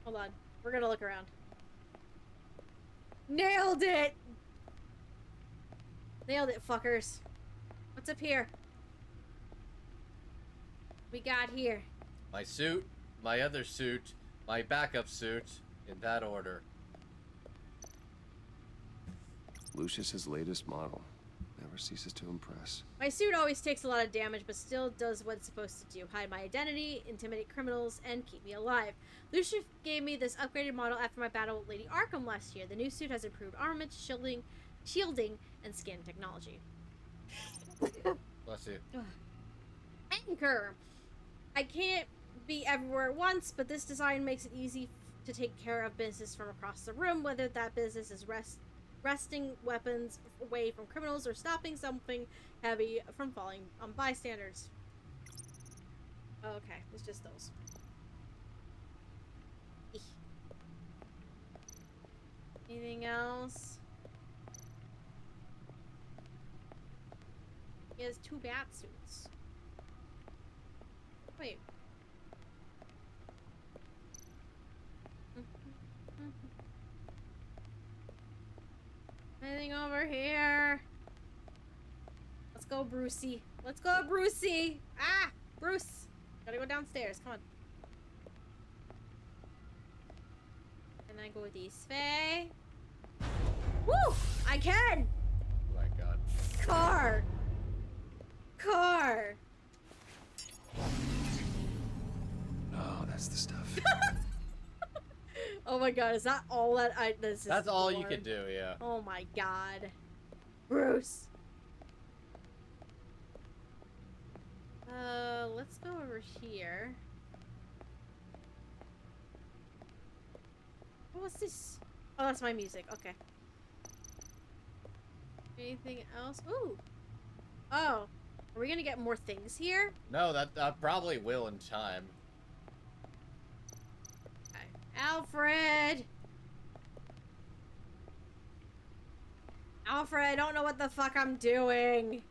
Hold on. We're gonna look around. Nailed it! Nailed it, fuckers. What's up here? We got here.
My suit, my other suit, my backup suit, in that order.
Lucius's latest model. Never ceases to impress.
My suit always takes a lot of damage, but still does what it's supposed to do. Hide my identity, intimidate criminals, and keep me alive. Lucius gave me this upgraded model after my battle with Lady Arkham last year. The new suit has improved armament, shielding, and skin technology.
Bless you.
Anchor! I can't be everywhere at once, but this design makes it easy to take care of business from across the room, whether that business is wresting weapons away from criminals or stopping something heavy from falling on bystanders. Okay, it's just those. Eek. Anything else? He has two bat suits. Wait. Anything over here? Let's go, Brucey. Let's go, Brucey. Ah, Bruce. Gotta go downstairs. Come on. Can I go this way? Woo! I can!
Oh my god.
Car! Car!
Oh, that's the stuff.
Oh my god, is that all that this is?
That's all you can do, yeah.
Oh my god. Bruce. Let's go over here. What's this? Oh, that's my music. Okay. Anything else? Ooh. Oh. Are we gonna get more things here?
No, that probably will in time.
Okay. Alfred! Alfred, I don't know what the fuck I'm doing.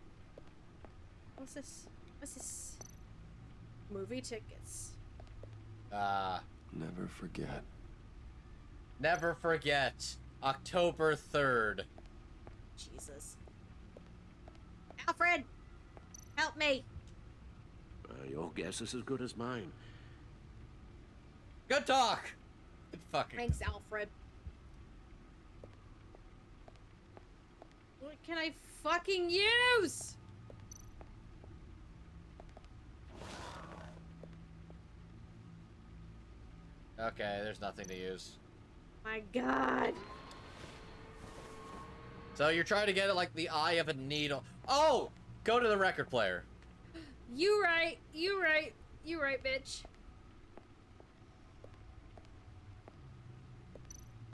What's this? What's this? Movie tickets.
Never forget.
Never forget. October 3rd.
Jesus. Alfred! Help me!
Your guess is as good as mine.
Good talk! Good fucking.
Thanks, Alfred. What can I fucking use?
Okay, there's nothing to use.
My god.
So you're trying to get it like the eye of a needle. Oh! Go to the record player.
You right. You right. You right, bitch.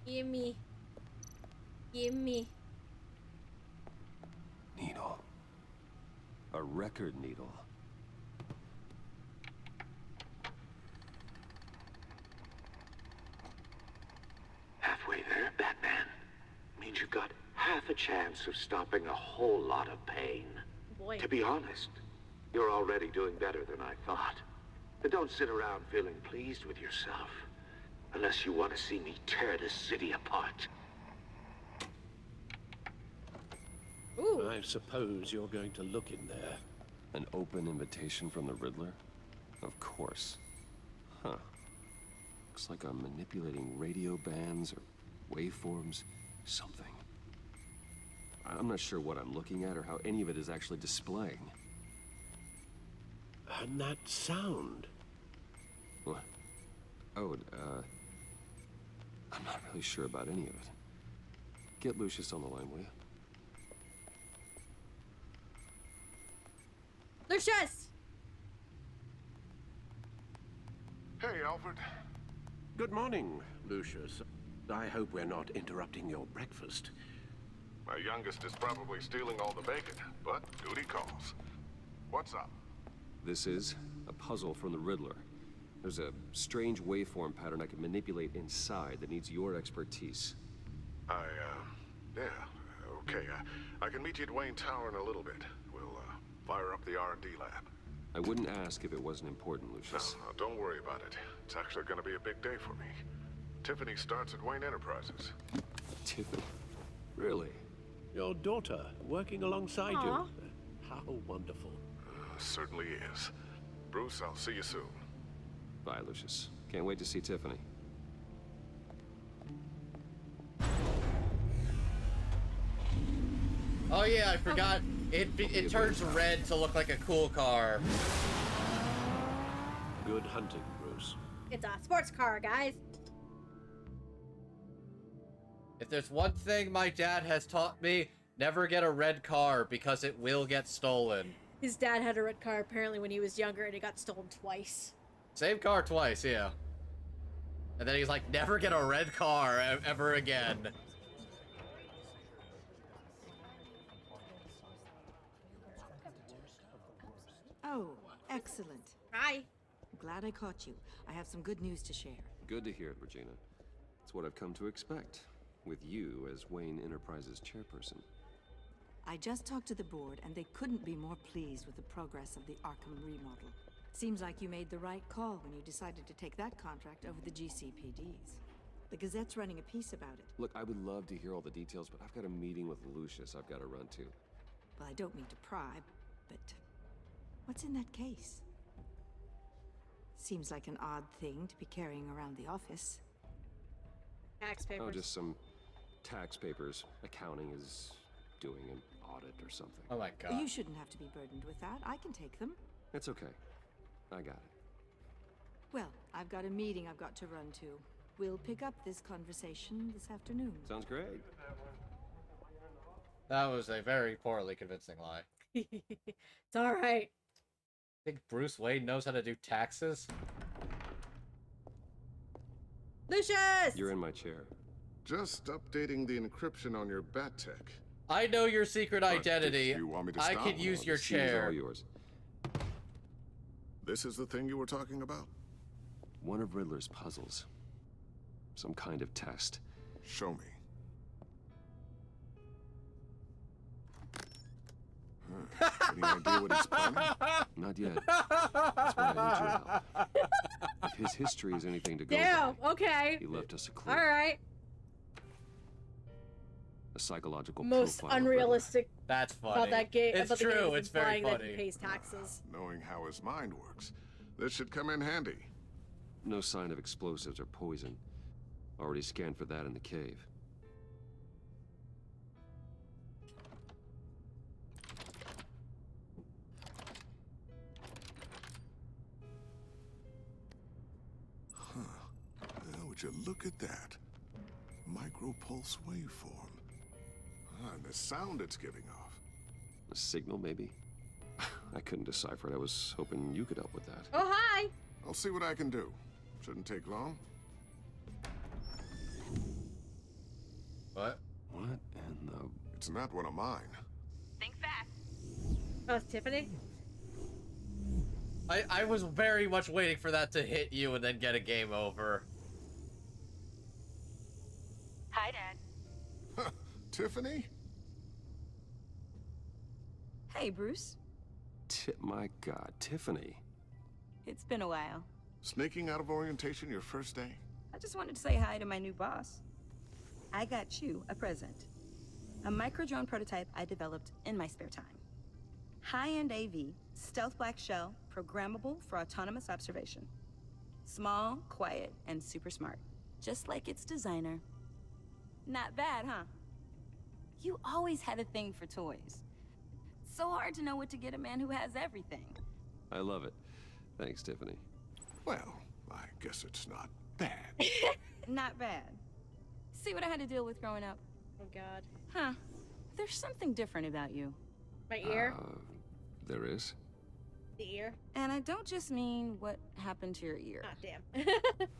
Gimme. Gimme.
Needle. A record needle.
Halfway there, Batman. Means you got half a chance of stopping a whole lot of pain.
Boy.
To be honest, you're already doing better than I thought. But don't sit around feeling pleased with yourself. Unless you want to see me tear this city apart.
Ooh.
I suppose you're going to look in there.
An open invitation from the Riddler? Of course. Huh. Looks like I'm manipulating radio bands or waveforms. Something. I'm not sure what I'm looking at or how any of it is actually displaying.
And that sound.
What? Oh, I'm not really sure about any of it. Get Lucius on the line, will you?
Lucius!
Hey, Alfred.
Good morning, Lucius. I hope we're not interrupting your breakfast.
My youngest is probably stealing all the bacon, but duty calls. What's up?
This is a puzzle from the Riddler. There's a strange waveform pattern I can manipulate inside that needs your expertise.
Yeah, okay. I can meet you at Wayne Tower in a little bit. We'll, fire up the R&D lab.
I wouldn't ask if it wasn't important, Lucius.
No, don't worry about it. It's actually gonna be a big day for me. Tiffany starts at Wayne Enterprises.
Tiffany? Really?
Your daughter working alongside
Aww.
you. How wonderful.
Certainly is. Bruce, I'll see you soon.
Bye, Lucius. Can't wait to see Tiffany.
Oh yeah, I forgot. It turns red to look like a cool car.
Good hunting, Bruce.
It's a sports car, guys.
If there's one thing my dad has taught me, never get a red car because it will get stolen.
His dad had a red car apparently when he was younger and it got stolen twice.
Same car twice, yeah. And then he's like, never get a red car ever again.
Oh, excellent.
Hi.
Glad I caught you. I have some good news to share.
Good to hear it, Regina. It's what I've come to expect, with you as Wayne Enterprises chairperson.
I just talked to the board, and they couldn't be more pleased with the progress of the Arkham remodel. Seems like you made the right call when you decided to take that contract over the GCPD's. The Gazette's running a piece about it.
Look, I would love to hear all the details, but I've got a meeting with Lucius I've got to run to.
Well, I don't mean to pry, but what's in that case? Seems like an odd thing to be carrying around the office.
Tax papers.
Oh, just some tax papers. Accounting is doing an audit or something.
Oh my god.
You shouldn't have to be burdened with that. I can take them.
It's okay. I got it.
Well, I've got a meeting I've got to run to. We'll pick up this conversation this afternoon.
Sounds great.
That was a very poorly convincing lie.
It's alright.
Think Bruce Wayne knows how to do taxes?
Lucius!
You're in my chair.
Just updating the encryption on your bat tech.
I know your secret
But
identity.
if you want me to
I
stop,
could use your
She's
chair.
all yours.
This is the thing you were talking about?
One of Riddler's puzzles. Some kind of test.
Show me. Any idea what he's planning?
Not yet. That's why I need your help. If his history is anything to go
Damn,
by,
okay.
he left us a clue.
Alright.
A psychological
Most
profile of
unrealistic
That's funny.
about that game.
It's
about the
true,
game is
it's very
implying that
funny.
he pays taxes.
Knowing how his mind works, this should come in handy.
No sign of explosives or poison. Already scanned for that in the cave.
Well, would you look at that? Micropulse waveform. And the sound it's giving off.
A signal, maybe? I couldn't decipher it. I was hoping you could help with that.
Oh, hi!
I'll see what I can do. Shouldn't take long.
What?
What in the...
It's not one of mine.
Think fast.
Oh, it's Tiffany?
I was very much waiting for that to hit you and then get a game over.
Hi, Dad.
Tiffany?
Hey, Bruce.
My God, Tiffany.
It's been a while.
Sneaking out of orientation your first day?
I just wanted to say hi to my new boss. I got you a present. A micro-drone prototype I developed in my spare time. High-end AV, stealth black shell, programmable for autonomous observation. Small, quiet, and super smart. Just like its designer. Not bad, huh? You always had a thing for toys. So hard to know what to get a man who has everything.
I love it. Thanks, Tiffany.
Well, I guess it's not bad.
Not bad. See what I had to deal with growing up?
Oh, God.
Huh. There's something different about you.
My ear?
There is?
The ear?
And I don't just mean what happened to your ear.
Ah, damn.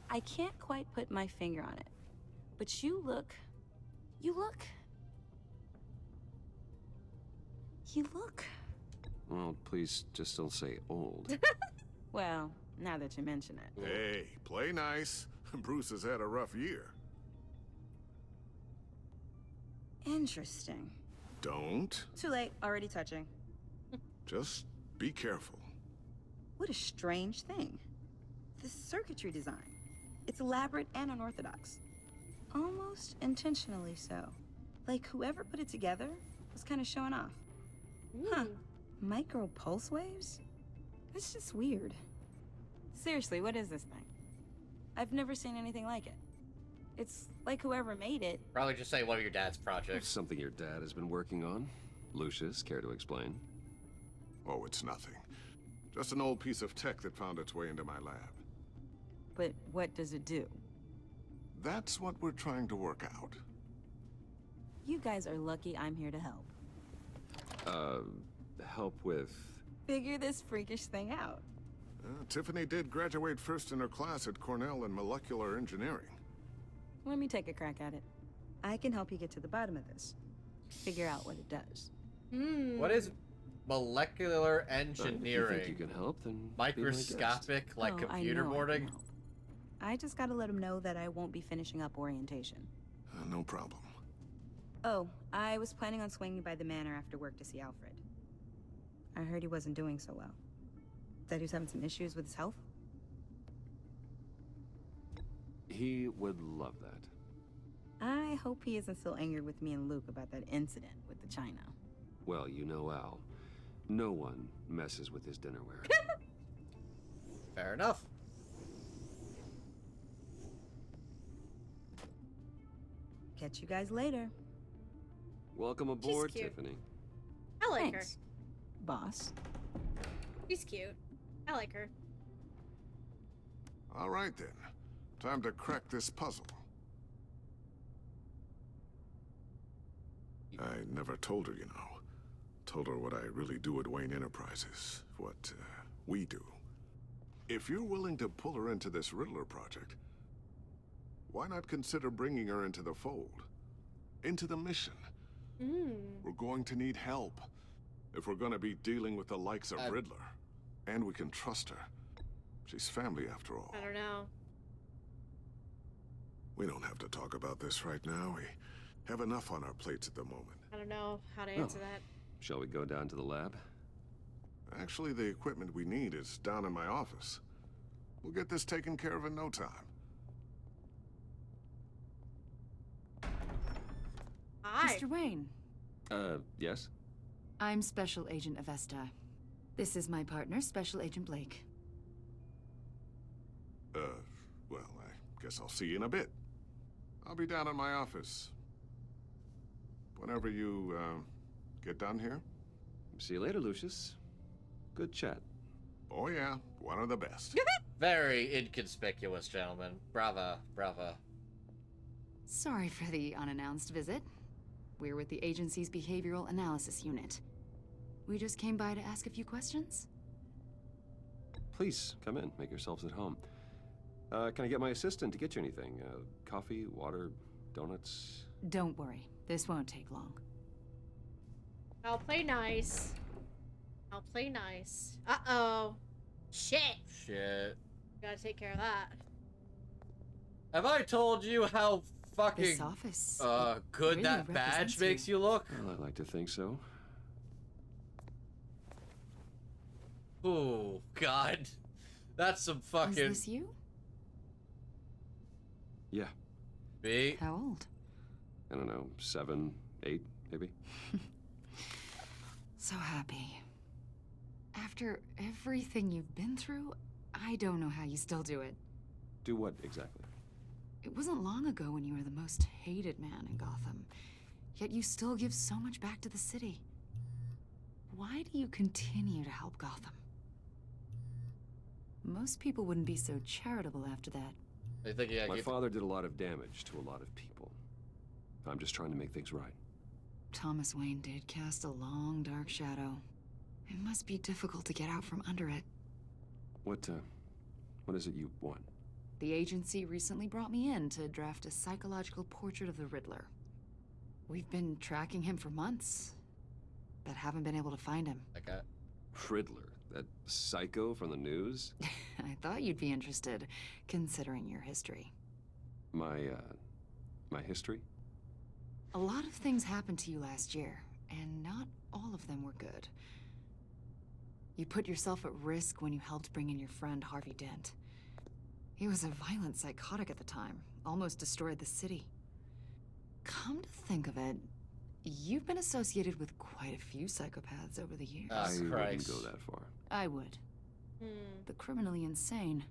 I can't quite put my finger on it. But you look...
Well, please just don't say old.
Well, now that you mention it.
Hey, play nice. Bruce has had a rough year.
Interesting.
Don't.
Too late, already touching.
Just be careful.
What a strange thing. The circuitry design. It's elaborate and unorthodox. Almost intentionally so. Like whoever put it together was kind of showing off. Huh. Micro pulse waves? That's just weird. Seriously, what is this thing? I've never seen anything like it. It's like whoever made it.
Probably just say one of your dad's projects.
Something your dad has been working on. Lucius, care to explain?
Oh, it's nothing. Just an old piece of tech that found its way into my lab.
But what does it do?
That's what we're trying to work out.
You guys are lucky I'm here to help.
Help with...
Figure this freakish thing out.
Tiffany did graduate first in her class at Cornell in molecular engineering.
Let me take a crack at it. I can help you get to the bottom of this. Figure out what it does.
What is molecular engineering?
If you think you can help, then
microscopic, like computer boarding?
I just gotta let him know that I won't be finishing up orientation.
No problem.
Oh, I was planning on swinging by the manor after work to see Alfred. I heard he wasn't doing so well. That he was having some issues with his health?
He would love that.
I hope he isn't still angered with me and Luke about that incident with the China.
Well, you know Al. No one messes with his dinnerware.
Fair enough.
Catch you guys later.
Welcome aboard,
cute.
Tiffany.
I like
Thanks, boss.
her. She's cute. I like her.
All right, then. Time to crack this puzzle. I never told her, you know. Told her what I really do at Wayne Enterprises. What, we do. If you're willing to pull her into this Riddler project, why not consider bringing her into the fold? Into the mission? We're going to need help if we're going to be dealing with the likes of Riddler. And we can trust her. She's family, after all.
I don't know.
We don't have to talk about this right now. We have enough on our plates at the moment.
I don't know how to answer that.
Shall we go down to the lab?
Actually, the equipment we need is down in my office. We'll get this taken care of in no time.
Hi.
Mr. Wayne.
Yes?
I'm Special Agent Avesta. This is my partner, Special Agent Blake.
Well, I guess I'll see you in a bit. I'll be down in my office. Whenever you, get done here.
See you later, Lucius. Good chat.
Oh yeah, one of the best.
Very inconspicuous, gentlemen. Brava, brava.
Sorry for the unannounced visit. We're with the agency's behavioral analysis unit. We just came by to ask a few questions.
Please, come in. Make yourselves at home. Can I get my assistant to get you anything? Coffee, water, donuts?
Don't worry. This won't take long.
I'll play nice. I'll play nice. Uh-oh. Shit.
Shit.
Gotta take care of that.
Have I told you how fucking
This office,
good
really
that badge
represents
makes you look?
Well, I'd like to think so.
Oh, God. That's some fucking...
Is this you?
Yeah.
Me?
How old?
I don't know, 7, 8, maybe?
So happy. After everything you've been through, I don't know how you still do it.
Do what, exactly?
It wasn't long ago when you were the most hated man in Gotham, yet you still give so much back to the city. Why do you continue to help Gotham? Most people wouldn't be so charitable after that.
I think, yeah,
My father did a lot of damage to a lot of people. I'm just trying to make things right.
Thomas Wayne did cast a long, dark shadow. It must be difficult to get out from under it.
What is it you want?
The agency recently brought me in to draft a psychological portrait of the Riddler. We've been tracking him for months, but haven't been able to find him.
Okay.
Riddler? That psycho from the news?
I thought you'd be interested, considering your history.
My history?
A lot of things happened to you last year, and not all of them were good. You put yourself at risk when you helped bring in your friend Harvey Dent. He was a violent psychotic at the time, almost destroyed the city. Come to think of it, you've been associated with quite a few psychopaths over the years.
I wouldn't go that far.
I would. The criminally insane,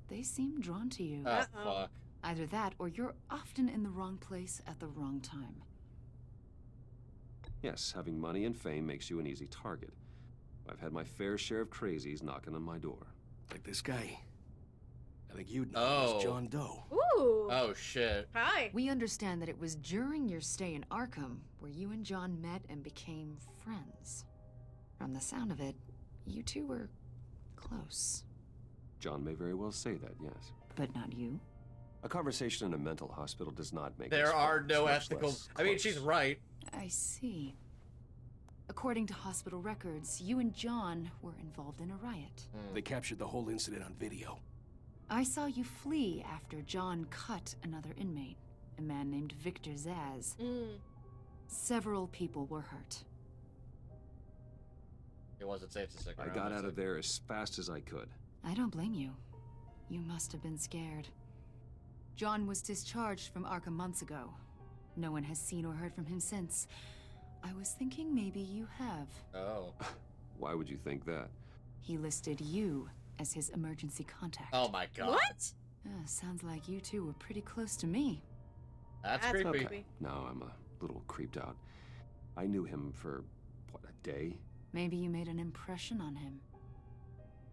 they seem drawn to you.
Oh, fuck.
Either that, or you're often in the wrong place at the wrong time.
Yes, having money and fame makes you an easy target. I've had my fair share of crazies knocking on my door.
Like this guy. I think you'd know him as John Doe.
Ooh.
Oh, shit.
Hi.
We understand that it was during your stay in Arkham where you and John met and became friends. From the sound of it, you two were close.
John may very well say that, yes.
But not you?
A conversation in a mental hospital does not make
There
us
are
friends,
no
much
ethical...
less
I mean,
close.
she's right.
I see. According to hospital records, you and John were involved in a riot.
They captured the whole incident on video.
I saw you flee after John cut another inmate, a man named Victor Zaz. Several people were hurt.
It wasn't safe to stick around.
I got
was
out
it?
of there as fast as I could.
I don't blame you. You must have been scared. John was discharged from Arkham months ago. No one has seen or heard from him since. I was thinking maybe you have.
Oh.
Why would you think that?
He listed you as his emergency contact.
Oh my god.
What?
Sounds like you two were pretty close to me.
That's creepy.
Okay. Now I'm a little creeped out. I knew him for, what, a day?
Maybe you made an impression on him.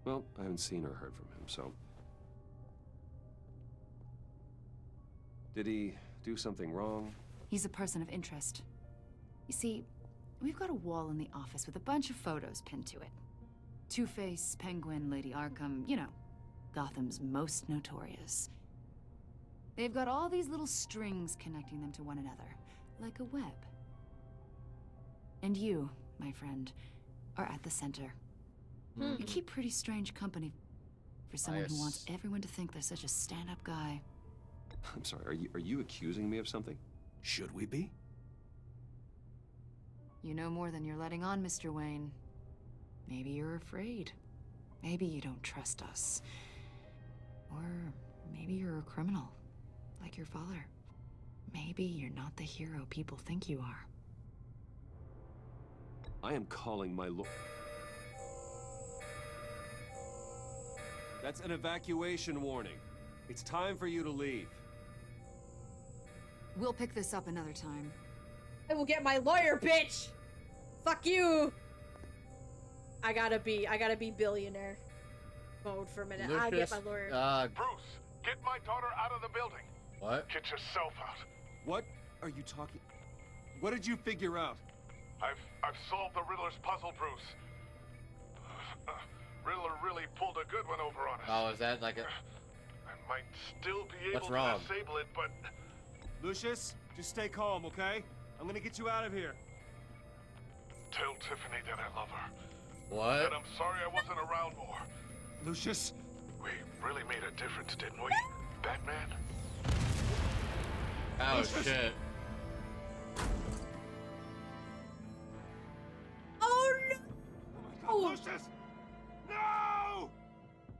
Well, I haven't seen or heard from him, so... Did he do something wrong?
He's a person of interest. You see, we've got a wall in the office with a bunch of photos pinned to it. Two-Face, Penguin, Lady Arkham, you know, Gotham's most notorious. They've got all these little strings connecting them to one another, like a web. And you, my friend, are at the center. You keep pretty strange company for someone who wants everyone to think they're such a stand-up guy.
I'm sorry, are you accusing me of something?
Should we be?
You know more than you're letting on, Mr. Wayne. Maybe you're afraid. Maybe you don't trust us. Or maybe you're a criminal, like your father. Maybe you're not the hero people think you are.
I am calling my lord. That's an evacuation warning. It's time for you to leave.
We'll pick this up another time.
I will get my lawyer, bitch! Fuck you! I gotta be billionaire mode for a minute. I get my lawyer.
Bruce, get my daughter out of the building.
What?
Get yourself out.
What are you talking? What did you figure out?
I've solved the Riddler's puzzle, Bruce. Riddler really pulled a good one over on us.
Oh, is that like a...
I might still be able
What's wrong?
to disable it, but...
Lucius, just stay calm, okay? I'm gonna get you out of here.
Tell Tiffany that I love her.
What?
And I'm sorry I wasn't around more.
Lucius?
We really made a difference, didn't we, Batman?
Oh,
Lucius.
shit.
Oh, no!
Oh, Lucius! No!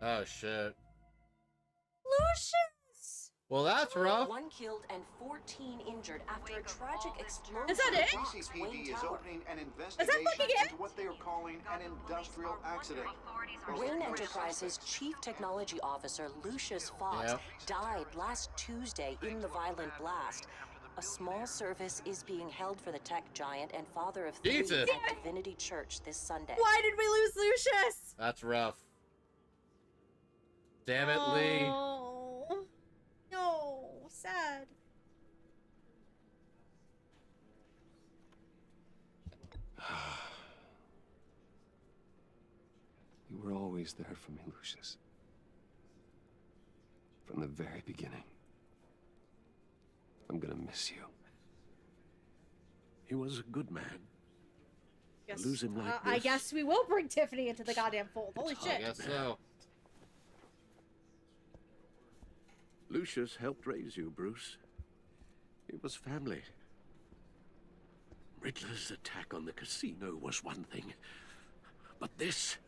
Oh, shit.
Lucius!
Well, that's rough.
1 killed and 14 injured after a tragic explosion.
Is that it?
The GCPD is opening an
fucking
investigation
it?
into what they are calling an industrial accident.
Wayne Enterprises' chief technology officer, Lucius Fox, died last Tuesday in the violent blast. A small service is being held for the tech giant and father of 3
Jesus.
at Divinity Church this Sunday.
Why did we lose Lucius?
That's rough. Damn it, Lee.
Oh, no, sad.
You were always there for me, Lucius. From the very beginning. I'm gonna miss you.
He was a good man.
Yes.
Lose him like
I
this.
guess we will bring Tiffany into the goddamn fold. Holy
It's
shit.
I guess so.
Lucius helped raise you, Bruce. It was family. Riddler's attack on the casino was one thing. But this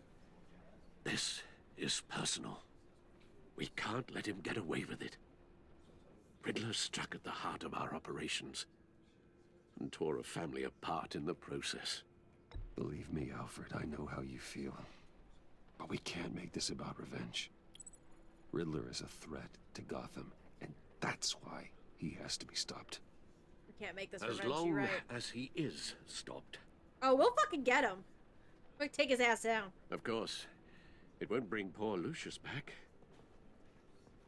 is personal. We can't let him get away with it. Riddler struck at the heart of our operations and tore a family apart in the process.
Believe me, Alfred, I know how you feel. But we can't make this about revenge. Riddler is a threat to Gotham, and that's why he has to be stopped.
We can't make this
As
revenge,
long
you're right.
as he is stopped.
Oh, we'll fucking get him. We'll take his ass down.
Of course, it won't bring poor Lucius back.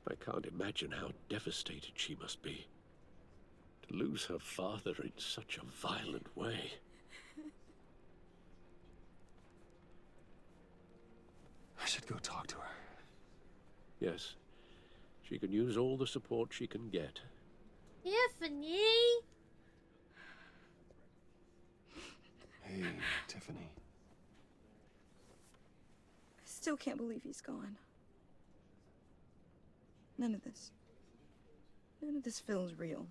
I can't imagine how devastated she must be. To lose her father in such a violent way.
I should go talk to her.
Yes, she can use all the support she can get.
Tiffany!
Hey, Tiffany.
I still can't believe he's gone. None of this feels real.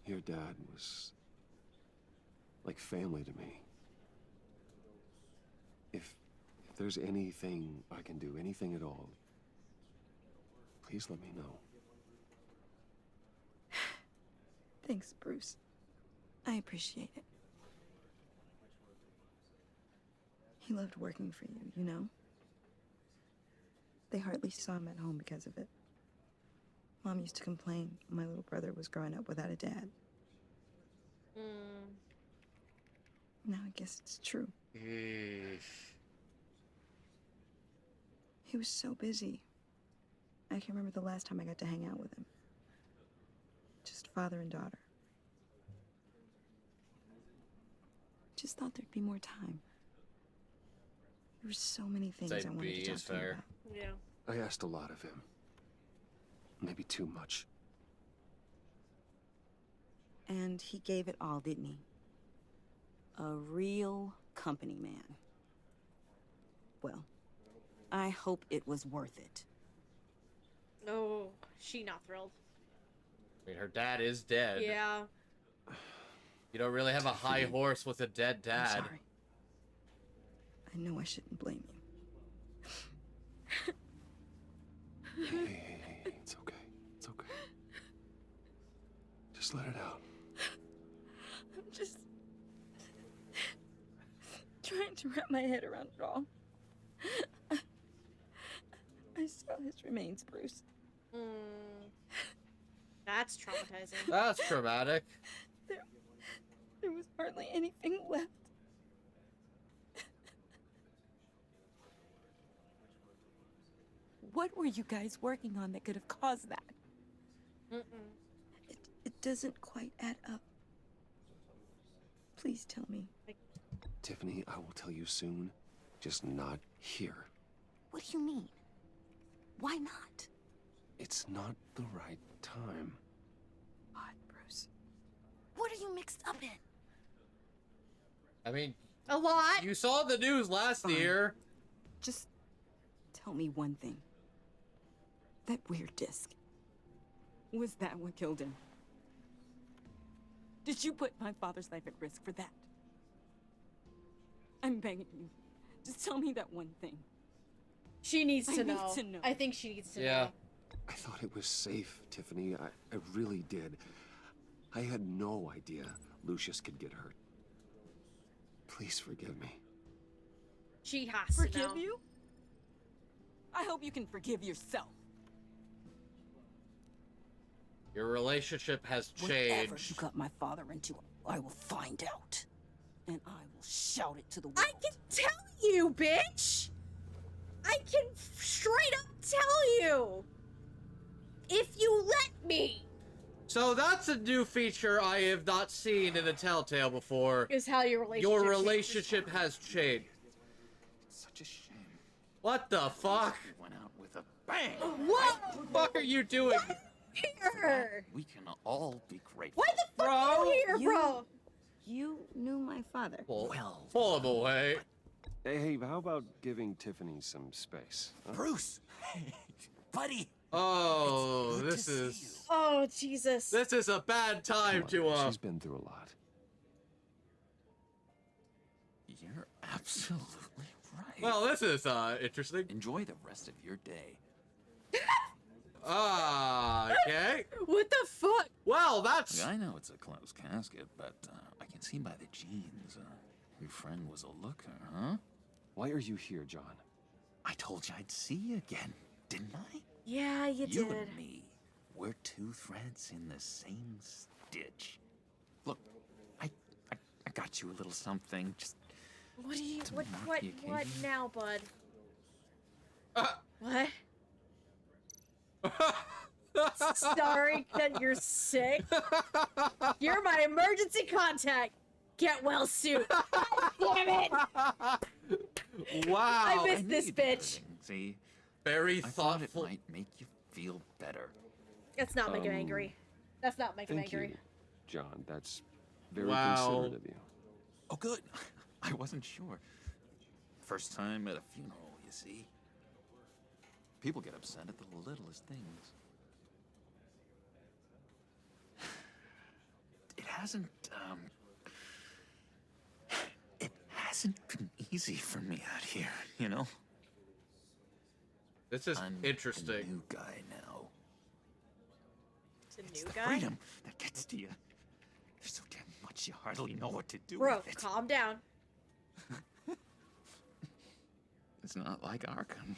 Your dad was like family to me. If there's anything I can do, anything at all, please let me know.
Thanks, Bruce. I appreciate it. He loved working for you, you know? They hardly saw him at home because of it. Mom used to complain my little brother was growing up without a dad. Now I guess it's true. He was so busy. I can remember the last time I got to hang out with him. Just father and daughter. Just thought there'd be more time. There were so many things I wanted to talk to him about.
Yeah.
I asked a lot of him. Maybe too much.
And he gave it all, didn't he? A real company man. Well, I hope it was worth it.
Oh, she not thrilled.
I mean, her dad is dead.
Yeah.
You don't really have a high horse with a dead dad.
I'm sorry. I know I shouldn't blame you.
Hey, it's okay. It's okay. Just let it out.
I'm just trying to wrap my head around it all. I saw his remains, Bruce.
That's traumatizing.
That's traumatic.
There was hardly anything left. What were you guys working on that could have caused that? It doesn't quite add up. Please tell me.
Tiffany, I will tell you soon. Just not here.
What do you mean? Why not?
It's not the right time.
What, Bruce? What are you mixed up in?
I mean,
a lot.
You saw the news last year.
Just tell me one thing. That weird disc. Was that what killed him? Did you put my father's life at risk for that? I'm begging you. Just tell me that one thing.
She needs to
I
know.
need to know.
I think she needs to know.
I thought it was safe, Tiffany. I really did. I had no idea Lucius could get hurt. Please forgive me.
She has to know.
Forgive you? I hope you can forgive yourself.
Your relationship has
Whatever
changed.
you got my father into, I will find out. And I will shout it to the world.
I can tell you, bitch! I can straight up tell you! If you let me!
So that's a new feature I have not seen in the Telltale before.
Is how your relationship
has changed.
Such a shame.
What the fuck?
We went out with a bang.
What
the fuck are you doing?
Here!
We can all be grateful.
Why the fuck are you here, bro?
You knew my father.
Well,
pull him away.
Hey, how about giving Tiffany some space? Huh?
Bruce! Buddy!
Oh, this is...
Oh, Jesus.
This is a bad time to,
She's been through a lot.
You're absolutely right.
Well, this is, interesting.
Enjoy the rest of your day.
Okay.
What the fuck?
Well, that's...
Look, I know it's a closed casket, but I can see by the jeans. Your friend was a looker, huh?
Why are you here, John?
I told you I'd see you again, didn't I?
Yeah, you did.
You and me, we're two threads in the same stitch. Look, I got you a little something. Just
What do you?
to
What?
mark
What?
the
What
occasion.
now, bud? What? Sorry that you're sick. You're my emergency contact. Get well soon. God damn it!
Wow.
I missed
knew
this
you'd be
bitch.
hurting, See,
Very
I thought it
thoughtful.
might make you feel better.
That's not make him angry. That's not make him
Thank
angry.
you, John. That's very
Wow.
considerate of you.
Oh, good. I wasn't sure. First time at a funeral, you see. People get upset at the littlest things. It hasn't been easy for me out here, you know?
This is
I'm
interesting.
a new guy now.
It's a
It's
new
the
guy.
freedom that gets to you. but you hardly know what to do
Bro,
with it.
calm down.
It's not like Arkham.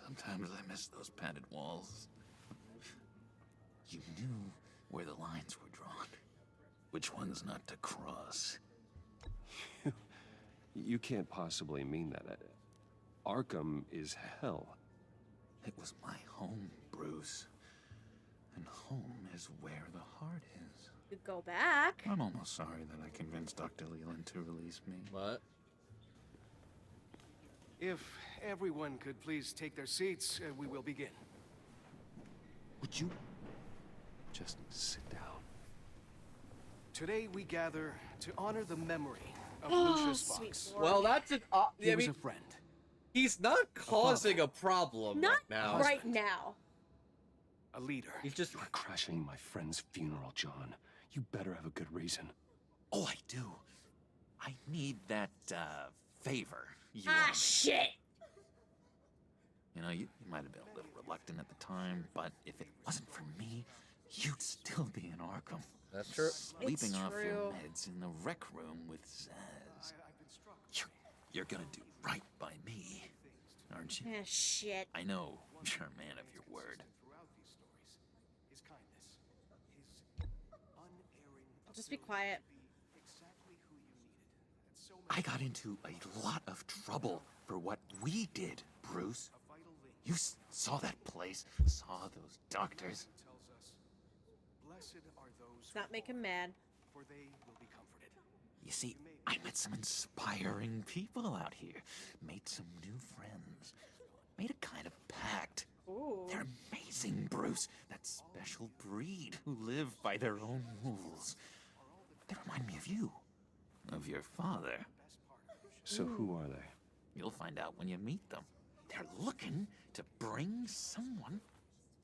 Sometimes I miss those padded walls. You knew where the lines were drawn, which ones not to cross.
You can't possibly mean that. Arkham is hell.
It was my home, Bruce. And home is where the heart is.
You go back.
I'm almost sorry that I convinced Dr. Leland to release me.
What?
If everyone could please take their seats, we will begin.
Would you just sit down?
Today we gather to honor the memory of
Oh,
Lucius
sweet
Fox.
Lord.
Well, that's an.
He
I
was
mean,
a friend.
he's not causing a problem
Not
right now.
right now.
A leader.
He's just.
You're crashing my friend's funeral, John. You better have a good reason.
Oh, I do. I need that, favor. You
Ah,
owe me.
shit.
You know, you might have been a little reluctant at the time, but if it wasn't for me, you'd still be in Arkham.
That's true.
Sleeping
It's
off your
true.
meds in the rec room with Zaz. You're gonna do right by me, aren't you?
Ah, shit.
I know you're a man of your word.
I'll just be quiet.
I got into a lot of trouble for what we did, Bruce. You saw that place, saw those doctors.
Let's not make him mad.
For they will be comforted.
You see, I met some inspiring people out here, made some new friends, made a kind of pact.
Ooh.
They're amazing, Bruce. That special breed who live by their own rules. They remind me of you, of your father.
So who are they?
You'll find out when you meet them. They're looking to bring someone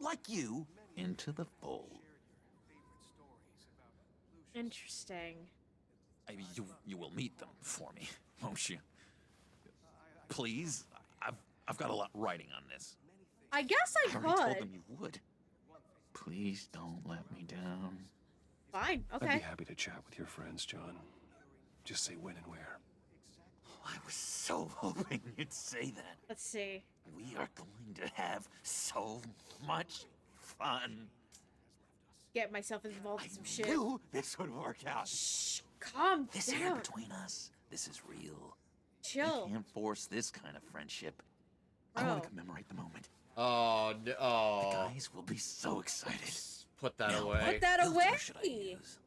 like you into the fold.
Interesting.
I mean, you will meet them for me, won't you? Please, I've got a lot writing on this.
I guess I
already told
could.
them you would. Please don't let me down.
Fine.
I'd
Okay.
be happy to chat with your friends, John. Just say when and where.
I was so hoping you'd say that.
Let's see.
We are going to have so much fun.
Get myself involved in some shit.
Knew this would work out.
Shh. Calm
This
down.
here between us, this is real.
Chill.
You can't force this kind of friendship. I
Bro.
want to commemorate the moment.
Oh, no.
The
Oh.
guys will be so excited.
Put that
Now,
away.
Put that
filter
away.
should I use?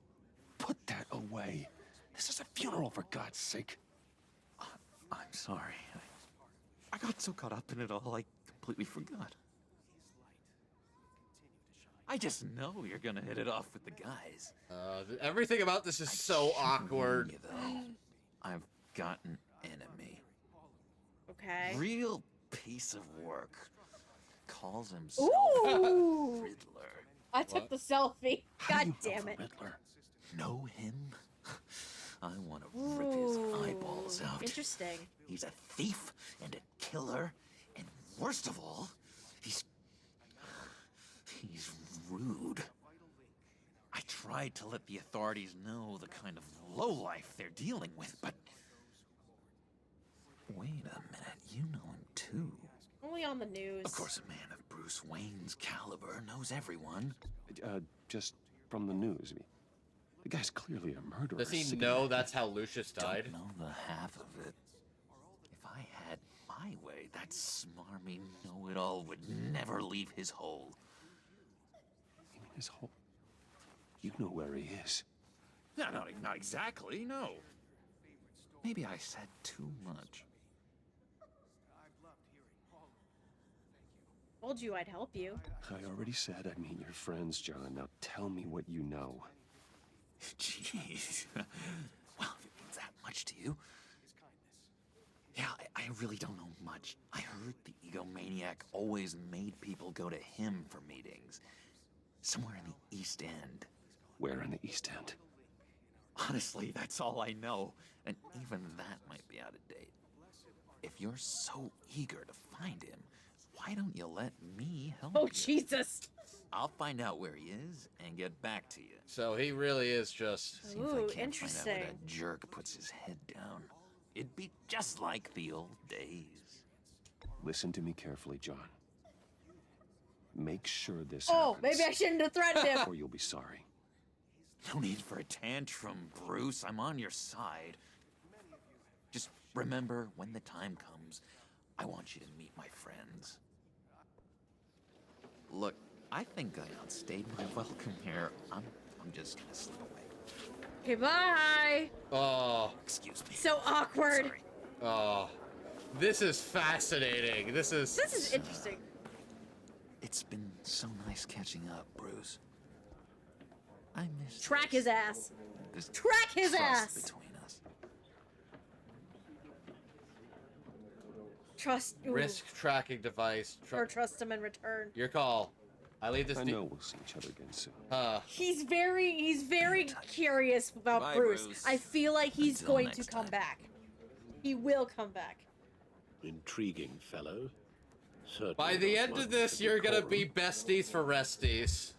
Put that away. This is a funeral, for God's sake.
I'm sorry. I got so caught up in it all, I completely forgot. I just know you're gonna hit it off with the guys.
Everything about this is so awkward.
You, though, I've got an enemy.
Okay.
Real piece of work. Calls himself
Ooh.
Riddler.
I took the selfie. God damn it.
Riddler. Know him? I want to rip his eyeballs out.
Interesting.
He's a thief and a killer, and worst of all, he's rude. I tried to let the authorities know the kind of lowlife they're dealing with, but wait a minute, you know him too.
Only on the news.
Of course, a man of Bruce Wayne's caliber knows everyone.
Just from the news. I mean, the guy's clearly a murderer.
Does he
Sick of
know
that.
that's how Lucius died?
Don't know the half of it. If I had my way, that smarmy know-it-all would never leave his hole.
You mean his whole... You know where he is.
No, not exactly, no. Maybe I said too much.
Told you I'd help you.
I already said I'd meet your friends, John. Now tell me what you know.
Jeez. Well, if it means that much to you. Yeah, I really don't know much. I heard the egomaniac always made people go to him for meetings. Somewhere in the East End.
Where in the East End?
Honestly, that's all I know. And even that might be out of date. If you're so eager to find him, why don't you let me help
Oh,
you?
Jesus.
I'll find out where he is and get back to you.
So he really is just...
See if I can't find out where that jerk puts his head down. It'd be just like the old days.
Listen to me carefully, John. Make sure this
Oh,
happens,
maybe I shouldn't have threatened him.
or you'll be sorry.
No need for a tantrum, Bruce. I'm on your side. Just remember, when the time comes, I want you to meet my friends. Look, I think I outstayed my welcome here. I'm just gonna slip away.
Okay, bye.
Oh.
Excuse me.
So awkward.
Sorry.
Oh. This is fascinating. This is
interesting.
It's been so nice catching up, Bruce. I miss
Track his ass.
this
Track his
trust
ass.
between us.
Trust. Ooh.
risk tracking device.
Or trust him in return.
Your call. I leave this
I
to
know we'll see each other again soon.
He's very curious about
Bye,
Bruce.
Bruce.
I feel like he's
Until
going to
next
come back. He will come back.
Intriguing fellow. Certainly
By the
not
end
one
of this,
for
you're gonna
decorum.
be besties for resties.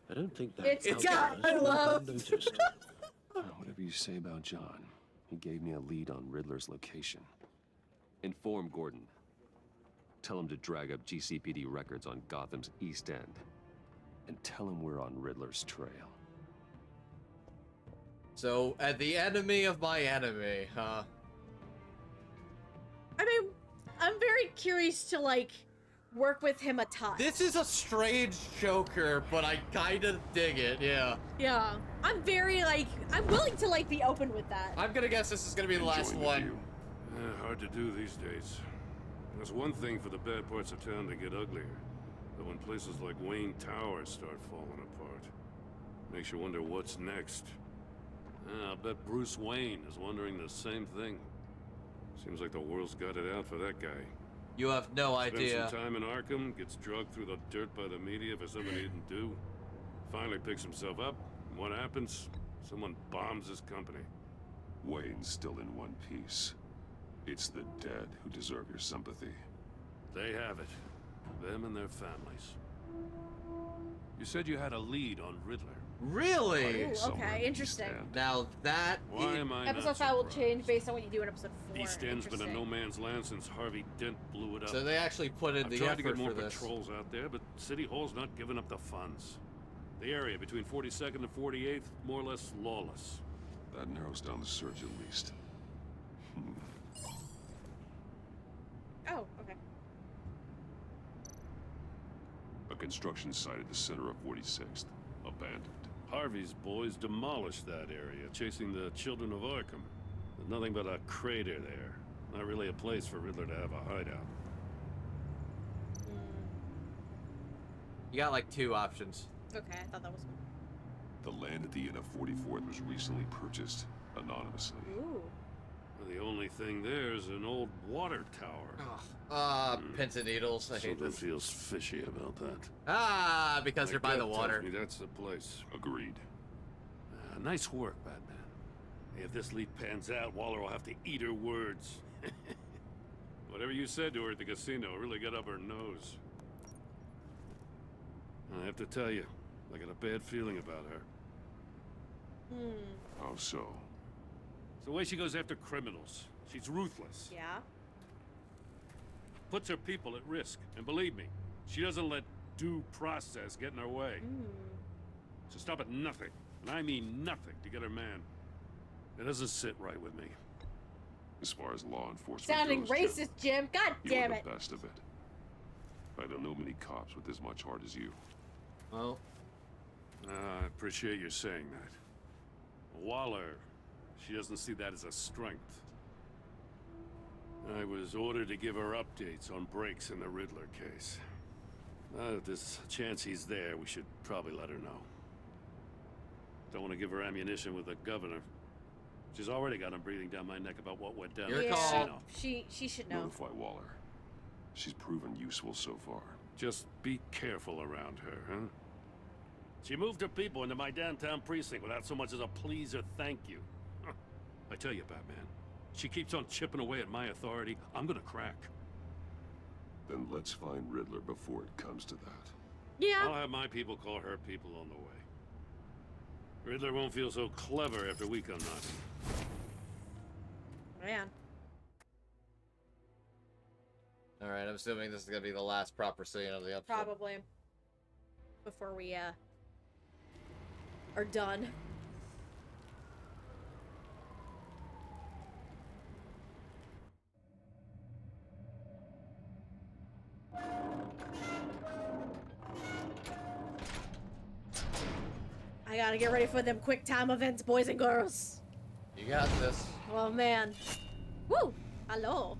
I don't think that
It's
outburst
God,
will go
love.
unnoticed.
Whatever you say about John, he gave me a lead on Riddler's location. Inform Gordon. Tell him to drag up GCPD records on Gotham's East End. And tell him we're on Riddler's trail.
So, at the enemy of my enemy, huh?
I mean, I'm very curious to like work with him a ton.
This is a strange Joker, but I kinda dig it, yeah.
Yeah, I'm very like I'm willing to like be open with that.
I'm gonna guess this is gonna be the last one.
Hard to do these days. There's one thing for the bad parts of town to get uglier. But when places like Wayne Towers start falling apart, makes you wonder what's next. I'll bet Bruce Wayne is wondering the same thing. Seems like the world's got it out for that guy.
You have no idea.
Spends some time in Arkham, gets drugged through the dirt by the media for something he didn't do. Finally picks himself up, and what happens? Someone bombs his company.
Wayne's still in one piece. It's the dead who deserve your sympathy.
They have it. Them and their families. You said you had a lead on Riddler.
Really?
Ooh, okay, interesting.
Now that
Why am I
Episode
not
5 will change based on what you do in episode 4.
East End's been a no man's land since Harvey Dent blew it up.
So they actually put in
I've
the
tried
effort
to get more
for this.
patrols out there, but City Hall's not giving up the funds. The area between 42nd and 48th, more or less lawless.
That narrows down the search at least.
Oh, okay.
A construction site at the center of 46th. Abandoned.
Harvey's boys demolished that area, chasing the children of Arkham. There's nothing but a crater there. Not really a place for Riddler to have a hideout.
You got like 2 options.
Okay, I thought that was.
The land at the end of 44th was recently purchased anonymously.
Ooh.
The only thing there is an old water tower.
Pins and needles. I hate
Something
this.
feels fishy about that.
Because they're by the water.
Me that's the place.
Agreed.
Nice work, Batman. If this lead pans out, Waller will have to eat her words. Whatever you said to her at the casino really got up her nose. I have to tell you, I got a bad feeling about her.
How so?
It's the way she goes after criminals. She's ruthless.
Yeah.
Puts her people at risk. And believe me, she doesn't let due process get in her way. She'll stop at nothing, and I mean nothing, to get her man. It doesn't sit right with me.
As far as law enforcement
Sounding
goes,
racist, Jim. God
you're
damn
the
it.
best of it. I don't know many cops with as much heart as you.
Well,
I appreciate you saying that. Waller, she doesn't see that as a strength. I was ordered to give her updates on breaks in the Riddler case. If there's a chance he's there, we should probably let her know. Don't want to give her ammunition with the governor. She's already got him breathing down my neck about what went down at the casino.
She should know.
Notify Waller. She's proven useful so far.
Just be careful around her, huh? She moved her people into my downtown precinct without so much as a please or thank you. I tell you, Batman, she keeps on chipping away at my authority. I'm gonna crack.
Then let's find Riddler before it comes to that.
Yeah.
I'll have my people call her people on the way. Riddler won't feel so clever after we come knocking.
Man.
Alright, I'm assuming this is gonna be the last proper scene of the episode.
Probably. Before we, are done. I gotta get ready for them quick time events, boys and girls.
You got this.
Oh, man. Woo! Hello.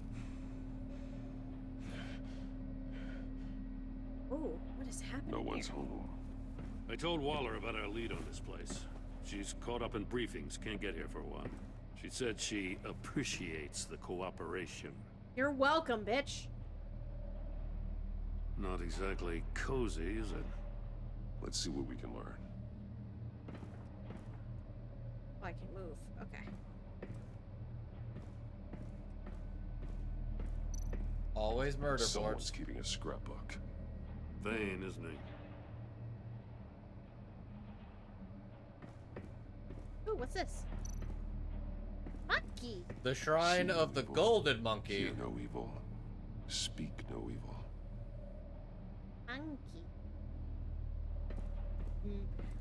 Ooh, what is happening
No one's
here?
home.
I told Waller about our lead on this place. She's caught up in briefings, can't get here for a while. She said she appreciates the cooperation.
You're welcome, bitch.
Not exactly cozy, is it?
Let's see what we can learn.
Oh, I can move. Okay.
Always murder
Someone's
boards.
keeping a scrapbook.
Vain, isn't he?
Ooh, what's this? Monkey.
The Shrine of the Golden Monkey.
Hear no evil. Speak no evil.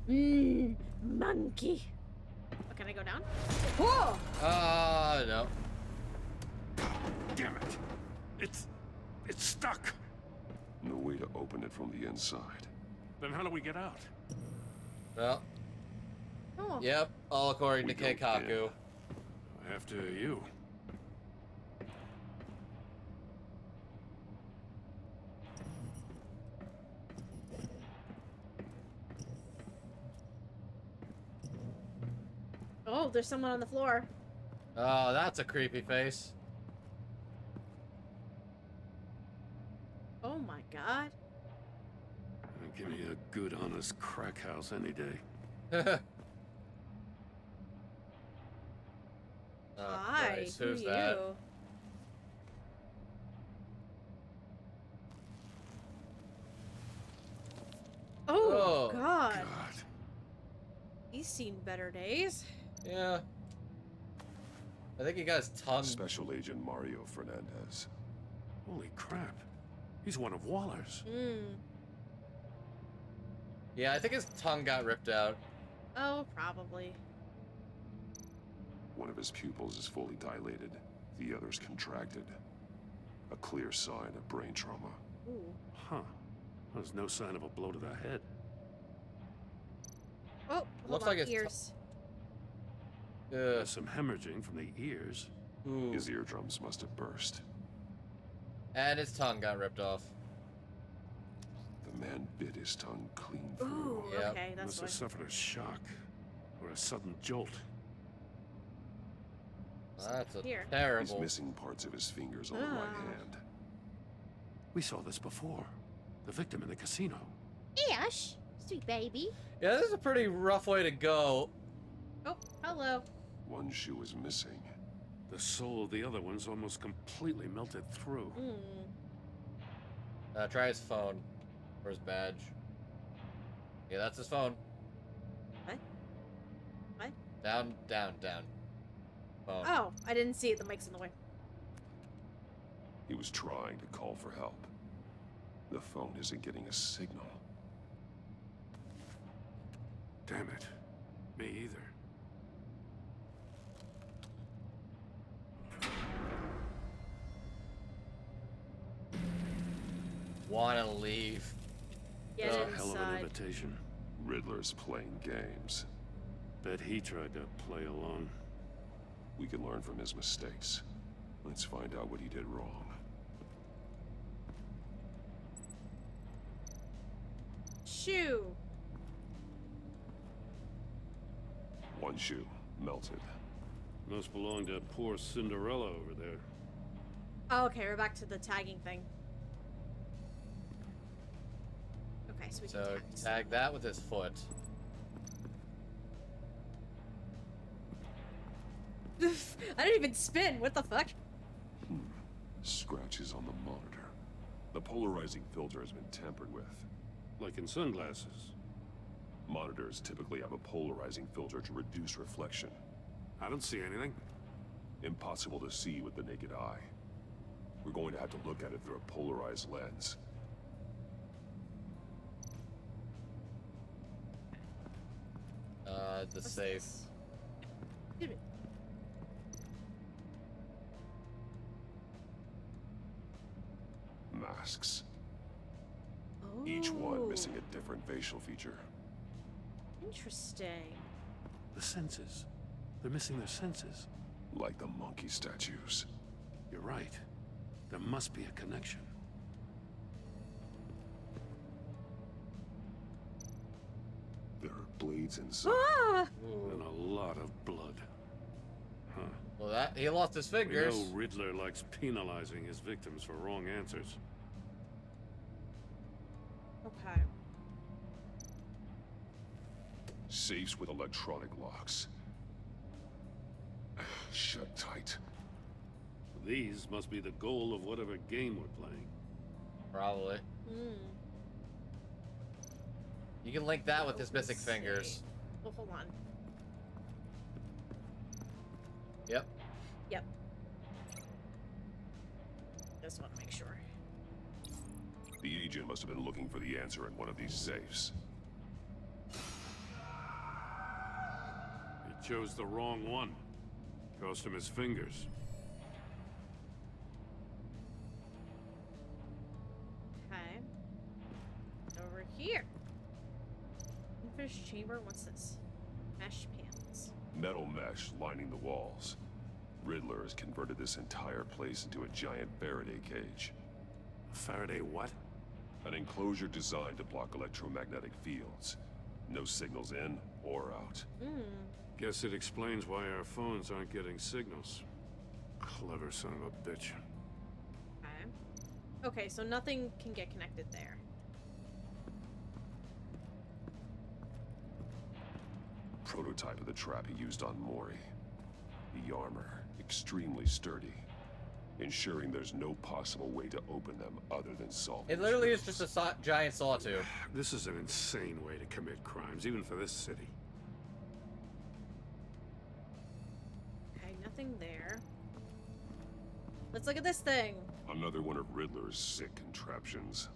Monkey. Monkey. Oh, can I go down? Whoa!
No.
Damn it! It's stuck!
No way to open it from the inside.
Then how do we get out?
Well.
Oh.
Yep, all according
We
to
go
Keikaku.
After you.
Oh, there's someone on the floor.
Oh, that's a creepy face.
Oh my god.
Give me a good, honest crack house any day.
Hi,
Christ,
who
who's
are
that?
you? Oh, god. He's seen better days.
Yeah. I think he got his tongue.
Special Agent Mario Fernandez.
Holy crap. He's one of Waller's.
Yeah, I think his tongue got ripped out.
Oh, probably.
One of his pupils is fully dilated. The other's contracted. A clear sign of brain trauma.
Ooh.
Huh. There's no sign of a blow to the head.
Oh, hold
Looks
on,
like it's
ears.
There's some hemorrhaging from the ears.
Ooh.
His eardrums must have burst.
And his tongue got ripped off.
The man bit his tongue clean through.
Ooh,
Yep.
okay, that's
Must
why.
have suffered a shock. Or a sudden jolt.
That's a
Here.
He's
terrible.
missing parts of his fingers on the right hand.
We saw this before. The victim in the casino.
Ash, sweet baby.
Yeah, this is a pretty rough way to go.
Oh, hello.
One shoe is missing.
The soul of the other one's almost completely melted through.
Try his phone. Or his badge. Yeah, that's his phone.
What? What?
Down, down, down. Phone.
Oh, I didn't see it. The mic's in the way.
He was trying to call for help. The phone isn't getting a signal.
Damn it. Me either.
Wanna leave.
Get
That's a hell of an
inside.
invitation.
Riddler's playing games.
Bet he tried to play along.
We can learn from his mistakes. Let's find out what he did wrong.
Shoe.
One shoe, melted.
Must belong to poor Cinderella over there.
Oh, okay, we're back to the tagging thing. Okay, so we can
So
tag this.
tag that with his foot.
I didn't even spin. What the fuck?
Scratches on the monitor. The polarizing filter has been tampered with.
Like in sunglasses.
Monitors typically have a polarizing filter to reduce reflection.
I don't see anything.
Impossible to see with the naked eye. We're going to have to look at it through a polarized lens.
The safe.
Masks. Each one missing a different facial feature.
Interesting.
The senses. They're missing their senses.
Like the monkey statues.
You're right. There must be a connection.
There are blades inside.
Ah!
And a lot of blood. Huh.
Well, that he lost his fingers.
We know Riddler likes penalizing his victims for wrong answers.
Okay.
Safes with electronic locks. Shut tight.
These must be the goal of whatever game we're playing.
Probably. You can link that with his missing fingers.
Oh, hold on.
Yep.
Yep. Just want to make sure.
The agent must have been looking for the answer in one of these safes.
He chose the wrong one. Cost him his fingers.
Okay. Over here. Unfinished chamber. What's this? Mesh panels.
Metal mesh lining the walls. Riddler has converted this entire place into a giant Faraday cage.
Faraday what?
An enclosure designed to block electromagnetic fields. No signals in or out.
Guess it explains why our phones aren't getting signals. Clever son of a bitch.
Okay. Okay, so nothing can get connected there.
Prototype of the trap he used on Mori. The armor, extremely sturdy, ensuring there's no possible way to open them other than solving.
It literally is just a giant sawtooth.
This is an insane way to commit crimes, even for this city.
Okay, nothing there. Let's look at this thing.
Another one of Riddler's sick contraptions.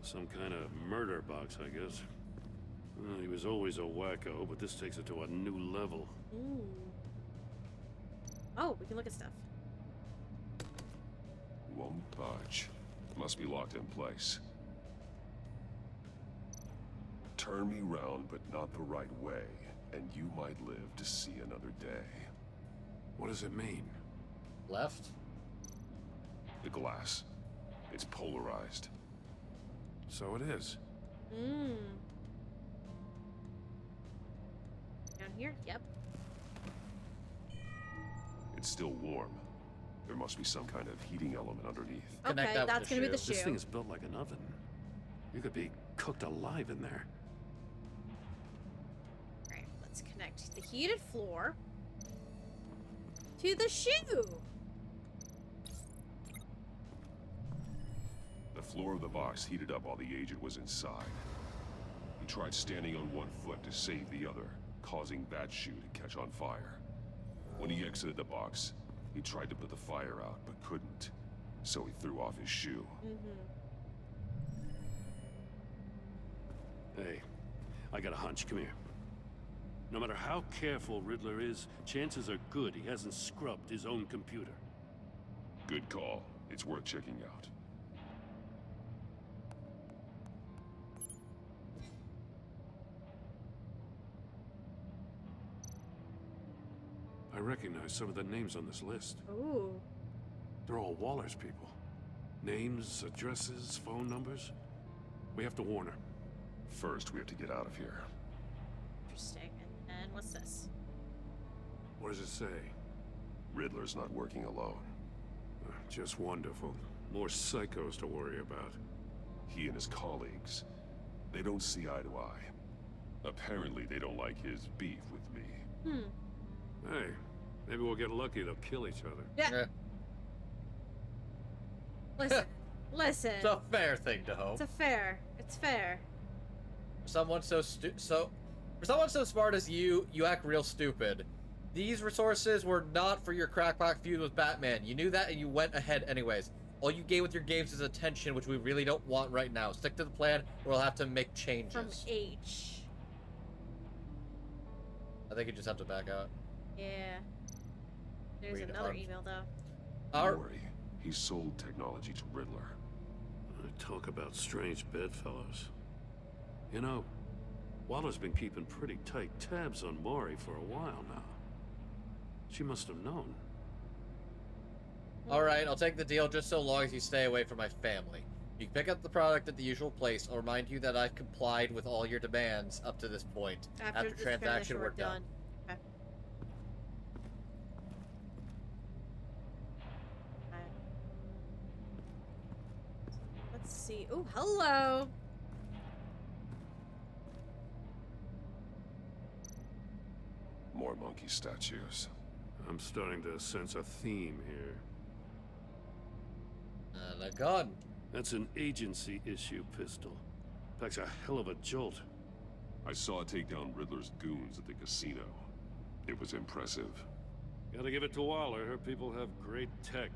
Some kind of murder box, I guess. Well, he was always a wacko, but this takes it to a new level.
Ooh. Oh, we can look at stuff.
Won't budge. Must be locked in place. Turn me round, but not the right way, and you might live to see another day.
What does it mean?
Left?
The glass. It's polarized.
So it is.
Down here? Yep.
It's still warm. There must be some kind of heating element underneath.
Okay, that's gonna be the shoe.
This thing is built like an oven. You could be cooked alive in there.
Alright, let's connect the heated floor to the shoe.
The floor of the box heated up while the agent was inside. He tried standing on one foot to save the other, causing that shoe to catch on fire. When he exited the box, he tried to put the fire out, but couldn't. So he threw off his shoe.
Hey, I got a hunch. Come here. No matter how careful Riddler is, chances are good he hasn't scrubbed his own computer.
Good call. It's worth checking out.
I recognize some of the names on this list.
Ooh.
They're all Waller's people. Names, addresses, phone numbers. We have to warn her.
First, we have to get out of here.
Interesting. And what's this?
What does it say?
Riddler's not working alone.
Just wonderful. More psychos to worry about.
He and his colleagues, they don't see eye to eye. Apparently, they don't like his beef with me.
Hey, maybe we'll get lucky. They'll kill each other.
Yeah. Listen, Listen.
It's a fair thing to hope.
It's fair.
For someone so smart as you act real stupid. These resources were not for your crackpot feud with Batman. You knew that and you went ahead anyways. All you gain with your games is attention, which we really don't want right now. Stick to the plan, or we'll have to make changes.
From H.
I think you just have to back out.
Yeah. There's
Read
another
arms.
email, though.
Don't worry. He sold technology to Riddler.
Talk about strange bedfellows. You know, Waller's been keeping pretty tight tabs on Maury for a while now. She must have known.
Alright, I'll take the deal just so long as you stay away from my family. You can pick up the product at the usual place. I'll remind you that I've complied with all your demands up to this point. After
this
transaction, we're done.
Okay. Let's see. Oh, hello.
More monkey statues.
I'm starting to sense a theme here.
And a gun.
That's an agency issue pistol. Packs a hell of a jolt.
I saw it take down Riddler's goons at the casino. It was impressive.
Gotta give it to Waller. Her people have great tech.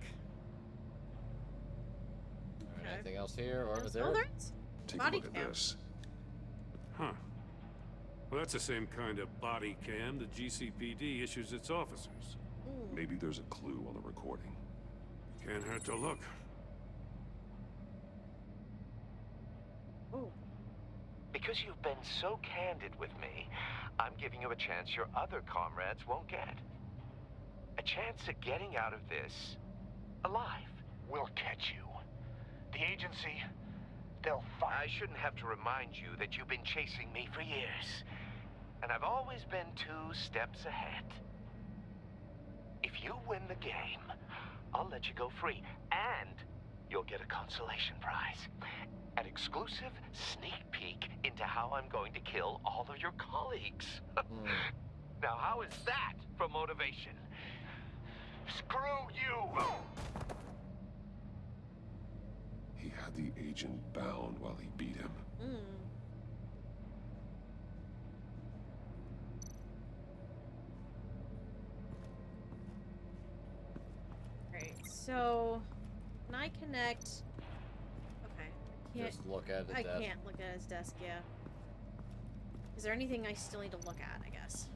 Alright, anything else here? Or is there?
Oh, there's
Take
body
a look
cam.
at this.
Huh. Well, that's the same kind of body cam the GCPD issues its officers.
Maybe there's a clue on the recording.
Can't hurt to look.
Because you've been so candid with me, I'm giving you a chance your other comrades won't get. A chance at getting out of this alive.
We'll catch you. The agency, they'll find.
I shouldn't have to remind you that you've been chasing me for years. And I've always been 2 steps ahead. If you win the game, I'll let you go free. And you'll get a consolation prize. An exclusive sneak peek into how I'm going to kill all of your colleagues. Now, how is that for motivation? Screw you!
He had the agent bound while he beat him.
Great. So, can I connect? Okay. I can't.
Just look at the
I
desk.
can't look at his desk. Yeah. Is there anything I still need to look at? I guess.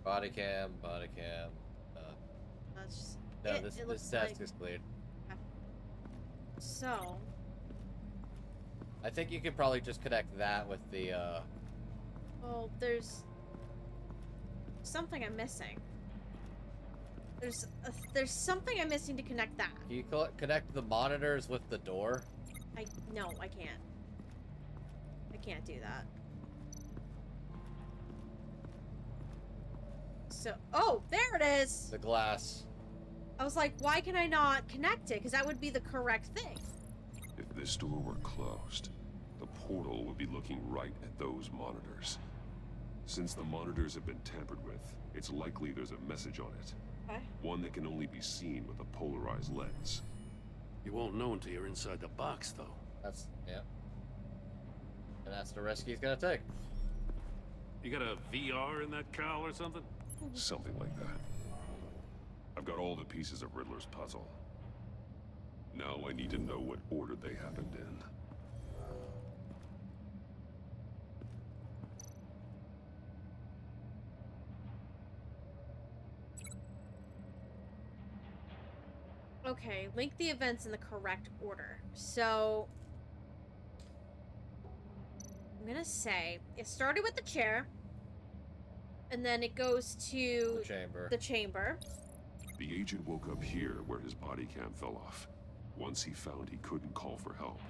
Body cam.
That's just.
No,
it,
this
it looks
desk
like...
is cleared.
So.
I think you could probably just connect that with the,
Well, there's something I'm missing. There's something I'm missing to connect that.
Can you connect the monitors with the door?
No, I can't. I can't do that. So, oh, there it is!
The glass.
I was like, why can I not connect it? Because that would be the correct thing.
If this door were closed, the portal would be looking right at those monitors. Since the monitors have been tampered with, it's likely there's a message on it.
Okay.
One that can only be seen with a polarized lens.
You won't know until you're inside the box, though.
That's, yeah. And that's the risk he's gonna take.
You got a VR in that cowl or something?
Something like that. I've got all the pieces of Riddler's puzzle. Now I need to know what order they happened in.
Okay, link the events in the correct order. So, I'm gonna say it started with the chair, and then it goes to
The chamber.
The chamber.
The agent woke up here where his body cam fell off. Once he found he couldn't call for help,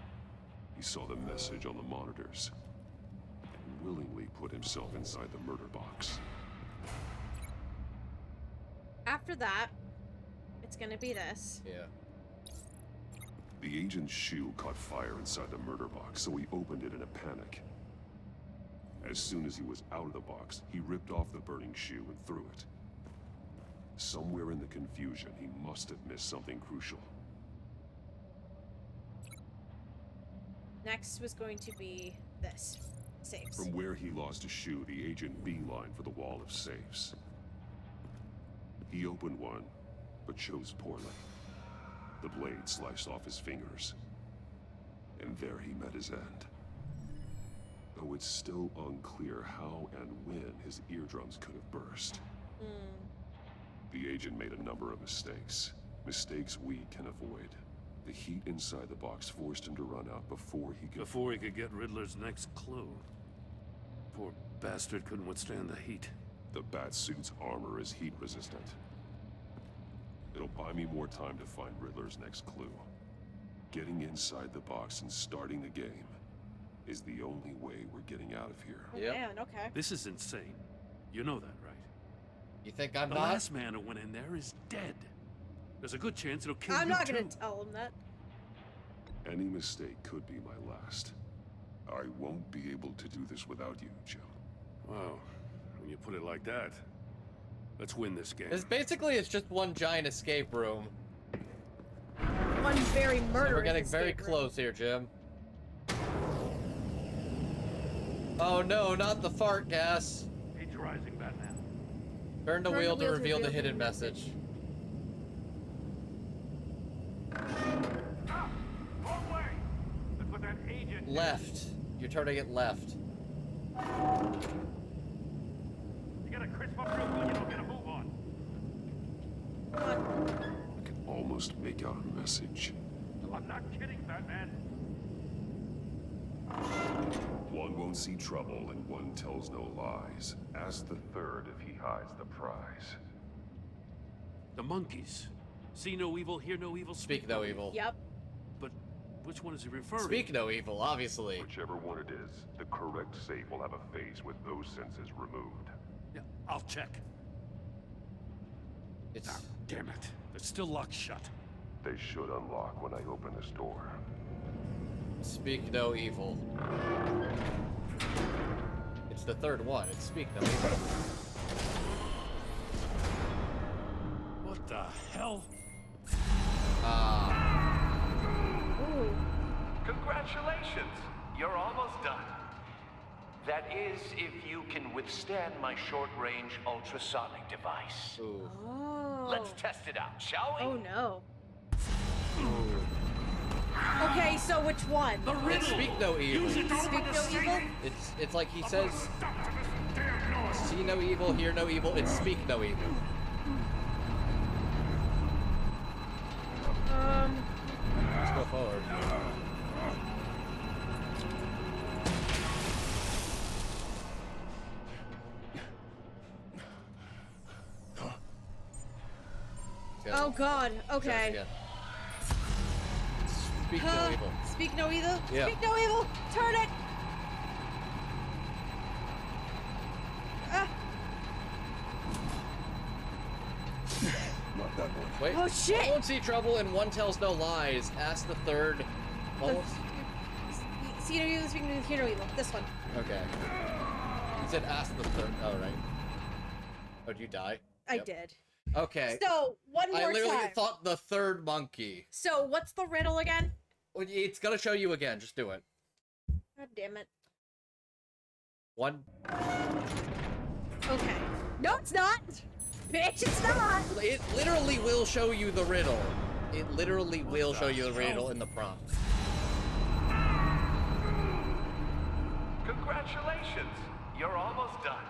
he saw the message on the monitors and willingly put himself inside the murder box.
After that, it's gonna be this.
Yeah.
The agent's shoe caught fire inside the murder box, so he opened it in a panic. As soon as he was out of the box, he ripped off the burning shoe and threw it. Somewhere in the confusion, he must have missed something crucial.
Next was going to be this. Safes.
From where he lost a shoe, the agent beelined for the wall of safes. He opened one, but chose poorly. The blade sliced off his fingers. And there he met his end. Though it's still unclear how and when his eardrums could have burst. The agent made a number of mistakes. Mistakes we can avoid. The heat inside the box forced him to run out before he could
get Riddler's next clue. Poor bastard couldn't withstand the heat.
The Batsuit's armor is heat resistant. It'll buy me more time to find Riddler's next clue. Getting inside the box and starting the game is the only way we're getting out of here.
Oh, man, okay.
This is insane. You know that, right?
You think I'm
the
not?
The last man who went in there is dead. There's a good chance it'll kill you
I'm not
too.
gonna tell him that.
Any mistake could be my last. I won't be able to do this without you, Jim.
Wow. When you put it like that, let's win this game.
It's just one giant escape room.
One very murderous
So we're getting very
escape room.
close here, Jim. Oh no, not the fart gas.
Heat's rising, Batman.
Turn the wheel to reveal the hidden message. Left. You're turning it left.
You gotta crisp up real good, you don't get a move on.
I can almost make out a message.
I'm not kidding, Batman.
One won't see trouble and one tells no lies. Ask the third if he hides the prize.
The monkeys. See no evil, hear no evil,
Speak no evil.
Yep.
But which one is he referring to?
Speak no evil, obviously.
Whichever one it is, the correct safe will have a phase with those senses removed.
Yeah, I'll check.
It's...
Ah, damn it. It's still locked shut.
They should unlock when I open this door.
Speak no evil. It's the third one. It's speak no evil.
What the hell?
Ooh. Congratulations! You're almost done. That is, if you can withstand my short-range ultrasonic device.
Ooh.
Oh.
Let's test it out, shall we?
Oh no. Okay, so which one?
It's speak no evil.
Speak no evil?
It's like he says, see no evil, hear no evil, it's speak no evil. Let's go forward.
Oh god, okay.
Speak no evil.
Speak no evil?
Yeah.
Speak no evil! Turn it!
Not that one.
Wait.
Oh shit!
One won't see trouble and one tells no lies. Ask the third.
See no evil, speak no evil, hear no evil. This one.
Okay. He said ask the third. Oh, right. Oh, did you die?
I
Yep.
did.
Okay.
So, one more
I literally
time.
thought the third monkey.
So, what's the riddle again?
Well, it's gonna show you again. Just do it.
God damn it.
One.
Okay. No, it's not! Bitch, it's not!
It literally will show you the riddle. It literally will show you the riddle in the prompt.
Congratulations! You're almost done.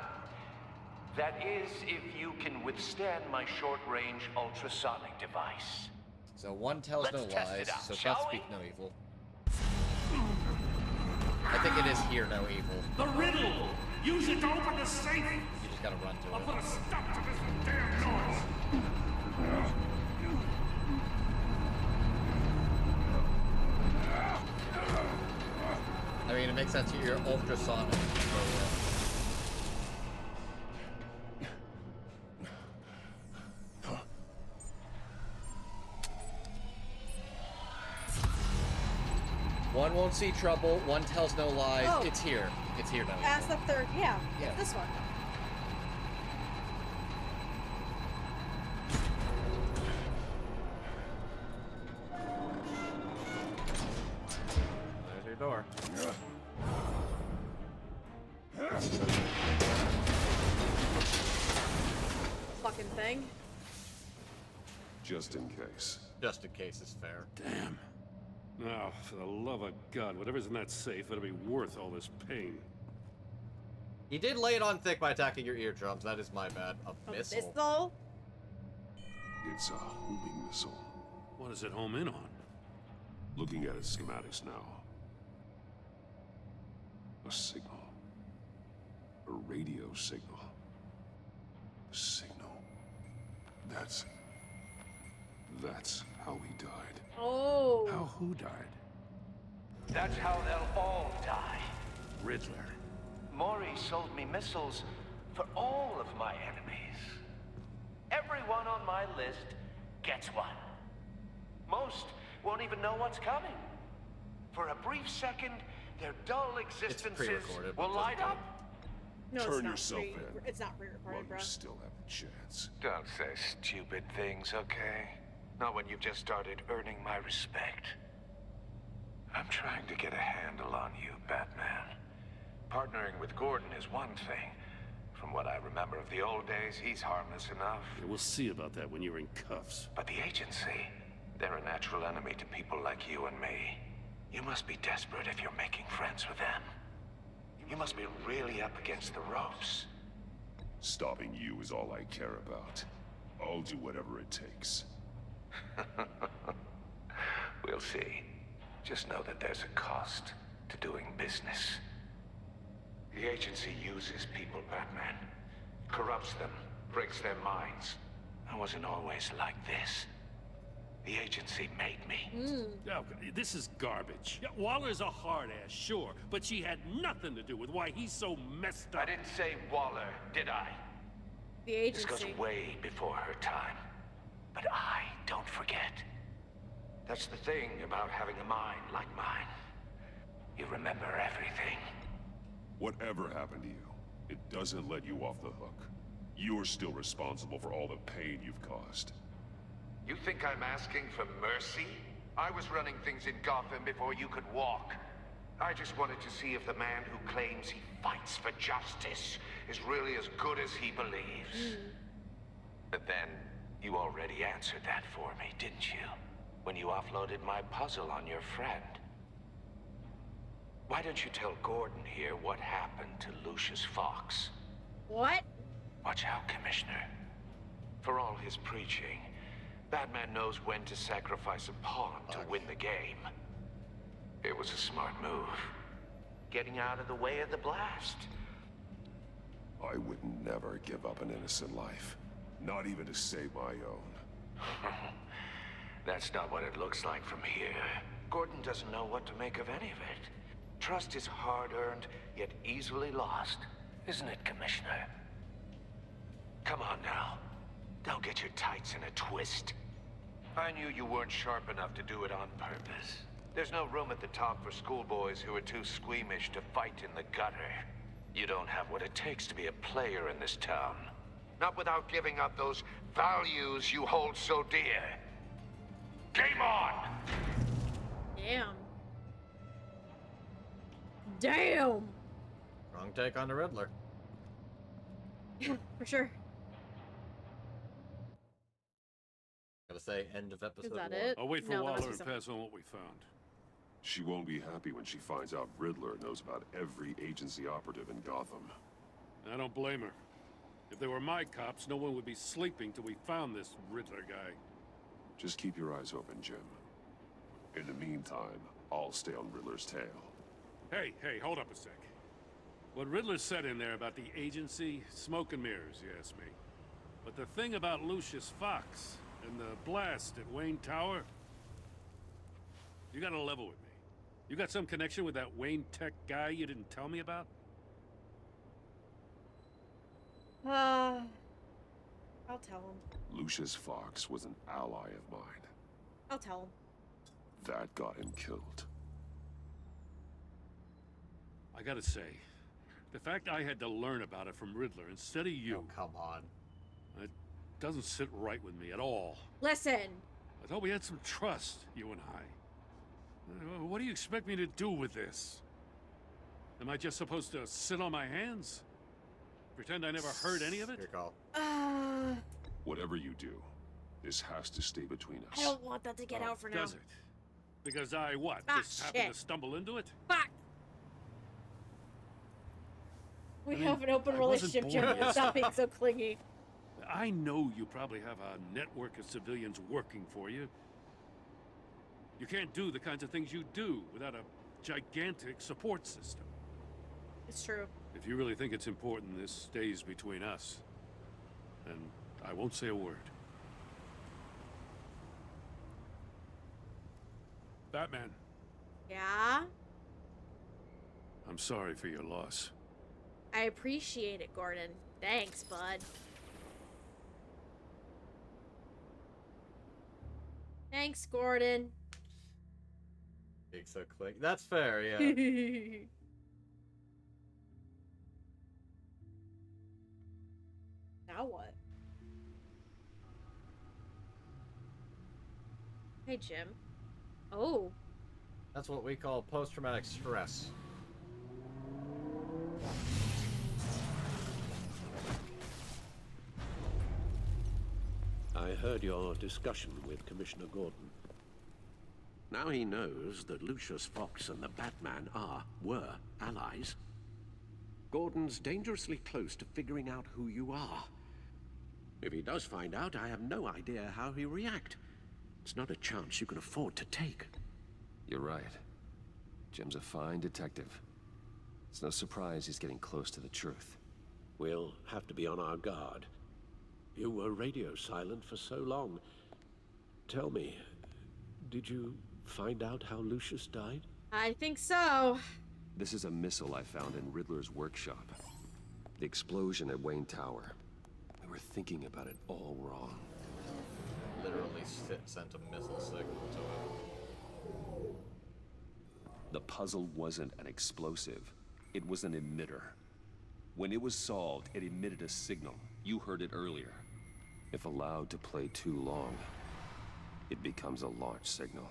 That is, if you can withstand my short-range ultrasonic device.
So one tells no
Let's test
lies,
it out,
so
shall
not
we?
speak no evil. I think it is hear no evil.
The riddle! Use it to open the safe!
You just gotta run to
I'll
it.
put a stop to this damn noise!
I mean, it makes sense. You're ultrasonic. So, One won't see trouble, one tells no lies.
Oh.
It's here. It's here now.
Ask the third. Yeah,
Yeah.
it's this one.
door.
Fucking thing.
Just in case.
Just in case is fair.
Damn. Now, for the love of God, whatever's in that safe better be worth all this pain.
He did lay it on thick by attacking your eardrums. That is my bad. A missile.
Missile?
It's a homing missile.
What does it home in on?
Looking at its schematics now. A signal. A radio signal. A signal. That's how he died.
Oh.
How who died?
That's how they'll all die.
Riddler.
Maury sold me missiles for all of my enemies. Everyone on my list gets one. Most won't even know what's coming. For a brief second, their dull existences will light up.
No,
Turn
it's not
yourself in.
It's not pre-recorded,
while
bro.
you still have a chance.
Don't say stupid things, okay? Not when you've just started earning my respect. I'm trying to get a handle on you, Batman. Partnering with Gordon is one thing. From what I remember of the old days, he's harmless enough.
Yeah, we'll see about that when you're in cuffs.
But the agency, they're a natural enemy to people like you and me. You must be desperate if you're making friends with them. You must be really up against the ropes.
Stopping you is all I care about. I'll do whatever it takes.
We'll see. Just know that there's a cost to doing business. The agency uses people, Batman. Corrupts them, breaks their minds. I wasn't always like this. The agency made me.
Oh, this is garbage. Yeah, Waller's a hard-ass, sure, but she had nothing to do with why he's so messed up.
I didn't say Waller, did I?
The agency.
This goes way before her time. But I don't forget. That's the thing about having a mind like mine. You remember everything.
Whatever happened to you, it doesn't let you off the hook. You're still responsible for all the pain you've caused.
You think I'm asking for mercy? I was running things in Gotham before you could walk. I just wanted to see if the man who claims he fights for justice is really as good as he believes. But then, you already answered that for me, didn't you? When you offloaded my puzzle on your friend. Why don't you tell Gordon here what happened to Lucius Fox?
What?
Watch out, Commissioner. For all his preaching, Batman knows when to sacrifice a pawn to win the game. It was a smart move. Getting out of the way of the blast.
I would never give up an innocent life. Not even to save my own.
That's not what it looks like from here. Gordon doesn't know what to make of any of it. Trust is hard-earned, yet easily lost. Isn't it, Commissioner? Come on now. Don't get your tights in a twist. I knew you weren't sharp enough to do it on purpose. There's no room at the top for schoolboys who are too squeamish to fight in the gutter. You don't have what it takes to be a player in this town. Not without giving up those values you hold so dear. Game on!
Damn. Damn!
Wrong take on the Riddler.
Yeah, for sure.
Gotta say, end of episode 1.
I'll wait for
No, there
Waller
must be
and
something.
pass on what we found.
She won't be happy when she finds out Riddler knows about every agency operative in Gotham.
I don't blame her. If they were my cops, no one would be sleeping till we found this Riddler guy.
Just keep your eyes open, Jim. In the meantime, I'll stay on Riddler's tail.
Hey, hold up a sec. What Riddler said in there about the agency, smoke and mirrors, you ask me. But the thing about Lucius Fox and the blast at Wayne Tower, you gotta level with me. You got some connection with that Wayne Tech guy you didn't tell me about?
I'll tell him.
Lucius Fox was an ally of mine.
I'll tell him.
That got him killed.
I gotta say, the fact I had to learn about it from Riddler instead of you...
Oh, come on.
It doesn't sit right with me at all.
Listen.
I thought we had some trust, you and I. What do you expect me to do with this? Am I just supposed to sit on my hands? Pretend I never heard any of it?
Your call.
Whatever you do, this has to stay between us.
I don't want that to get out for now.
Does it? Because I what? Just happened to stumble into it?
Fuck! We
I mean,
have an open
I wasn't
relationship, Jim.
born this
Stop being
time.
so clingy.
I know you probably have a network of civilians working for you. You can't do the kinds of things you do without a gigantic support system.
It's true.
If you really think it's important this stays between us, then I won't say a word. Batman,
Yeah?
I'm sorry for your loss.
I appreciate it, Gordon. Thanks, bud. Thanks, Gordon.
Being so quick. That's fair, yeah.
Now what? Hey, Jim. Oh.
That's what we call post-traumatic stress.
I heard your discussion with Commissioner Gordon. Now he knows that Lucius Fox and the Batman were allies. Gordon's dangerously close to figuring out who you are. If he does find out, I have no idea how he'll react. It's not a chance you can afford to take.
You're right. Jim's a fine detective. It's no surprise he's getting close to the truth.
We'll have to be on our guard. You were radio silent for so long. Tell me, did you find out how Lucius died?
I think so.
This is a missile I found in Riddler's workshop. The explosion at Wayne Tower. We were thinking about it all wrong.
Literally sent a missile signal to him.
The puzzle wasn't an explosive. It was an emitter. When it was solved, it emitted a signal. You heard it earlier. If allowed to play too long, it becomes a launch signal.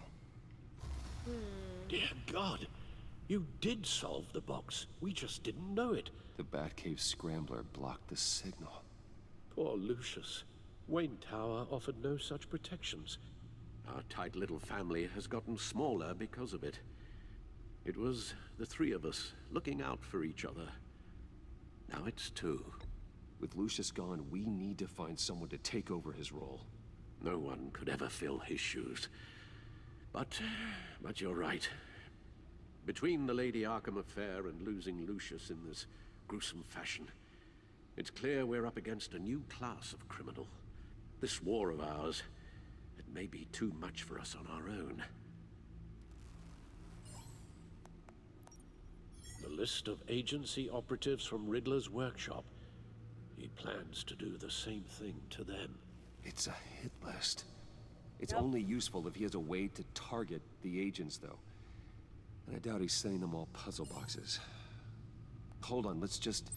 Dear God, you did solve the box. We just didn't know it.
The Batcave scrambler blocked the signal.
Poor Lucius. Wayne Tower offered no such protections. Our tight little family has gotten smaller because of it. It was the three of us looking out for each other. Now it's two.
With Lucius gone, we need to find someone to take over his role.
No one could ever fill his shoes. But you're right. Between the Lady Arkham affair and losing Lucius in this gruesome fashion, it's clear we're up against a new class of criminal. This war of ours, it may be too much for us on our own. The list of agency operatives from Riddler's workshop. He plans to do the same thing to them.
It's a hit list. It's only useful if he has a way to target the agents, though. And I doubt he's sending them all puzzle boxes. Hold on, let's just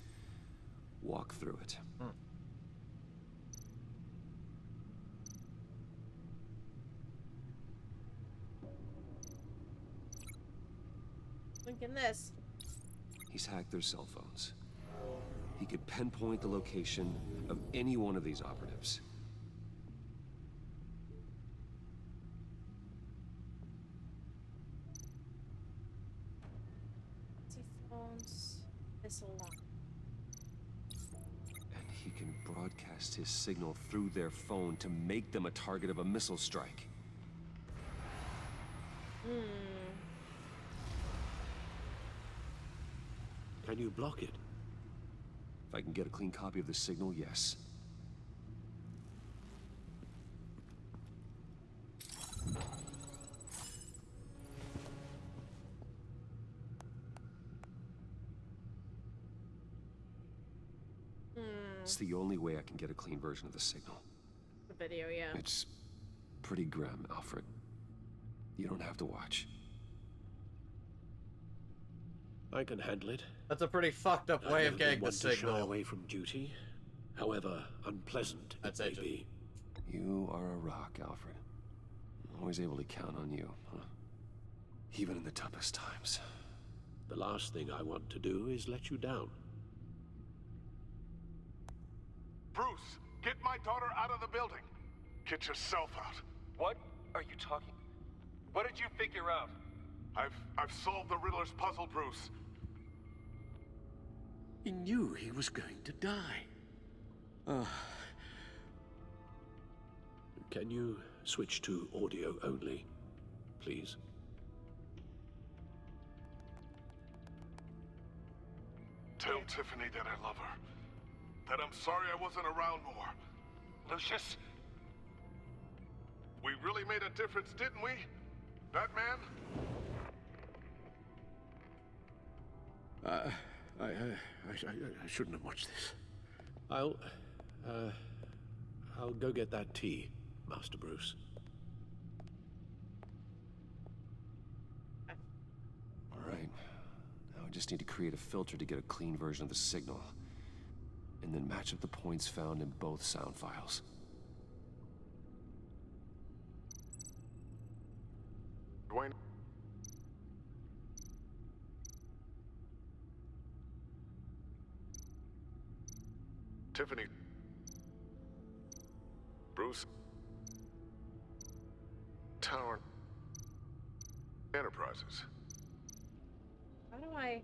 walk through it.
Link in this.
He's hacked their cell phones. He could pinpoint the location of any one of these operatives.
Phones. Missile lock.
And he can broadcast his signal through their phone to make them a target of a missile strike.
Can you block it?
If I can get a clean copy of the signal, yes. It's the only way I can get a clean version of the signal.
The video, yeah.
It's pretty grim, Alfred. You don't have to watch.
I can handle it.
That's a pretty fucked up way of getting the
signal.
signal.
Shy away from duty, however unpleasant it may be.
You are a rock, Alfred. I'm always able to count on you, huh? Even in the toughest times.
The last thing I want to do is let you down.
Bruce, get my daughter out of the building. Get yourself out.
What are you talking? What did you figure out?
I've solved the Riddler's puzzle, Bruce.
He knew he was going to die. Can you switch to audio only, please?
Tell Tiffany that I love her. That I'm sorry I wasn't around more.
Lucius?
We really made a difference, didn't we? Batman?
I shouldn't have watched this. I'll go get that tea, Master Bruce.
All right. Now I just need to create a filter to get a clean version of the signal. And then match up the points found in both sound files.
Dwayne? Tiffany? Bruce? Tower Enterprises.
How do I...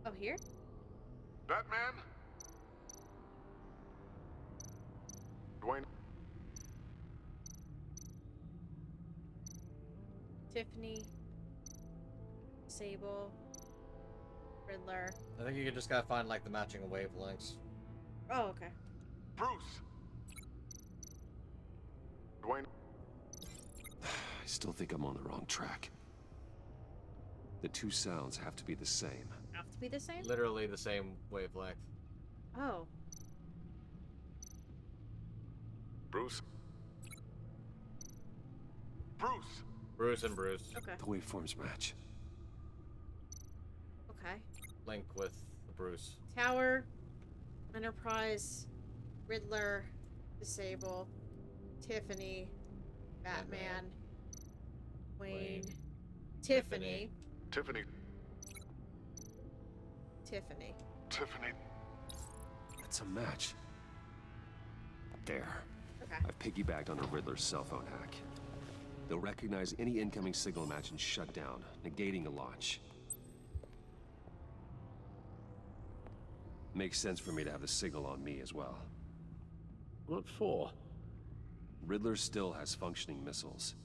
Oh, here?
Batman? Dwayne?
Tiffany, Sable, Riddler.
I think you just gotta find like the matching wavelengths.
Oh, okay.
Bruce! Dwayne?
I still think I'm on the wrong track. The two sounds have to be the same.
Have to be the same?
Literally the same wavelength.
Oh.
Bruce? Bruce!
Bruce and Bruce.
Okay.
The waveforms match.
Okay.
Link with Bruce.
Tower, Enterprise, Riddler, Disable, Tiffany, Batman, Wayne, Tiffany.
Tiffany.
Tiffany.
Tiffany.
It's a match. There.
Okay.
I've piggybacked on a Riddler's cell phone hack. They'll recognize any incoming signal match and shut down, negating a launch. Makes sense for me to have the signal on me as well.
What for?
Riddler still has functioning missiles.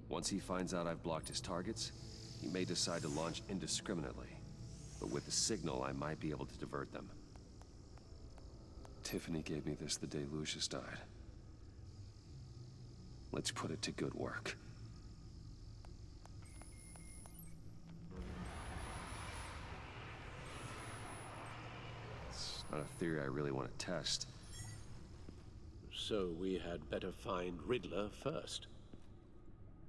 Once he finds out I've blocked his targets, he may decide to launch indiscriminately. But with the signal, I might be able to divert them. Tiffany gave me this the day Lucius died. Let's put it to good work. It's not a theory I really want to test.
So we had better find Riddler first.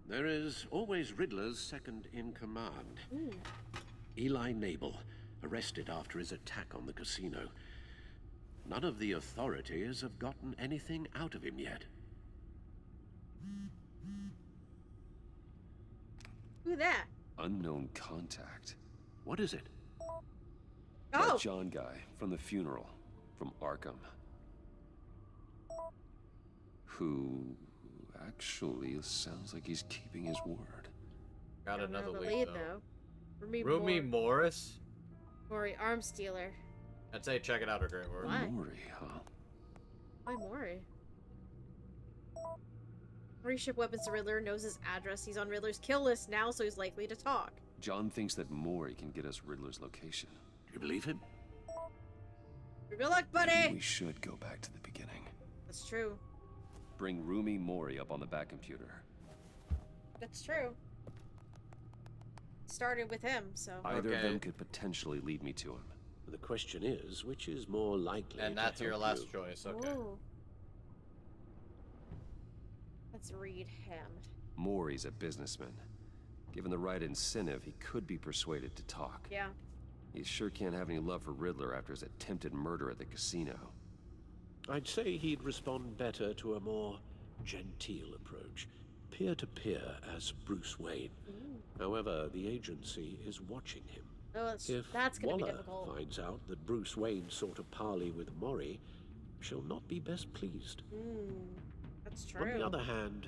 There is always Riddler's second in command. Eli Nabel, arrested after his attack on the casino. None of the authorities have gotten anything out of him yet.
Who that?
Unknown contact.
What is it?
Oh!
That John guy from the funeral, from Arkham. Who actually sounds like he's keeping his word.
Got another
the
lead,
lead though.
Rumi Morris?
Mori, arms dealer.
I'd say check it out, or great word.
Why?
Mori, huh?
Why Mori? Mori shipped weapons to Riddler, knows his address. He's on Riddler's kill list now, so he's likely to talk.
John thinks that Mori can get us Riddler's location.
Do you believe him?
Good luck, buddy!
Maybe we should go back to the beginning.
That's true.
Bring Rumi Mori up on the back computer.
That's true. Started with him, so...
Either of them could potentially lead me to him.
The question is, which is more likely
And
to
that's your
help
last
you?
choice, okay.
Ooh. Let's read him.
Mori's a businessman. Given the right incentive, he could be persuaded to talk.
Yeah.
He sure can't have any love for Riddler after his attempted murder at the casino.
I'd say he'd respond better to a more genteel approach. peer-to-peer as Bruce Wayne. However, the agency is watching him.
Oh,
If
that's gonna be
Waller
difficult.
finds out that Bruce Wayne sought a parley with Mori, she'll not be best pleased.
That's true.
On the other hand,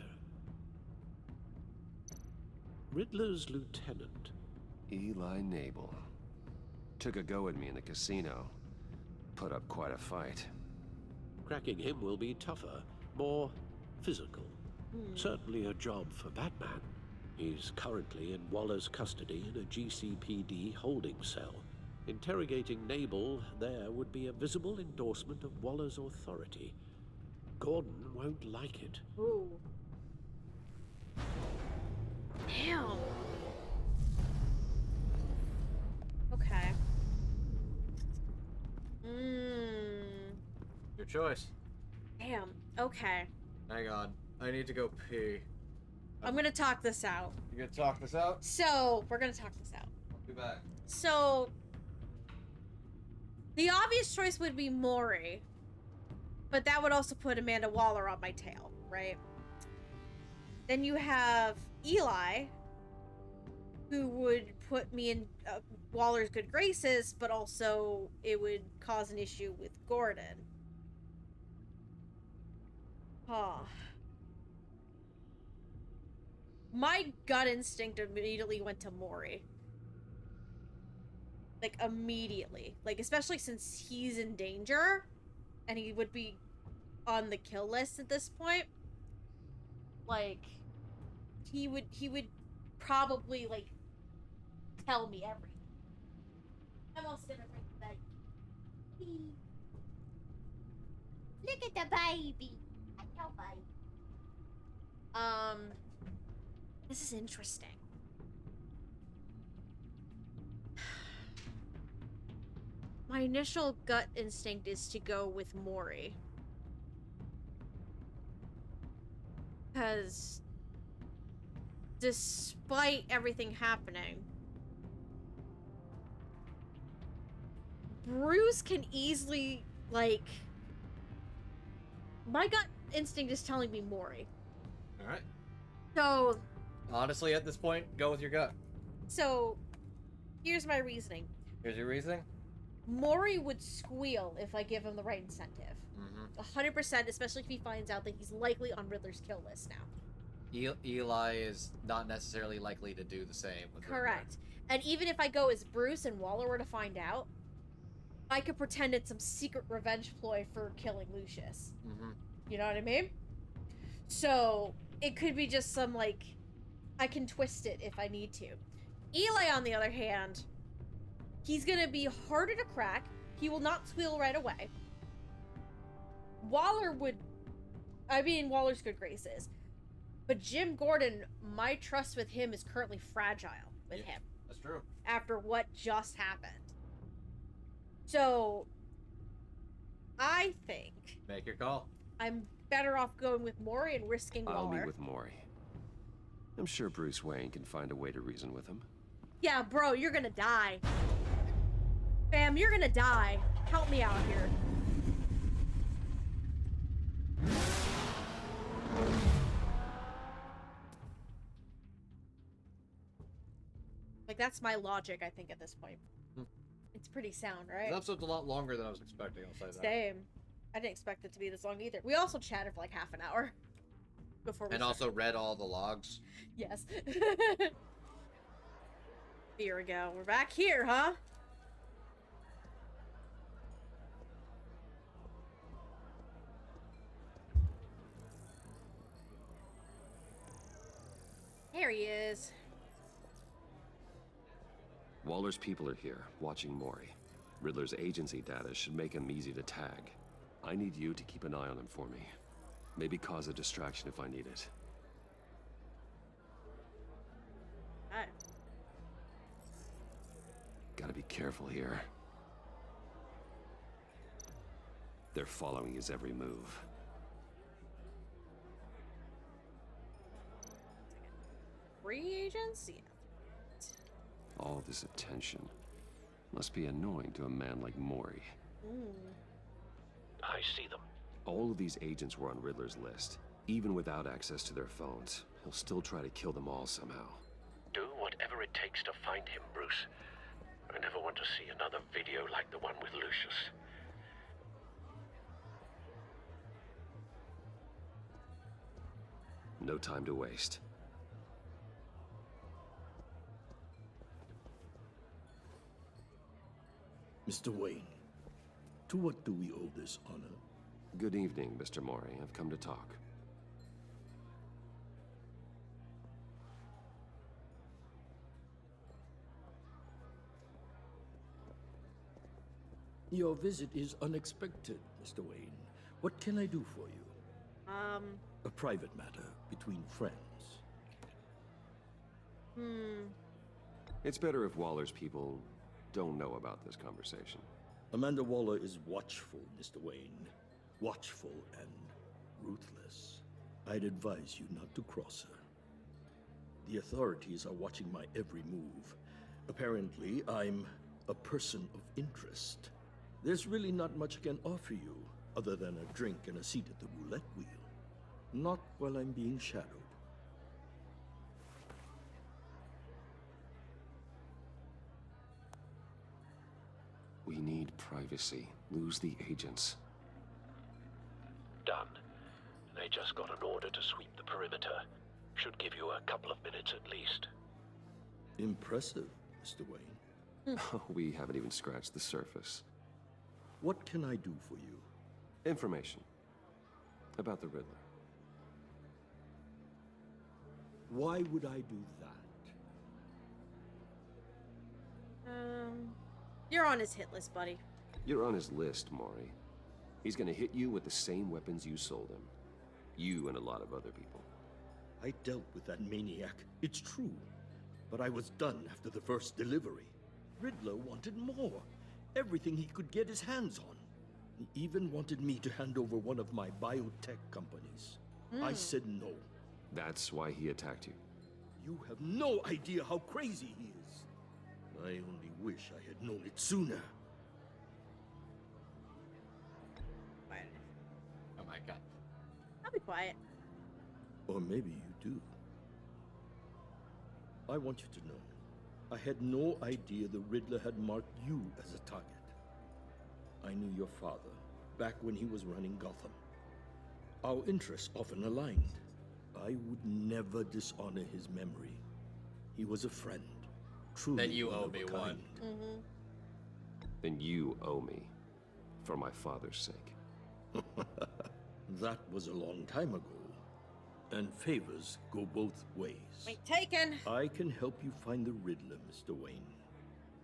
Riddler's lieutenant,
Eli Nabel, took a go at me in the casino. Put up quite a fight.
cracking him will be tougher, more physical. Certainly a job for Batman. He's currently in Waller's custody in a GCPD holding cell. Interrogating Nabel there would be a visible endorsement of Waller's authority. Gordon won't like it.
Ooh. Damn. Okay.
Your choice.
Damn. Okay.
Hang on. I need to go pee.
I'm gonna talk this out.
You gonna talk this out?
So, we're gonna talk this out.
I'll be back.
So, the obvious choice would be Mori, but that would also put Amanda Waller on my tail, right? Then you have Eli, who would put me in Waller's good graces, but also it would cause an issue with Gordon. My gut instinct immediately went to Mori. Like, immediately. Like, especially since he's in danger, and he would be on the kill list at this point. Like, he would probably, like, tell me everything. I'm also gonna bring the baby. Look at the baby. Hello, baby. This is interesting. My initial gut instinct is to go with Mori. Because despite everything happening, Bruce can easily, like... My gut instinct is telling me Mori.
Alright.
So...
Honestly, at this point, go with your gut.
So, here's my reasoning.
Here's your reasoning?
Mori would squeal if I give him the right incentive. 100%, especially if he finds out that he's likely on Riddler's kill list now.
Eli is not necessarily likely to do the same with
Correct. And even if I go as Bruce and Waller were to find out, I could pretend it's some secret revenge ploy for killing Lucius. You know what I mean? So, it could be just some, like... I can twist it if I need to. Eli, on the other hand, he's gonna be harder to crack. He will not squeal right away. Waller would... I mean, Waller's good graces. But Jim Gordon, my trust with him is currently fragile with him.
That's true.
After what just happened. So, I think...
Make your call.
I'm better off going with Mori and risking Waller.
I'll meet with Mori. I'm sure Bruce Wayne can find a way to reason with him.
Yeah, bro, you're gonna die. Fam, you're gonna die. Help me out here. Like, that's my logic, I think, at this point. It's pretty sound, right?
This episode's a lot longer than I was expecting, I'll say that.
Same. I didn't expect it to be this long either. We also chatted for like half an hour. Before we
And also read all the logs.
Yes. Here we go. We're back here, huh? There he is.
Waller's people are here, watching Mori. Riddler's agency data should make him easy to tag. I need you to keep an eye on him for me. Maybe cause a distraction if I need it.
Alright.
Gotta be careful here. They're following his every move.
Free agents? Yeah.
All this attention must be annoying to a man like Mori.
I see them.
All of these agents were on Riddler's list, even without access to their phones. he'll still try to kill them all somehow.
Do whatever it takes to find him, Bruce. I never want to see another video like the one with Lucius.
No time to waste.
Mr. Wayne, to what do we owe this honor?
Good evening, Mr. Mori. I've come to talk.
Your visit is unexpected, Mr. Wayne. What can I do for you? A private matter between friends.
It's better if Waller's people don't know about this conversation.
Amanda Waller is watchful, Mr. Wayne. Watchful and ruthless. I'd advise you not to cross her. The authorities are watching my every move. Apparently, I'm a person of interest. There's really not much I can offer you, other than a drink and a seat at the roulette wheel. Not while I'm being shadowed.
We need privacy. Lose the agents.
Done. They just got an order to sweep the perimeter. Should give you a couple of minutes at least.
Impressive, Mr. Wayne.
We haven't even scratched the surface.
What can I do for you?
Information. About the Riddler.
Why would I do that?
You're on his hit list, buddy.
You're on his list, Maury. He's gonna hit you with the same weapons you sold him. You and a lot of other people.
I dealt with that maniac. It's true. But I was done after the first delivery. Riddler wanted more. Everything he could get his hands on. He even wanted me to hand over one of my biotech companies. I said no.
That's why he attacked you.
You have no idea how crazy he is. I only wish I had known it sooner.
Oh my god.
I'll be quiet.
Or maybe you do. I want you to know, I had no idea the Riddler had marked you as a target. I knew your father back when he was running Gotham. Our interests often aligned. I would never dishonor his memory. He was a friend. Truly
Then you
one
owe
of a
me
kind.
one.
Then you owe me. For my father's sake.
That was a long time ago. And favors go both ways.
Wait, taken.
I can help you find the Riddler, Mr. Wayne.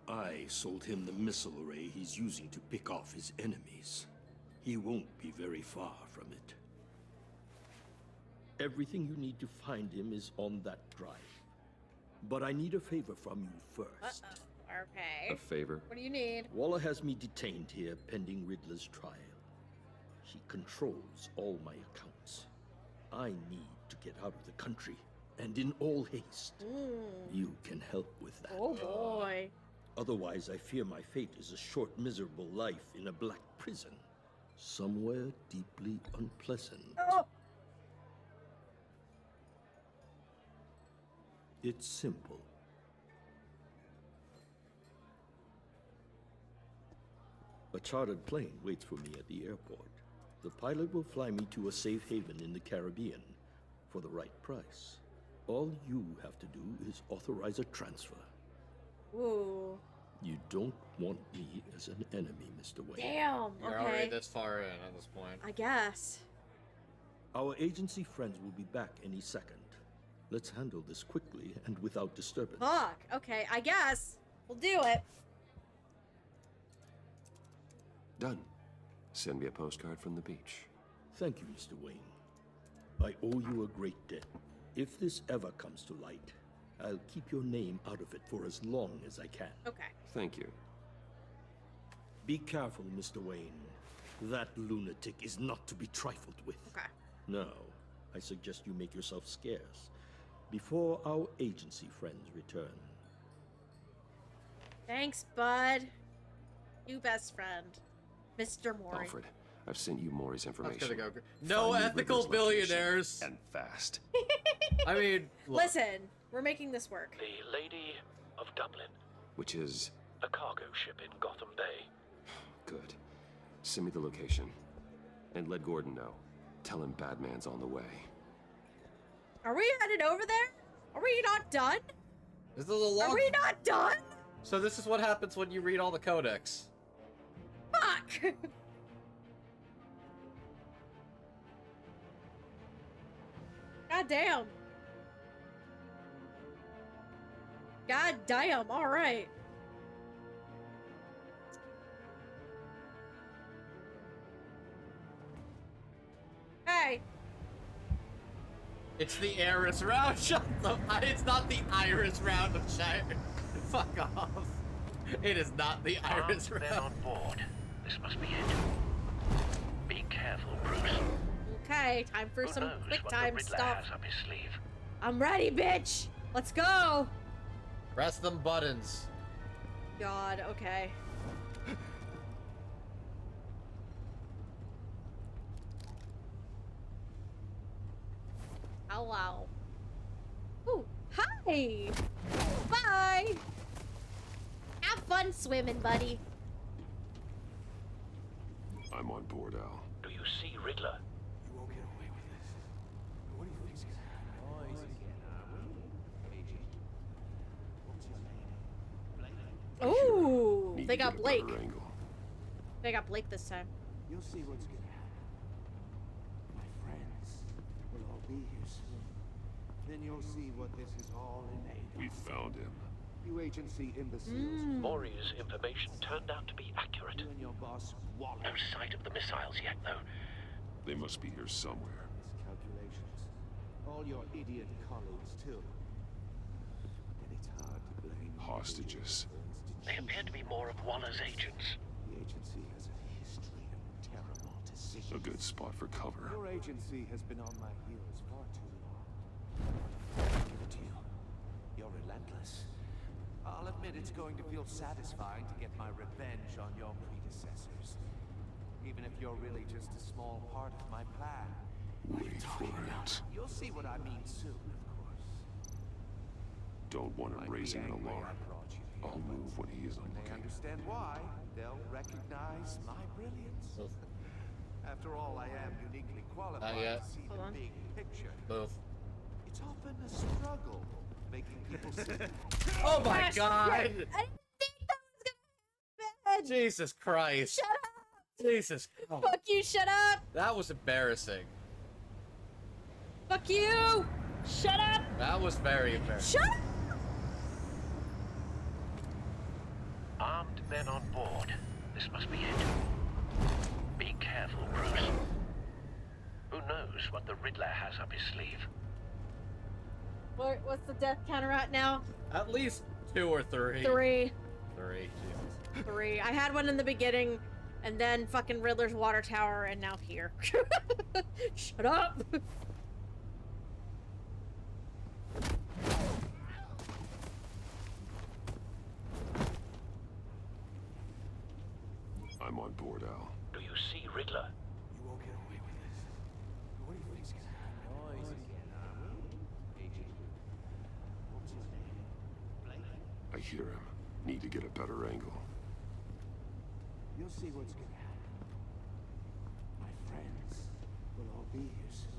I sold him the missile array he's using to pick off his enemies. He won't be very far from it. Everything you need to find him is on that drive. But I need a favor from you first.
Okay.
A favor?
What do you need?
Waller has me detained here pending Riddler's trial. He controls all my accounts. I need to get out of the country, and in all haste. You can help with that.
Oh boy.
Otherwise, I fear my fate is a short, miserable life in a black prison. Somewhere deeply unpleasant.
Oh.
It's simple. A chartered plane waits for me at the airport. The pilot will fly me to a safe haven in the Caribbean for the right price. All you have to do is authorize a transfer.
Ooh.
You don't want me as an enemy, Mr. Wayne.
Damn.
You're already this far in at this point.
I guess.
Our agency friends will be back any second. Let's handle this quickly and without disturbance.
Fuck. Okay, I guess. We'll do it.
Done. Send me a postcard from the beach.
Thank you, Mr. Wayne. I owe you a great debt. If this ever comes to light, I'll keep your name out of it for as long as I can.
Okay.
Thank you.
Be careful, Mr. Wayne. That lunatic is not to be trifled with.
Okay.
Now, I suggest you make yourself scarce before our agency friends return.
Thanks, bud. You best friend. Mr. Mori.
Alfred, I've sent you Maury's information.
That's gonna go. No
Find me
ethical
Riddler's location,
billionaires.
and fast.
I mean, look.
Listen, we're making this work.
The Lady of Dublin.
Which is...
A cargo ship in Gotham Bay.
Good. Send me the location. And let Gordon know. Tell him Batman's on the way.
Are we headed over there? Are we not done?
This is a long...
Are we not done?
So this is what happens when you read all the codex.
Fuck! God damn. God damn, alright. Hey.
It's the Iris round. Shut the... It's not the Iris round of Shire. Fuck off. It is not the Iris round.
Men on board. This must be it. Be careful, Bruce.
Okay, time for some quick time stuff.
Has up his sleeve.
I'm ready, bitch. Let's go.
Press them buttons.
God, okay. Hello. Ooh, hi. Bye. Have fun swimming, buddy.
I'm on board, Al.
Do you see Riddler?
You won't get away with this. What do you think's gonna happen?
Ooh,
Need
they
to
got
get a
Blake.
better angle.
They got Blake this time.
You'll see what's gonna happen. My friends will all be here soon. Then you'll see what this is all in aid of.
We found him.
You agency imbeciles.
Maury's information turned out to be accurate.
You and your boss wallowed.
No sight of the missiles yet, though.
They must be here somewhere.
Miscalculations. All your idiot colleagues, too. And it's hard to blame
Hostages.
They appear to be more of Waller's agents.
The agency has a history of terrible decisions.
A good spot for cover.
Your agency has been on my heels far too long. I'll give it to you. You're relentless. I'll admit it's going to feel satisfying to get my revenge on your predecessors. Even if you're really just a small part of my plan.
Wait for it.
You'll see what I mean soon, of course.
Don't want him raising an alarm. I'll move when he isn't
They
looking.
understand why. They'll recognize my brilliance. After all, I am uniquely qualified
yet.
to see the big picture.
Both.
It's often a struggle making people see.
Oh my
Gosh,
god!
I didn't think that was gonna happen.
Jesus Christ.
Shut up.
Jesus Christ.
Fuck you, shut up.
That was embarrassing.
Fuck you. Shut up.
That was very embarrassing.
Shut up.
Armed men on board. This must be it. Be careful, Bruce. Who knows what the Riddler has up his sleeve?
What's the death counter at now?
At least 2 or 3.
3.
3, Jesus.
3. I had one in the beginning, and then fucking Riddler's water tower, and now here. Shut up.
I'm on board, Al.
Do you see Riddler?
You won't get away with this. What do you think's gonna happen?
I hear him. Need to get a better angle.
You'll see what's gonna happen. My friends will all be here soon.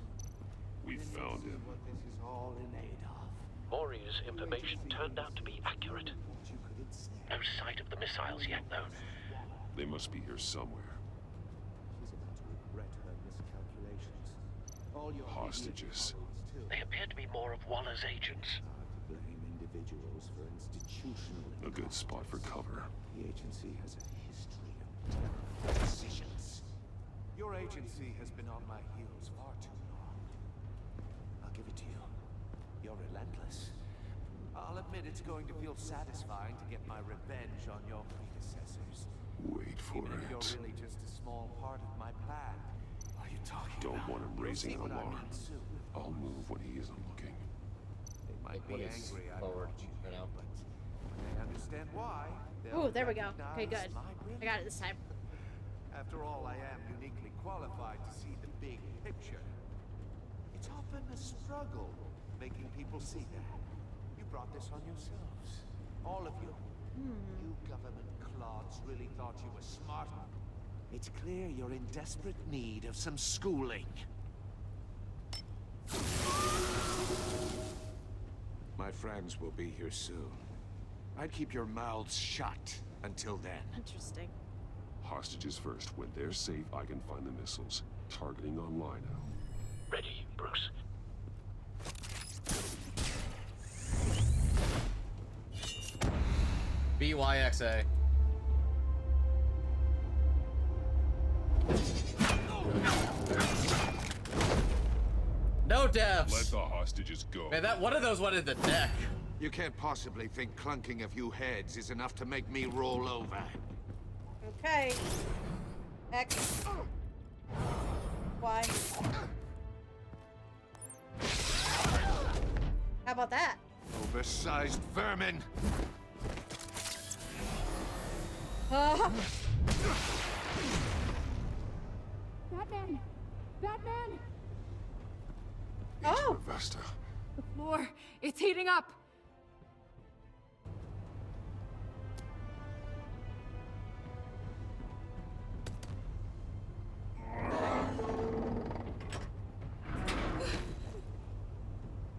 We
Then you'll
found
see
him.
what this is all in aid of.
Maury's information turned out to be accurate.
What you could instead.
No sight of the missiles yet, though.
They must be here somewhere.
She's about to regret her miscalculations. All your
Hostages.
idiot colleagues, too.
They appear to be more of Waller's agents.
Hard to blame individuals for institutional
A good spot for cover.
The agency has a history of terrible decisions. Your agency has been on my heels far too long. I'll give it to you. You're relentless. I'll admit it's going to feel satisfying to get my revenge on your predecessors.
Wait for
Even if
it.
you're really just a small part of my plan.
What are you talking
Don't
about?
want him
You'll
raising
see
an
what I
alarm.
mean soon.
I'll move when he isn't looking.
They might
What
be
is
angry I
forward
brought you
right
here,
now?
but when they understand why, they'll
Ooh, there we go. Okay,
recognize
good.
my
I got it this time.
After all, I am uniquely qualified to see the big picture. It's often a struggle making people see that. You brought this on yourselves. All of you. You government clods really thought you were smart. It's clear you're in desperate need of some schooling. My friends will be here soon. I'd keep your mouths shut until then.
Interesting.
Hostages first. When they're safe, I can find the missiles. Targeting on Lino.
Ready, Bruce.
BYXA. No deaths!
Let the hostages go.
Man, that one of those went in the neck.
You can't possibly think clunking a few heads is enough to make me roll over.
Okay. X. Y. How about that?
Oversized vermin!
Ah.
Batman! Batman!
Oh!
Vesta.
The floor, it's heating up!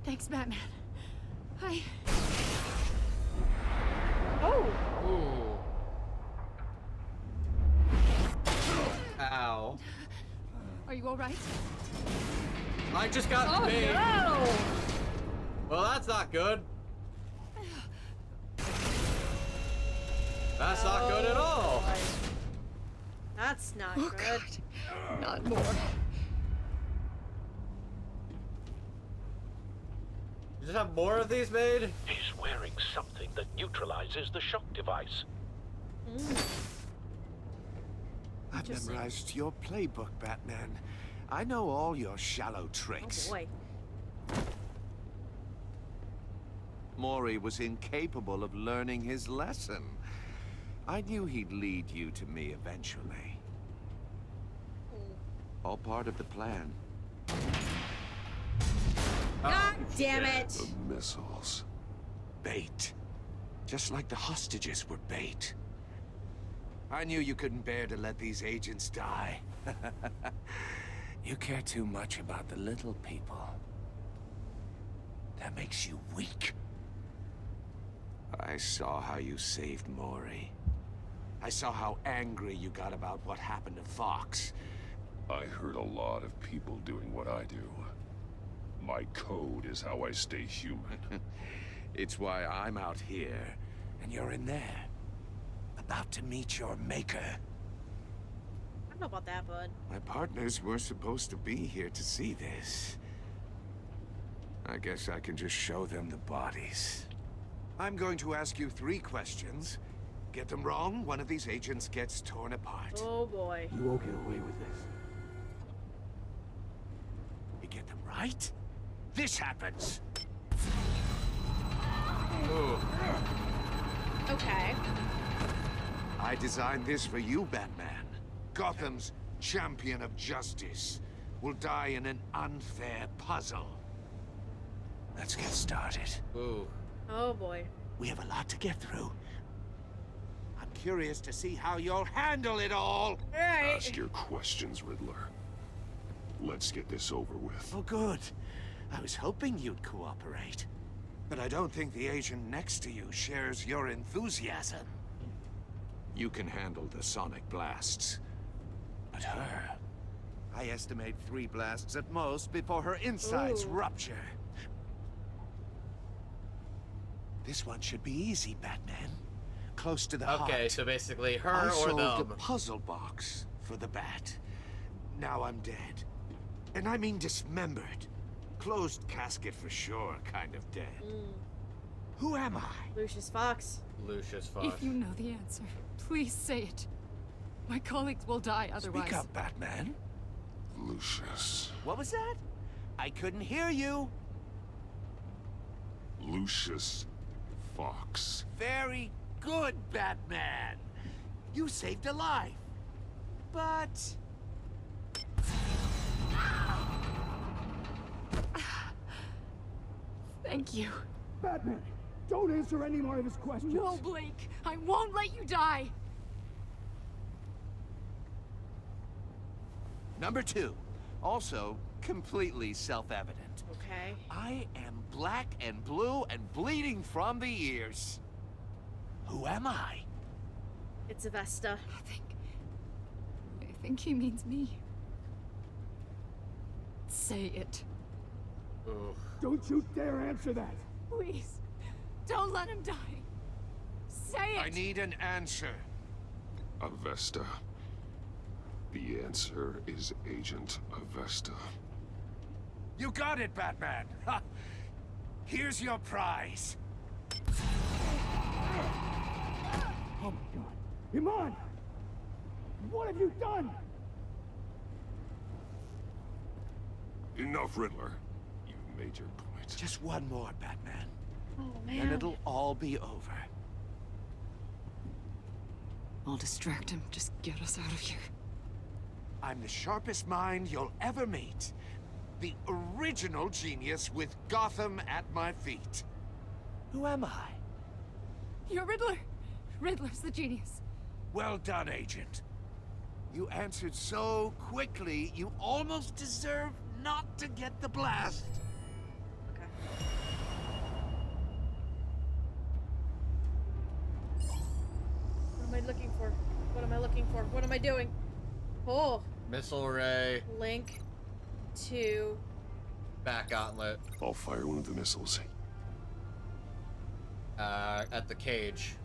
Thanks, Batman.
Oh!
Ooh. Ow.
Are you alright?
I just got bait.
No!
Well, that's not good. That's not good at all.
Boy. That's not good.
God. Not more.
You just have more of these made?
He's wearing something that neutralizes the shock device.
I've memorized your playbook, Batman. I know all your shallow tricks.
Oh boy.
Maury was incapable of learning his lesson. I knew he'd lead you to me eventually. All part of the plan.
God damn it!
The missiles.
Bait. Just like the hostages were bait. I knew you couldn't bear to let these agents die. You care too much about the little people. That makes you weak. I saw how you saved Maury. I saw how angry you got about what happened to Fox.
I heard a lot of people doing what I do. My code is how I stay human.
It's why I'm out here, and you're in there. About to meet your maker.
I don't know about that, bud.
My partners were supposed to be here to see this. I guess I can just show them the bodies. I'm going to ask you 3 questions. Get them wrong, one of these agents gets torn apart.
Oh boy.
You won't get away with this.
You get them right, this happens.
Ooh.
Okay.
I designed this for you, Batman. Gotham's champion of justice will die in an unfair puzzle. Let's get started.
Ooh.
Oh boy.
We have a lot to get through. I'm curious to see how you'll handle it all.
Alright.
Ask your questions, Riddler. Let's get this over with.
Oh, good. I was hoping you'd cooperate. But I don't think the agent next to you shares your enthusiasm. You can handle the sonic blasts. But her... I estimate 3 blasts at most before her insides rupture. This one should be easy, Batman. Close to the heart.
Okay, so basically her
I
or
sold
them.
the puzzle box for the bat. Now I'm dead. And I mean dismembered. Closed casket for sure, kind of dead. Who am I?
Lucius Fox.
Lucius Fox.
If you know the answer, please say it. My colleagues will die otherwise.
Speak up, Batman.
Lucius.
What was that? I couldn't hear you.
Lucius Fox.
Very good, Batman. You saved a life. But...
Thank you.
Batman, don't answer any more of his questions.
No, Blake. I won't let you die.
Number 2. Also, completely self-evident.
Okay.
I am black and blue and bleeding from the ears. Who am I?
It's Avesta.
I think he means me. Say it.
Ugh.
Don't you dare answer that.
Please. Don't let him die. Say it.
I need an answer.
Avesta. The answer is Agent Avesta.
You got it, Batman. Ha. Here's your prize.
Oh my God. Iman! What have you done?
Enough, Riddler. You've made your point.
Just one more, Batman.
Oh,
Then
man.
it'll all be over.
I'll distract him. Just get us out of here.
I'm the sharpest mind you'll ever meet. The original genius with Gotham at my feet. Who am I?
You're Riddler. Riddler's the genius.
Well done, Agent. You answered so quickly, you almost deserve not to get the blast.
Okay. What am I looking for? What am I looking for? What am I doing? Oh.
Missile ray.
Link to
Back gauntlet.
I'll fire one of the missiles.
At the cage.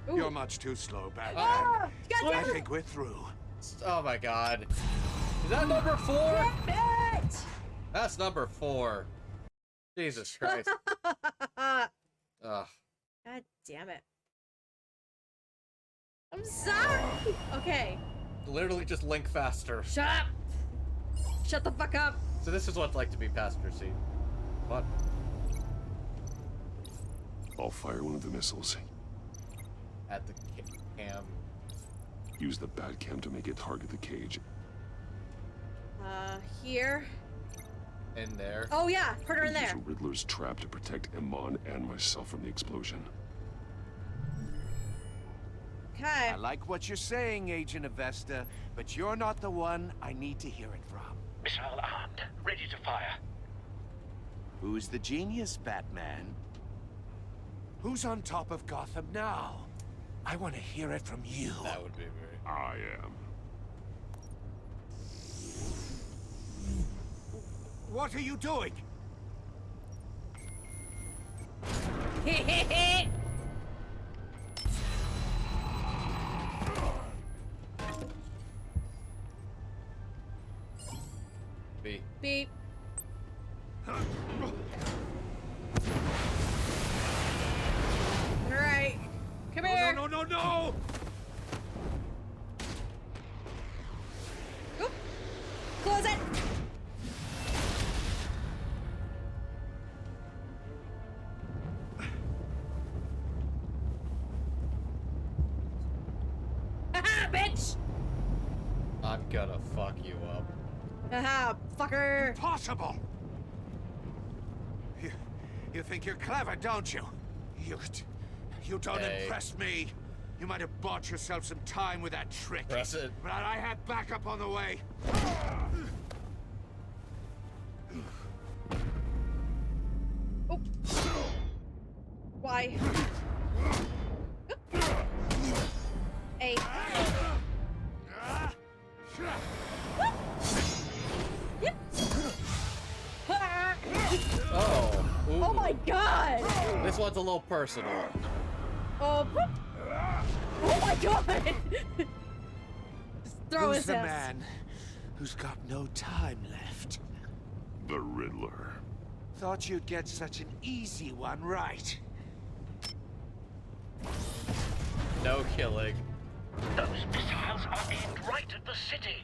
Ooh.
You're much too slow, Batman.
Ah, God
I
damn it.
think we're through.
Oh my God. Is that number 4?
Damn it!
That's number 4. Jesus Christ. Ugh.
God damn it. I'm sorry. Okay.
Literally just link faster.
Shut up. Shut the fuck up.
So this is what it's like to be passenger seat. What?
I'll fire one of the missiles.
At the cam.
Use the bat cam to make it target the cage.
Here.
In there.
Oh yeah, put her in
Use
there.
a Riddler's trap to protect Iman and myself from the explosion.
Okay.
I like what you're saying, Agent Avesta, but you're not the one I need to hear it from.
Missile armed, ready to fire.
Who's the genius, Batman? Who's on top of Gotham now? I want to hear it from you.
That would be very...
I am.
What are you doing?
B.
Beep. Alright. Come here.
No!
Oop. Close it. Haha, bitch!
I'm gonna fuck you up.
Haha, fucker.
Impossible! You think you're clever, don't you? You don't impress me. You might have bought yourself some time with that trick.
Press it.
But I had backup on the way.
Oh. Why? A.
Oh. Ooh.
Oh my God!
This one's a little personal.
Oh. Oh my God! Just throw
Who's
his
the
ass.
man who's got no time left?
The Riddler.
Thought you'd get such an easy one right.
No killing.
Those missiles are aimed right at the city.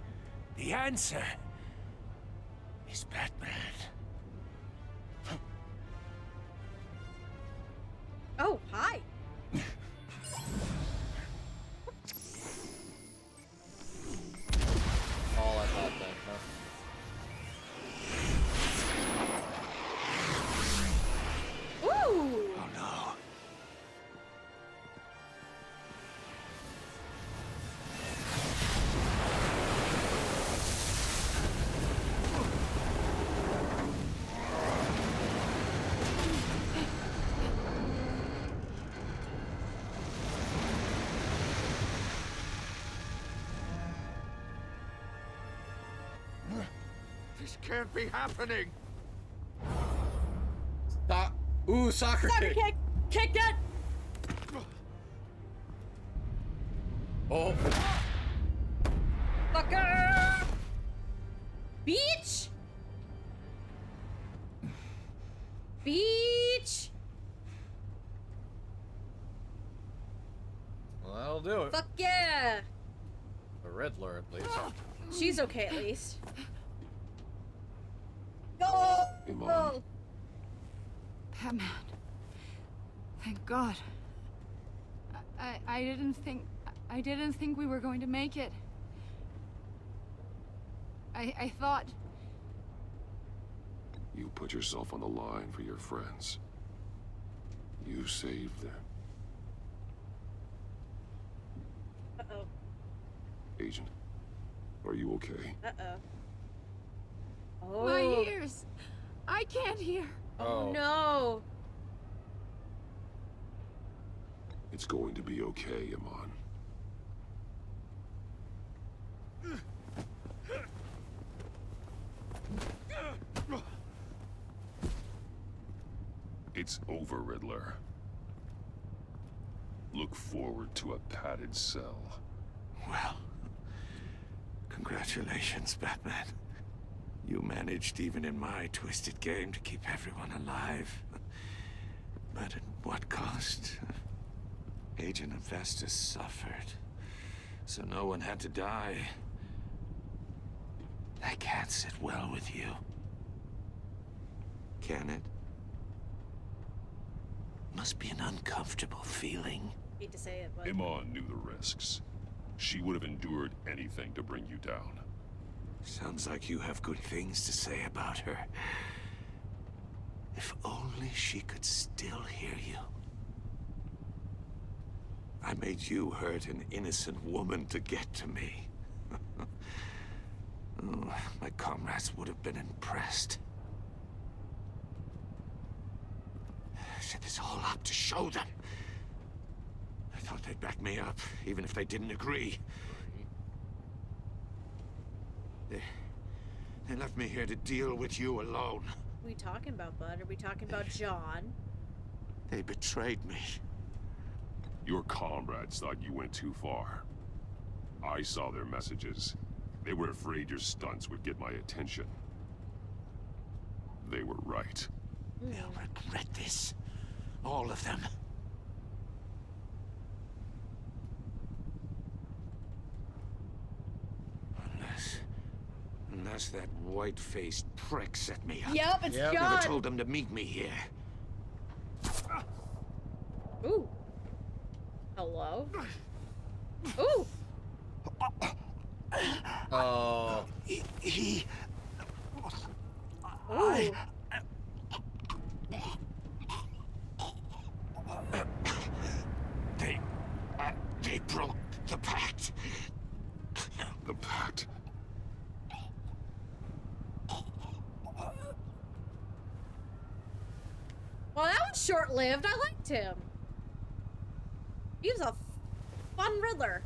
The answer is Batman.
Oh, hi.
This can't be happening!
Ooh, soccer kick!
Kick! Kick it!
Oh.
Fucker! Beach! Beach!
Well, that'll do it.
Fuck yeah!
The Riddler, at least.
She's okay, at least. Go! Go!
Batman. Thank God. I didn't think we were going to make it. I thought...
You put yourself on the line for your friends. You saved them.
Uh-oh.
Agent, are you okay?
Uh-oh. Oh.
My ears! I can't hear.
Oh no!
It's going to be okay, Iman. It's over, Riddler. Look forward to a padded cell.
Well, congratulations, Batman. You managed, even in my twisted game, to keep everyone alive. But at what cost? Agent Avestus suffered, so no one had to die. That can't sit well with you. Can it? Must be an uncomfortable feeling.
Hate to say it, but...
Iman knew the risks. She would have endured anything to bring you down.
Sounds like you have good things to say about her. If only she could still hear you. I made you hurt an innocent woman to get to me. Oh, my comrades would have been impressed. I set this all up to show them. I thought they'd back me up, even if they didn't agree. They left me here to deal with you alone.
What are we talking about, bud? Are we talking about John?
They betrayed me.
Your comrades thought you went too far. I saw their messages. They were afraid your stunts would get my attention. They were right.
They'll regret this. All of them. Unless that white-faced prick set me up.
Yep, it's John.
Never told them to meet me here.
Ooh. Hello? Ooh!
Oh.
He...
Ooh.
They broke the pact.
The pact?
Well, that was short-lived. I liked him. He was a fun Riddler.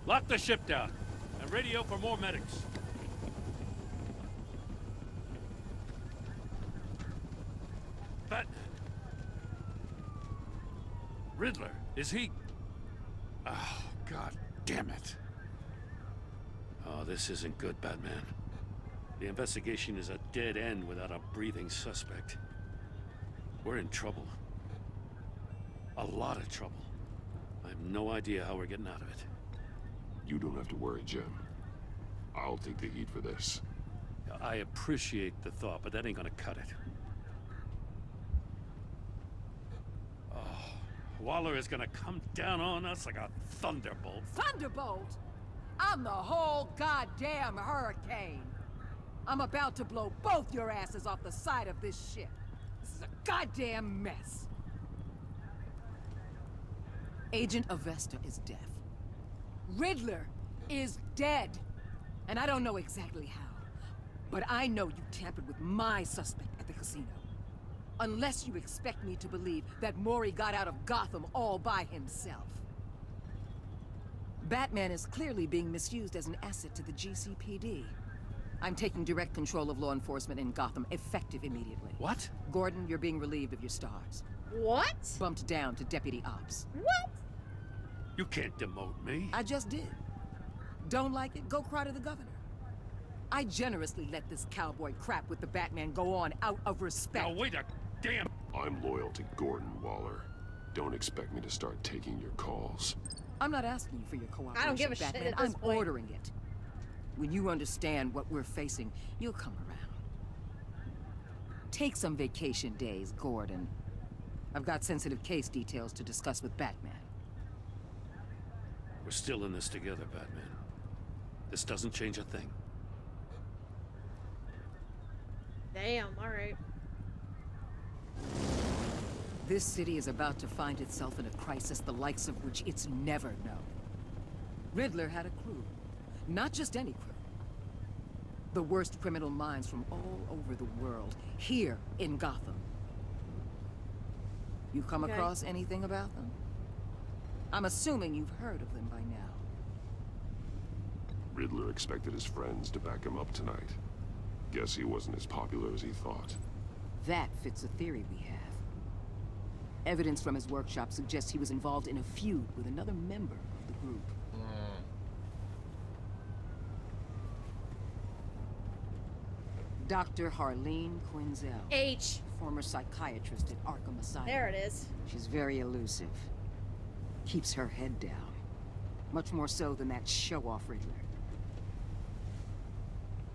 Lock the ship down and radio for more medics. But Riddler, is he? Oh, God damn it. Oh, this isn't good, Batman. The investigation is a dead end without a breathing suspect. We're in trouble. A lot of trouble. I have no idea how we're getting out of it.
You don't have to worry, Jim. I'll take the heat for this.
I appreciate the thought, but that ain't gonna cut it. Oh, Waller is gonna come down on us like a thunderbolt.
Thunderbolt? I'm the whole goddamn hurricane. I'm about to blow both your asses off the side of this ship. This is a goddamn mess. Agent Avesta is deaf. Riddler is dead. And I don't know exactly how. But I know you tampered with my suspect at the casino. Unless you expect me to believe that Mori got out of Gotham all by himself. Batman is clearly being misused as an asset to the GCPD. I'm taking direct control of law enforcement in Gotham, effective immediately.
What?
Gordon, you're being relieved of your stars.
What?
Bumped down to Deputy Ops.
What?
You can't demote me.
I just did. Don't like it? Go cry to the governor. I generously let this cowboy crap with the Batman go on out of respect.
Now wait a damn...
I'm loyal to Gordon Waller. Don't expect me to start taking your calls.
I'm not asking you for your cooperation,
I don't give a
Batman.
shit at this
I'm
point.
ordering it. When you understand what we're facing, you'll come around. Take some vacation days, Gordon. I've got sensitive case details to discuss with Batman.
We're still in this together, Batman. This doesn't change a thing.
Damn, alright.
This city is about to find itself in a crisis the likes of which it's never known. Riddler had a crew. Not just any crew. The worst criminal minds from all over the world, here in Gotham. You come across anything about them? I'm assuming you've heard of them by now.
Riddler expected his friends to back him up tonight. Guess he wasn't as popular as he thought.
That fits a theory we have. Evidence from his workshop suggests he was involved in a feud with another member of the group. Dr. Harleen Quinzel.
H.
Former psychiatrist at Arkham Asylum.
There it is.
She's very elusive. Keeps her head down. Much more so than that show-off Riddler.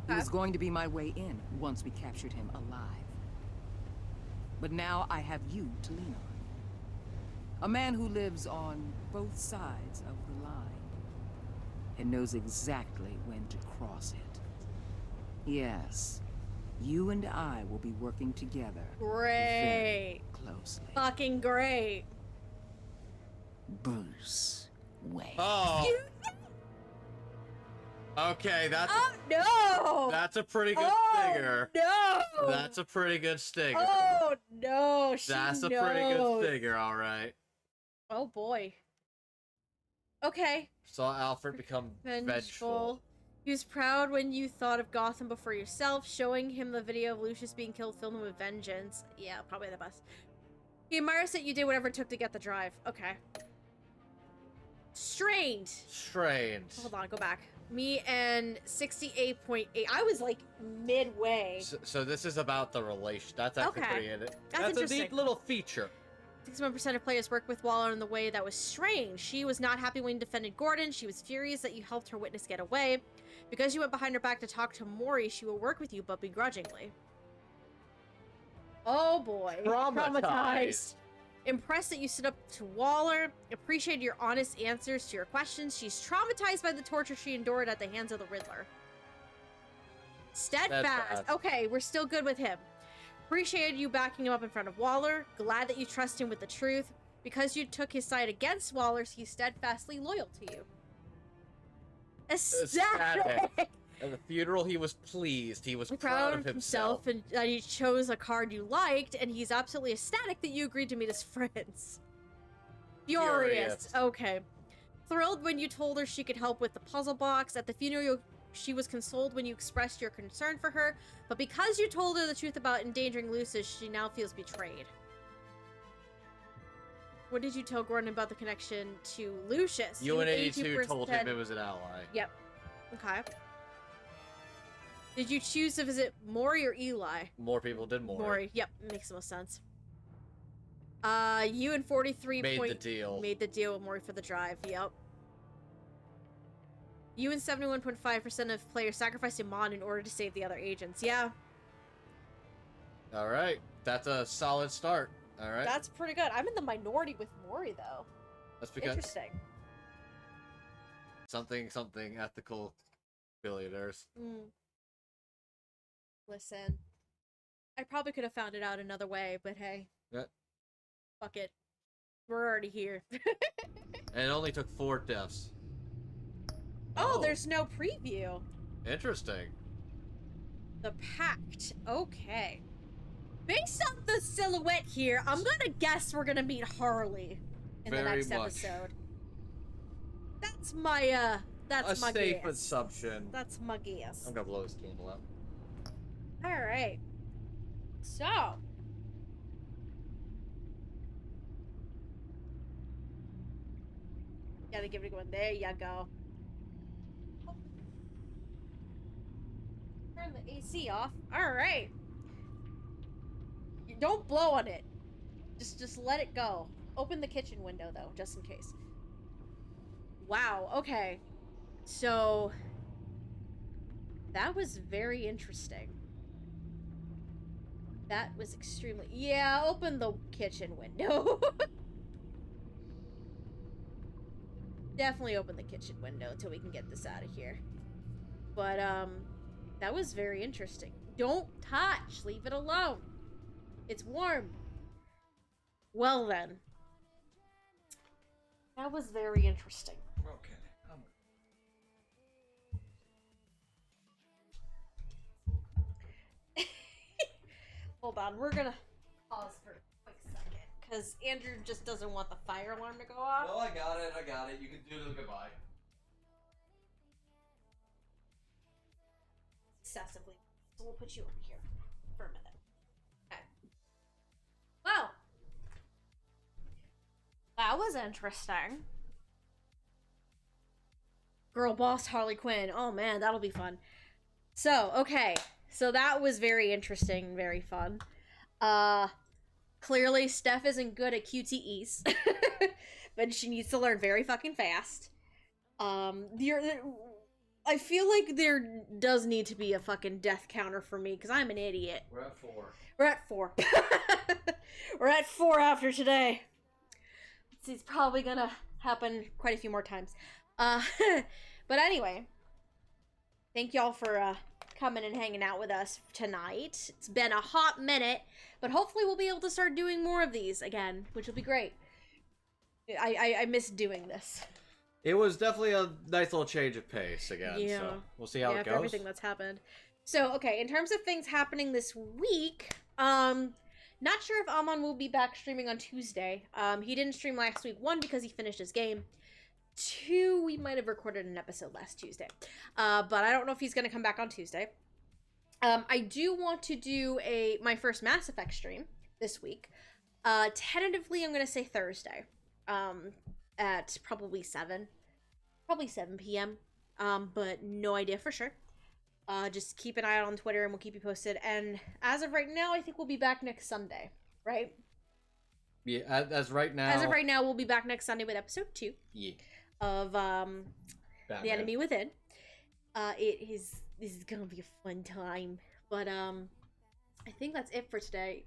He was going to be my way in once we captured him alive. But now I have you to lean on. A man who lives on both sides of the line and knows exactly when to cross it. Yes, you and I will be working together.
Great.
Very closely.
Fucking great.
Bruce Wayne.
Oh. Okay, that's
no.
That's a pretty good stinger.
No.
That's a pretty good stinger.
Oh no.
That's a pretty good stinger, all right.
Oh boy. Okay.
Saw Alfred become vengeful.
He was proud when you thought of Gotham before yourself, showing him the video of Lucius being killed, filled him with vengeance. Yeah, probably the best. He admires that you did whatever it took to get the drive. Okay. Strained. Hold on, go back. Me and 68.8. I was like midway.
So this is about the relation. That's actually pretty in it. That's a neat little feature.
61% of players work with Waller in the way that was strange. She was not happy when you defended Gordon. She was furious that you helped her witness get away. Because you went behind her back to talk to Mori, she will work with you, but begrudgingly. Oh boy. Traumatized. Impressed that you stood up to Waller. Appreciated your honest answers to your questions. She's traumatized by the torture she endured at the hands of the Riddler. Steadfast. Okay, we're still good with him. Appreciated you backing him up in front of Waller. Glad that you trust him with the truth. Because you took his side against Waller's, he's steadfastly loyal to you. Ecstatic.
At the funeral, he was pleased. He was proud of himself.
And he chose a card you liked, and he's absolutely ecstatic that you agreed to meet as friends. Furious. Okay. Thrilled when you told her she could help with the puzzle box. At the funeral, she was consoled when you expressed your concern for her, but because you told her the truth about endangering Lucius, she now feels betrayed. What did you tell Gordon about the connection to Lucius?
You and 82 told him it was an ally.
Yep. Okay. Did you choose to visit Mori or Eli?
More people did Mori.
Mori. Yep, makes the most sense. You and 43
made the deal.
Made the deal with Mori for the drive. Yep. You and 71.5% of players sacrificed Iman in order to save the other agents. Yeah.
All right. That's a solid start. All right.
That's pretty good. I'm in the minority with Mori, though.
That's because...
Interesting.
Something ethical billionaires.
Listen. I probably could have found it out another way, but hey.
Yeah.
Fuck it. We're already here.
And it only took 4 deaths.
Oh, there's no preview.
Interesting.
The Pact. Okay. Based on the silhouette here, I'm gonna guess we're gonna meet Harley in the next episode. That's my that's my
safe
guess.
assumption.
That's my guess.
I'm gonna blow this candle out.
All right. So. Gotta give it a go. There you go. Turn the AC off. All right. You don't blow on it. Just let it go. Open the kitchen window though, just in case. Wow. Okay. So that was very interesting. That was extremely... Yeah, open the kitchen window. Definitely open the kitchen window until we can get this out of here. But, that was very interesting. Don't touch. Leave it alone. It's warm. Well, then. That was very interesting.
Okay.
Hold on, we're gonna pause for a quick second, because Andrew just doesn't want the fire alarm to go off.
No, I got it. You can do the goodbye.
Excessively. So we'll put you over here for a minute. Okay. Well, that was interesting. Girl boss Harley Quinn. Oh man, that'll be fun. So, okay. So that was very interesting, very fun. Clearly Steph isn't good at QTEs. But she needs to learn very fucking fast. I feel like there does need to be a fucking death counter for me, because I'm an idiot.
We're at 4.
We're at 4. We're at 4 after today. It's probably gonna happen quite a few more times. But anyway, thank y'all for coming and hanging out with us tonight. It's been a hot minute, but hopefully we'll be able to start doing more of these again, which will be great. I miss doing this.
It was definitely a nice little change of pace again, so we'll see how it goes.
Everything that's happened. So, okay, in terms of things happening this week, not sure if Amon will be back streaming on Tuesday. He didn't stream last week, 1, because he finished his game. 2, we might have recorded an episode last Tuesday. But I don't know if he's going to come back on Tuesday. I do want to do my first Mass Effect stream this week. Tentatively, I'm going to say Thursday. At probably 7 p.m. But no idea for sure. Just keep an eye out on Twitter and we'll keep you posted. And as of right now, I think we'll be back next Sunday, right?
Yeah, as of right now,
we'll be back next Sunday with episode 2.
Yeah.
Of The Enemy Within. This is gonna be a fun time. But I think that's it for today.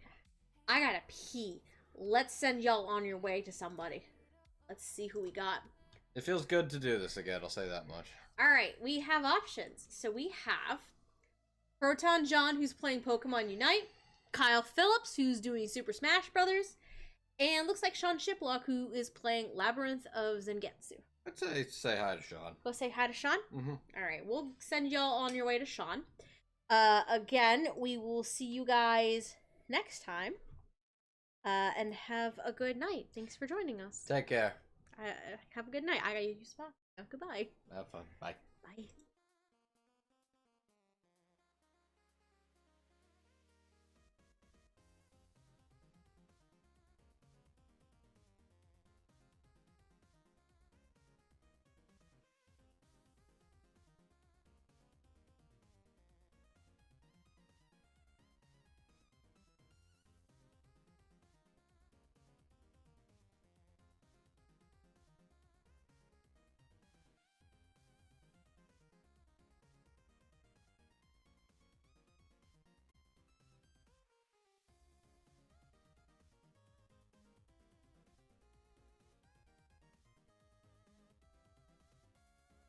I gotta pee. Let's send y'all on your way to somebody. Let's see who we got.
It feels good to do this again, I'll say that much.
Alright, we have options. So we have Proton John, who's playing Pokemon Unite, Kyle Phillips, who's doing Super Smash Brothers, and looks like Sean Shiplock, who is playing Labyrinth of Zangetsu.
I'd say hi to Sean.
Go say hi to Sean?
Mm-hmm.
Alright, we'll send y'all on your way to Sean. Again, we will see you guys next time. And have a good night. Thanks for joining us.
Take care.
Have a good night. I gotta use the bathroom. Goodbye.
Have fun. Bye.
Bye.